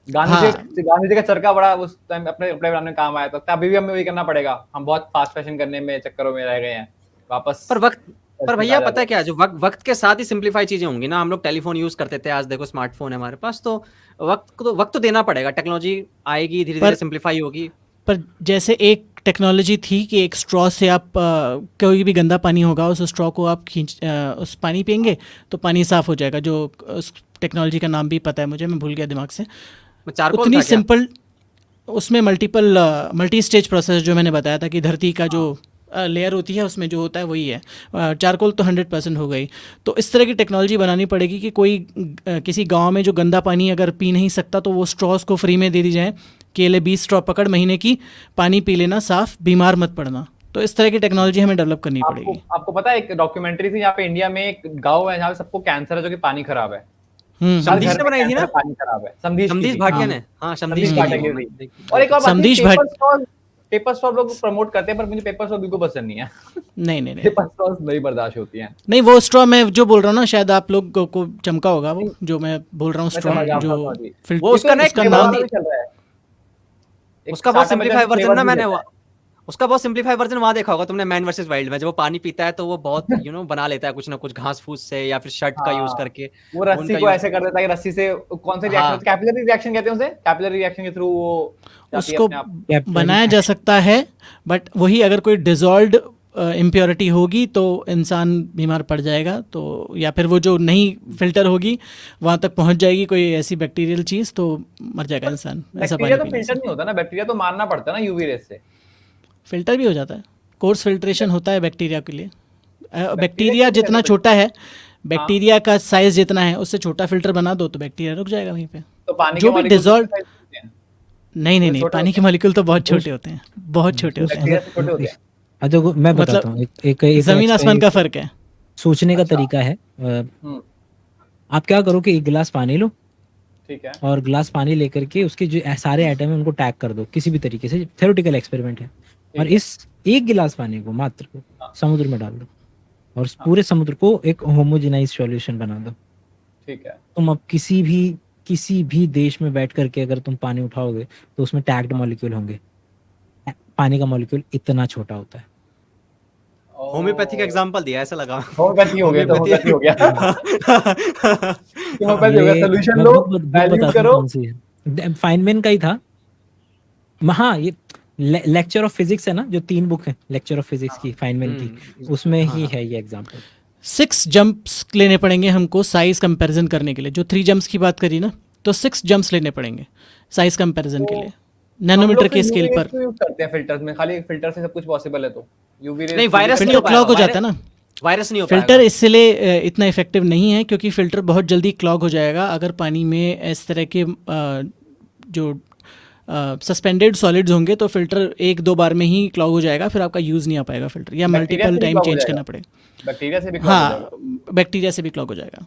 गांधी जी का चरखा बड़ा उस टाइम अपने कपड़े बनाने में काम आया, तो अभी भी हमें वही करना पड़ेगा। हम बहुत फास्ट फैशन करने में चक्करों में रह गए हैं वापस। पर भैया पता है क्या, जो वक्त के साथ ही सिंप्लीफाई चीजें होंगी ना। हम लोग टेलीफोन यूज करते थे, आज देखो स्मार्टफोन है हमारे पास, तो वक्त तो देना पड़ेगा। टेक्नोलॉजी आएगी, धीरे धीरे सिंप्लीफाई होगी। पर जैसे एक टेक्नोलॉजी थी कि एक स्ट्रॉ से आप कोई भी गंदा पानी होगा, उस स्ट्रॉ को आप उस पानी पियेंगे तो पानी साफ हो जाएगा। जो उस टेक्नोलॉजी का नाम भी पता है मुझे, मैं भूल गया दिमाग से। उतनी सिंपल, उसमें मल्टी स्टेज प्रोसेस जो मैंने बताया था कि धरती का जो लेयर होती है उसमें जो होता है वही है। चारकोल तो 100% हो गई। तो इस तरह की टेक्नोलॉजी बनानी पड़ेगी कि कोई किसी गांव में जो गंदा पानी अगर पी नहीं सकता, तो वो स्ट्रॉस को फ्री में दे दी जाए, केले 20 स्ट्रॉ पकड़, महीने की पानी पी लेना, साफ, बीमार मत पड़ना। तो इस तरह की टेक्नोलॉजी हमें डेवलप करनी पड़ेगी। आपको पता है एक डॉक्यूमेंट्री थी यहाँ पे इंडिया में, एक गाँव है जहाँ पे सबको कैंसर है, जो कि पानी खराब है। समधीश ने बनाई थी ना, पानी खराब है। समधीश भाटिया ने। हाँ, समधीश भाटिया। और एक और बात, पेपर स्ट्रॉ लोग प्रमोट करते हैं, पर मुझे पेपर स्ट्रॉ बिल्कुल पसंद नहीं है। नहीं पेपर स्ट्रॉ नहीं बर्दाश्त होती हैं। नहीं, वो स्ट्रॉ मैं जो बोल रहा हूँ ना, शायद आप लोग को चमका होगा, वो जो मैं बोल रहा हूँ स्ट्रॉ, जो वो उसका ना एक नाम चल रहा है, उसका बहुत सिंप्लीफाई वर्जन ना, मैंने उसका बहुत सिंप्लीफाई वर्जन वहां देखा होगा तुमने, मैन वर्सेस वाइल्ड में। जब वो पानी पीता है तो वो बहुत बना लेता है कुछ ना कुछ घास फूस से या फिर शर्ट का यूज करके। वो रस्सी को ऐसे कर देता है कि रस्सी से कौन से रिएक्शन, कैपिलरी रिएक्शन कहते हैं उसे, कैपिलरी रिएक्शन के थ्रू वो उसको बनाया जा सकता है। बट वही अगर कोई डिसॉल्व्ड इम्प्योरिटी होगी तो इंसान बीमार पड़ जाएगा। तो या फिर वो जो नहीं फिल्टर होगी वहाँ तक पहुँच जाएगी कोई ऐसी बैक्टीरियल चीज़, तो मर जाएगा इंसान। ऐसा बैक्टीरिया तो फिल्टर नहीं होता ना, बैक्टीरिया तो मारना पड़ता है ना यूवी रेस से। फिल्टर भी हो जाता है, कोर्स फिल्ट्रेशन होता है बैक्टीरिया के लिए। बैक्टीरिया जितना छोटा है, बैक्टीरिया का साइज जितना है, उससे छोटा फिल्टर बना दो तो बैक्टीरिया रुक जाएगा वहीं पे। तो पानी जो भी डिसॉल्व, नहीं, पानी के मॉलिक्यूल तो बहुत छोटे होते हैं, बहुत छोटे होते हैं। देखो मैं बताता हूँ, एक जमीन आसमान का फर्क है। सोचने का तरीका है। आप क्या करो कि एक गिलास पानी लो, ठीक है, और गिलास पानी लेकर के उसके जो सारे आइटम है उनको टैग कर दो किसी भी तरीके से। थ्योरेटिकल एक्सपेरिमेंट है। और इस एक गिलास पानी को मात्र समुद्र में डाल दो, और पूरे समुद्र को एक होमोजेनाइज सॉल्यूशन बना दो। ठीक है। तुम अब किसी भी देश में बैठ करके अगर तुम पानी उठाओगे तो उसमें टैग्ड मॉलिक्यूल होंगे। पानी का मॉलिक्यूल इतना छोटा होता है। होम्योपैथी का एग्जांपल दिया, ऐसा लगा। होम्योपैथी हो गया तो होम्योपैथी हो गया। होम्योपैथी हो गया, सॉल्यूशन लो, वैल्यू करो। फाइनमैन का ही था। हाँ, ये लेक्चर ऑफ फिजिक्स है ना, जो 3 बुक है लेक्चर ऑफ फिजिक्स की, फाइनमैन की, उसमें ही है ये एग्जांपल। 6 जंप्स लेने पड़ेंगे हमको साइज कंपैरिजन करने के लिए। जो 3 जंप्स की बात करी ना, तो 6 जंप्स लेने पड़ेंगे साइज कंपैरिजन के लिए, नैनोमीटर के स्केल पर। यूज करते हैं फिल्टर्स में, खाली फिल्टर से सब कुछ पॉसिबल है। तो यूवी रेस नहीं, वायरस नहीं हो पाएगा, क्लॉग हो जाता है ना, वायरस नहीं हो पाएगा। फिल्टर इसलिए इतना इफेक्टिव नहीं है क्योंकि फिल्टर बहुत जल्दी क्लॉग हो जाएगा अगर पानी में इस तरह के जो सस्पेंडेड सॉलिड्स होंगे, तो फिल्टर 1-2 बार में ही क्लॉग हो जाएगा, फिर आपका यूज नहीं आ पाएगा फिल्टर, या मल्टीपल टाइम चेंज करना पड़ेगा। बैक्टीरिया से भी बैक्टीरिया से भी क्लॉग हो जाएगा।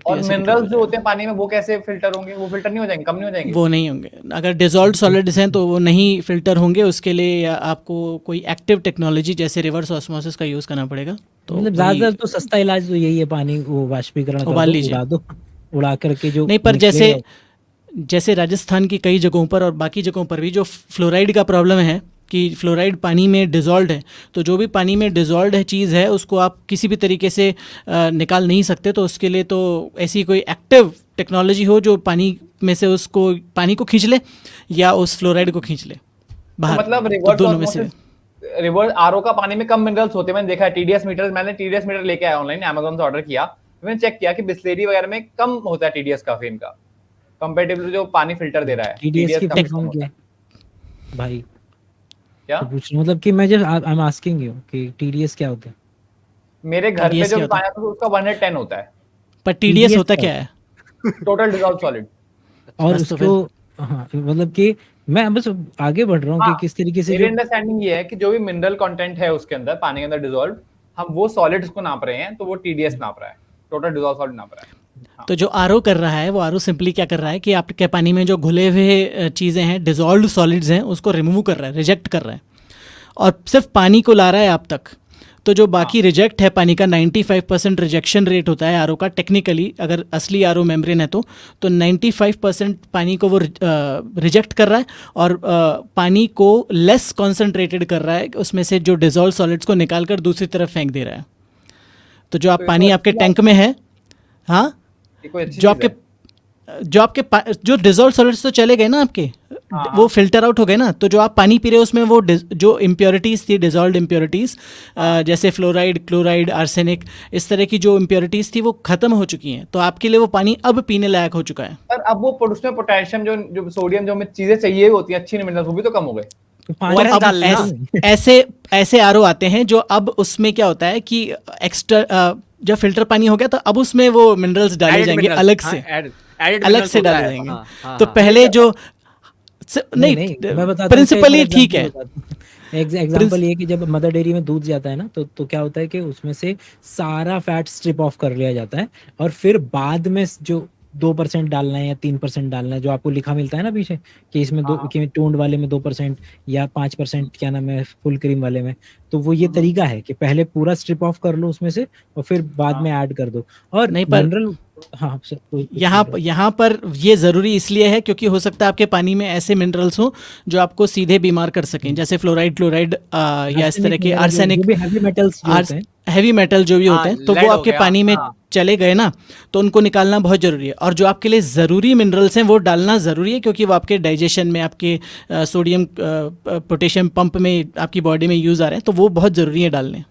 और मिनरल्स जो होते हैं पानी में, वो कैसे फिल्टर होंगे? वो फिल्टर नहीं हो जाएंगे, कम नहीं हो जाएंगे? वो नहीं होंगे। अगर डिसॉल्व्ड सॉलिड्स हैं तो वो नहीं फिल्टर होंगे। उसके लिए आपको कोई एक्टिव टेक्नोलॉजी जैसे रिवर्स ऑस्मोसिस का यूज करना पड़ेगा। तो मतलब ज्यादातर तो सस्ता इलाज तो यही है, पानी वो वाष्पीकरण उबाल लीजिए, उड़ा करके जो नहीं। पर जैसे राजस्थान की कई जगहों पर और बाकी जगहों पर भी जो फ्लोराइड का प्रॉब्लम है, कि फ्लोराइड पानी में डिज़ोल्व है, तो जो भी पानी में डिज़ोल्व है चीज़ है उसको आप किसी भी तरीके से निकाल नहीं सकते। तो उसके लिए तो ऐसी कोई एक्टिव टेक्नोलॉजी हो जो पानी में से उसको पानी को खींच ले या उस फ्लोराइड को खींच ले बाहर। तो मतलब तो दोनों में से रिवर्स आरओ का पानी में कम मिनरल्स होते हैं। मैंने देखा है टीडीएस मीटर, मैंने टीडीएस मीटर लेके आया ऑनलाइन, अमेज़न से ऑर्डर किया, मैंने चेक किया कि बिस्लेरी वगैरह में कम होता है टीडीएस काफी इनका, कंपैरेटिवली जो पानी फिल्टर दे रहा है। टीडीएस की कम फॉर्म होता क्या है। है भाई? क्या तो पूछ रहा हूं, मतलब कि मैं जब आई एम आस्किंग यू कि टीडीएस क्या होता है? मेरे घर पे TDS जो क्या होता है? पानी आता है उसका 110 होता है, पर टीडीएस TDS होता क्या क्या है? Total dissolve solid. और बस तो उसको हाँ, मतलब कि मैं बस आगे बढ़ रहा हूँ कि हाँ, किस तरीके से मेरी जो अंडरस्टैंडिंग ये है कि जो भी मिनरल कंटेंट है उसके अंदर, पानी के अंदर डिसॉल्व, हम वो सॉलिड्स को नाप रहे हैं, तो वो टीडीएस नाप रहा है, टोटल डिसॉल्व सॉलिड नाप रहा है। तो जो आरओ कर रहा है वो आरओ सिंपली क्या कर रहा है कि आपके पानी में जो घुले हुए चीज़ें हैं, डिजॉल्व सॉलिड्स हैं, उसको रिमूव कर रहा है, रिजेक्ट कर रहा है और सिर्फ पानी को ला रहा है आप तक। तो जो बाकी रिजेक्ट है पानी का 95% रिजेक्शन रेट होता है आरओ का टेक्निकली, अगर असली आरओ मेम्ब्रेन है तो 95% पानी को वो रिजेक्ट कर रहा है और पानी को लेस कॉन्सेंट्रेटेड कर रहा है, उसमें से जो डिजॉल्व सॉलिड्स को निकाल कर दूसरी तरफ फेंक दे रहा है। तो जो आप तो ये पानी तो आपके अच्छी टैंक में है, हाँ, ये कोई अच्छी जो चीज़ आपके जो डिजॉल्व सॉलिड्स तो चले गए ना आपके, हाँ, वो फिल्टर आउट हो गए ना, तो जो आप पानी पी रहे हो उसमें वो जो इम्प्योरिटीज़ थी, डिजॉल्व इम्प्योरिटीज़ जैसे फ्लोराइड, क्लोराइड, आर्सेनिक, इस तरह की जो इम्प्योरिटीज़ थी वो खत्म हो चुकी हैं। तो आपके लिए वो पानी अब पीने लायक हो चुका है। पर अब वो उसमें पोटेशियम जो सोडियम जो हमें चीजें चाहिए होती हैं अच्छी मिनरल्स, वो भी तो कम हो गए। तो और पानी ORS अब डाल लेना। ऐसे आरओ आते हैं जो अब उसमें क्या होता है कि एक्स्ट्रा जब फिल्टर पानी हो गया तो अब उसमें वो मिनरल्स डाले Added जाएंगे minerals, अलग हाँ, से, added अलग minerals से होता डाले है, जाएंगे। हाँ, हाँ, तो हाँ। पहले जो नहीं नहीं, मैं बताता हूँ, प्रिंसिपली ठीक है। एग्जाम्पल ये कि जब मदर डेयरी में दूध जाता है ना, तो क्या होता है कि उसमें से सारा फैट स्ट्रिप ऑफ कर लिया जाता है और फिर बाद में जो 2% डालना है या 3% डालना है, जो आपको लिखा मिलता है ना पीछे कि इसमें हाँ। कि टोन्ड वाले में 2% या 5% क्या नाम है फुल क्रीम वाले में, तो वो ये तरीका है कि पहले पूरा स्ट्रिप ऑफ कर लो उसमें से और फिर बाद हाँ। में ऐड कर दो। और नहीं, पर मिनरल हाँ यहाँ पर ये ज़रूरी इसलिए है क्योंकि हो सकता है आपके पानी में ऐसे मिनरल्स हो जो आपको सीधे बीमार कर सकें, जैसे फ्लोराइड, क्लोराइड या इस तरह के आर्सेनिक, हैवी मेटल्स जो होते हैं, हैवी मेटल जो भी होते हैं, तो lead वो हो आपके गया, पानी में हाँ। चले गए ना, तो उनको निकालना बहुत ज़रूरी है। और जो आपके लिए ज़रूरी मिनरल्स हैं वो डालना ज़रूरी है क्योंकि वो आपके डाइजेशन में, आपके सोडियम पोटेशियम पंप में आपकी बॉडी में यूज़ आ रहे हैं, तो वो बहुत ज़रूरी है डालने। और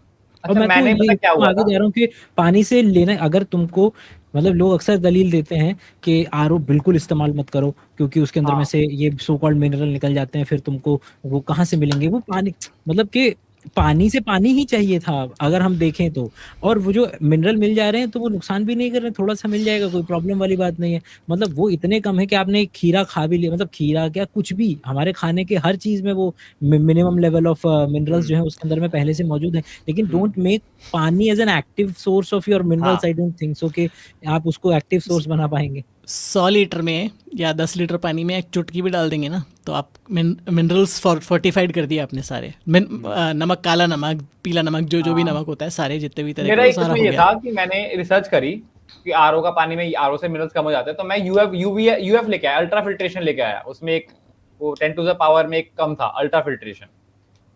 अच्छा, मैं तो मैंने ये पता क्या हुआ आगे था, जा रहा हूँ कि पानी से लेना, अगर तुमको मतलब लोग अक्सर दलील देते हैं कि आरओ बिल्कुल इस्तेमाल मत करो क्योंकि उसके अंदर में हाँ। से ये सो कॉल्ड मिनरल निकल जाते हैं, फिर तुमको वो कहाँ से मिलेंगे? वो पानी मतलब कि पानी से पानी ही चाहिए था अगर हम देखें तो, और वो जो मिनरल मिल जा रहे हैं तो वो नुकसान भी नहीं कर रहे, थोड़ा सा मिल जाएगा, कोई प्रॉब्लम वाली बात नहीं है। मतलब वो इतने कम है कि आपने एक खीरा खा भी लिया, मतलब खीरा क्या कुछ भी, हमारे खाने के हर चीज में वो मिनिमम लेवल ऑफ मिनरल्स जो है उसके अंदर में पहले से मौजूद है। लेकिन don't make pani as an active source of your minerals. I don't think so कि आप उसको एक्टिव सोर्स बना पाएंगे। 100 लीटर में या 10 लीटर पानी में एक चुटकी भी डाल देंगे ना, तो आप मिनरल्स फोर्टिफाइड कर दिए आपने सारे। नमक, काला नमक, पीला नमक, जो भी नमक होता है, सारे जितने भी तरह मेरा के, एक वो सारा इसमें हो ये गया। था कि मैंने रिसर्च करी कि आरओ का पानी में, आरओ से मिनरल्स कम हो जाते हैं, तो मैं यूएफ लेके आया, अल्ट्रा फिल्ट्रेशन लेके आया। उसमें एक वो 10 टू द पावर में एक कम था अल्ट्रा फिल्ट्रेशन।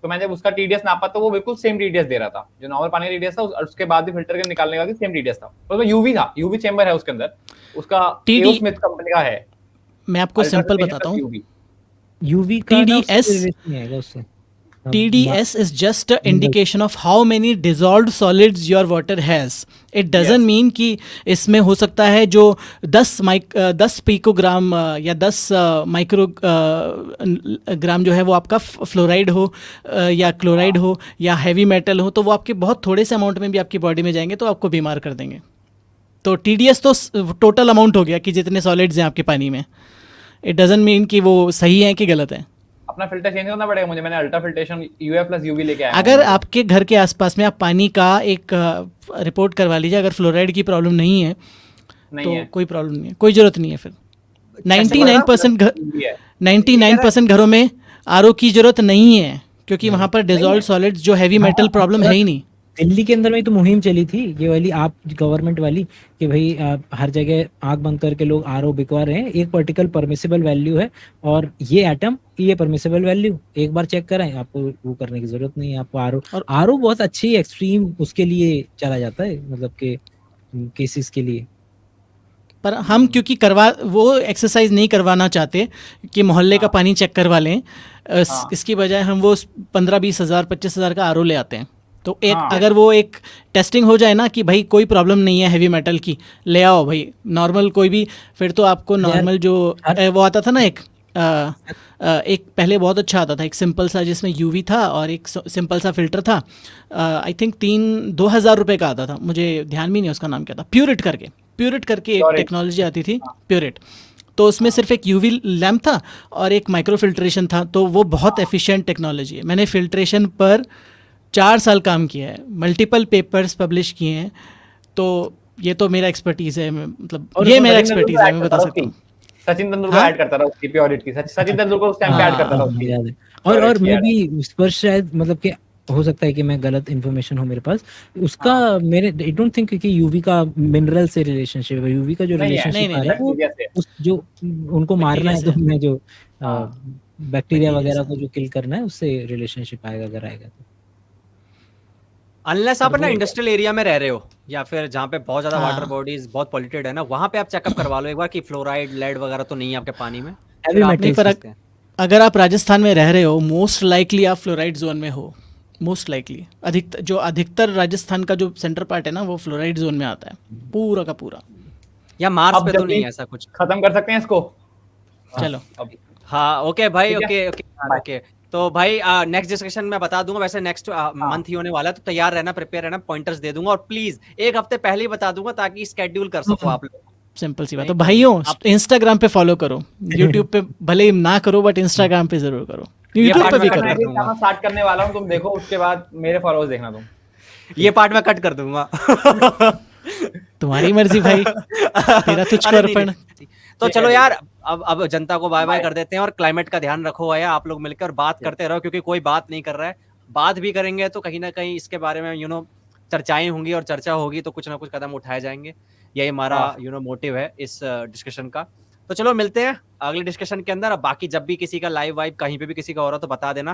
तो मैं जब उसका टीडीएस नापा तो वो बिल्कुल सेम टीडीएस दे रहा था जो नॉर्मल पानी का टीडीएस था, उसके बाद भी फिल्टर के निकालने का भी सेम टीडीएस था। तो यूवी था, यूवी चेंबर है उसके अंदर, उसका एओ स्मिथ कंपनी का है। मैं आपको सिंपल बताता हूँ, यूवी का ना उससे TDS रिलेशन नहीं आएगा उससे। TDS is just an indication of how many dissolved solids your water has. It doesn't mean कि इसमें हो सकता है जो 10 पिकोग्राम या 10 माइक्रो ग्राम जो है वो आपका फ्लोराइड हो या क्लोराइड हो या हैवी मेटल हो, तो वो आपके बहुत थोड़े से अमाउंट में भी आपकी बॉडी में जाएंगे तो आपको बीमार कर देंगे। तो TDS तो टोटल अमाउंट हो गया कि जितने सॉलिड्स हैं आपके पानी में। इट डजंट मीन कि वो सही है कि गलत है। अपना फिल्टर चेंज करना पड़ेगा मुझे। मैंने ultra filtration UF plus UV लेके आया। अगर आपके घर के आसपास में आप पानी का एक रिपोर्ट करवा लीजिए, अगर फ्लोराइड की प्रॉब्लम नहीं है नहीं तो है, कोई प्रॉब्लम नहीं है, कोई ज़रूरत नहीं है। फिर 99% घरों में आरओ की ज़रूरत नहीं है क्योंकि वहाँ पर डिजॉल्व सॉलिड्स जो हैवी मेटल प्रॉब्लम है ही नहीं। दिल्ली के अंदर में तो मुहिम चली थी ये वाली, आप गवर्नमेंट वाली, कि भाई हर जगह आग बंद करके लोग आरओ बिकवा रहे हैं, एक पर्टिकुलर परमिसिबल वैल्यू है और ये एटम ये परमिसिबल वैल्यू, एक बार चेक कराएं, आपको वो करने की जरूरत नहीं है। आपको आरओ बहुत अच्छी एक्सट्रीम उसके लिए चला जाता है, मतलब के केसेस के लिए। पर हम क्योंकि वो एक्सरसाइज नहीं करवाना चाहते कि मोहल्ले का पानी चेक करवा लें, इसकी बजाय हम वो 15-20 हज़ार 25 हज़ार का आरओ ले आते हैं। तो एक अगर वो एक टेस्टिंग हो जाए ना कि भाई कोई प्रॉब्लम नहीं है हैवी मेटल की, ले आओ भाई नॉर्मल कोई भी, फिर तो आपको नॉर्मल जो वो आता था ना एक पहले बहुत अच्छा आता था, एक सिंपल सा जिसमें यूवी था और एक सिंपल सा फिल्टर था, आई थिंक 2,000 रुपये का आता था, मुझे ध्यान भी नहीं उसका नाम क्या था, प्यूरिट करके एक टेक्नोलॉजी आती थी प्यूरिट। तो उसमें सिर्फ एक यूवी लैम्प था और एक माइक्रो फिल्ट्रेशन था, तो वो बहुत एफिशिएंट टेक्नोलॉजी है। मैंने फिल्ट्रेशन पर 4 साल काम किया है, मल्टीपल पेपर्स पब्लिश किए हैं, तो ये तो मेरा एक्सपर्टीज़ है, मतलब ये मेरा एक्सपर्टीज़ है, मैं बता सकता हूँ। सचिन तेंदुलकर ऐड करता रहा उसकी प्योरिटी की, सचिन तेंदुलकर उस टाइम पे ऐड करता रहा उसकी। याद है। और मैं भी उस पर शायद, मतलब कि हो सकता है कि मैं गलत इन्फॉर्मेशन हो मेरे पास उसका, मेरे आई डोंट थिंक कि यूवी का मिनरल से रिलेशनशिप है, यूवी का जो रिलेशनशिप है वो उस जो उनको मारना है, तो मैं जो बैक्टीरिया वगैरह को जो किल करना है उससे रिलेशनशिप आएगा, अगर आएगा तो। अनलेस आप ना इंडस्ट्रियल एरिया में रह रहे हो या फिर जहाँ पे बहुत ज्यादा वाटर बॉडीज बहुत पॉल्यूटेड है ना, वहां पे आप चेकअप करवा लो एक बार कि फ्लोराइड लेड वगैरह तो नहीं है आपके पानी में। अगर आप राजस्थान में रह रहे हो, मोस्ट लाइकली आप फ्लोराइड जोन में हो, मोस्ट लाइकली। अधिकतर राजस्थान का जो सेंटर पार्ट है ना, वो फ्लोराइड जोन में आता है पूरा का पूरा। या मार्स पे तो नहीं है ऐसा कुछ। खत्म कर सकते हैं इसको, चलो। हाँ ओके भाई, ओके। तो भाई नेक्स्ट डिस्कशन मैं बता दूंगा, वैसे नेक्स्ट मंथ ही होने वाला है, तो तैयार रहना, प्रिपेयर रहना, पॉइंटर्स दे दूंगा, और प्लीज एक हफ्ते पहले ही बता दूंगा ताकि स्केड्यूल कर सको आप लोग। सिंपल सी बात। तो भाइयों इंस्टाग्राम पे फॉलो करो, यूट्यूब पे भले ही ना करो बट इंस्टाग्राम पे जरूर करो, यूट्यूब पे भी करो। मैं स्टार्ट करने वाला हूँ, तुम देखो, उसके बाद मेरे फॉलोअर्स देखना तुम। ये पार्ट मैं कट कर दूंगा। तुम्हारी मर्जी भाई, तेरा तुझको अर्पण। तो चलो यार, अब जनता को बाय बाय कर देते हैं, और क्लाइमेट का ध्यान रखो भैया, आप लोग मिलकर बात करते रहो, क्योंकि कोई बात नहीं कर रहा है। बात भी करेंगे तो कहीं ना कहीं इसके बारे में चर्चाएं होंगी, और चर्चा होगी तो कुछ ना कुछ कदम उठाए जाएंगे। यही हमारा मोटिव है इस डिस्कशन का। तो चलो मिलते हैं अगले डिस्कशन के अंदर। अब बाकी जब भी किसी का लाइव वाइव कहीं पे भी किसी का हो रहा तो बता देना।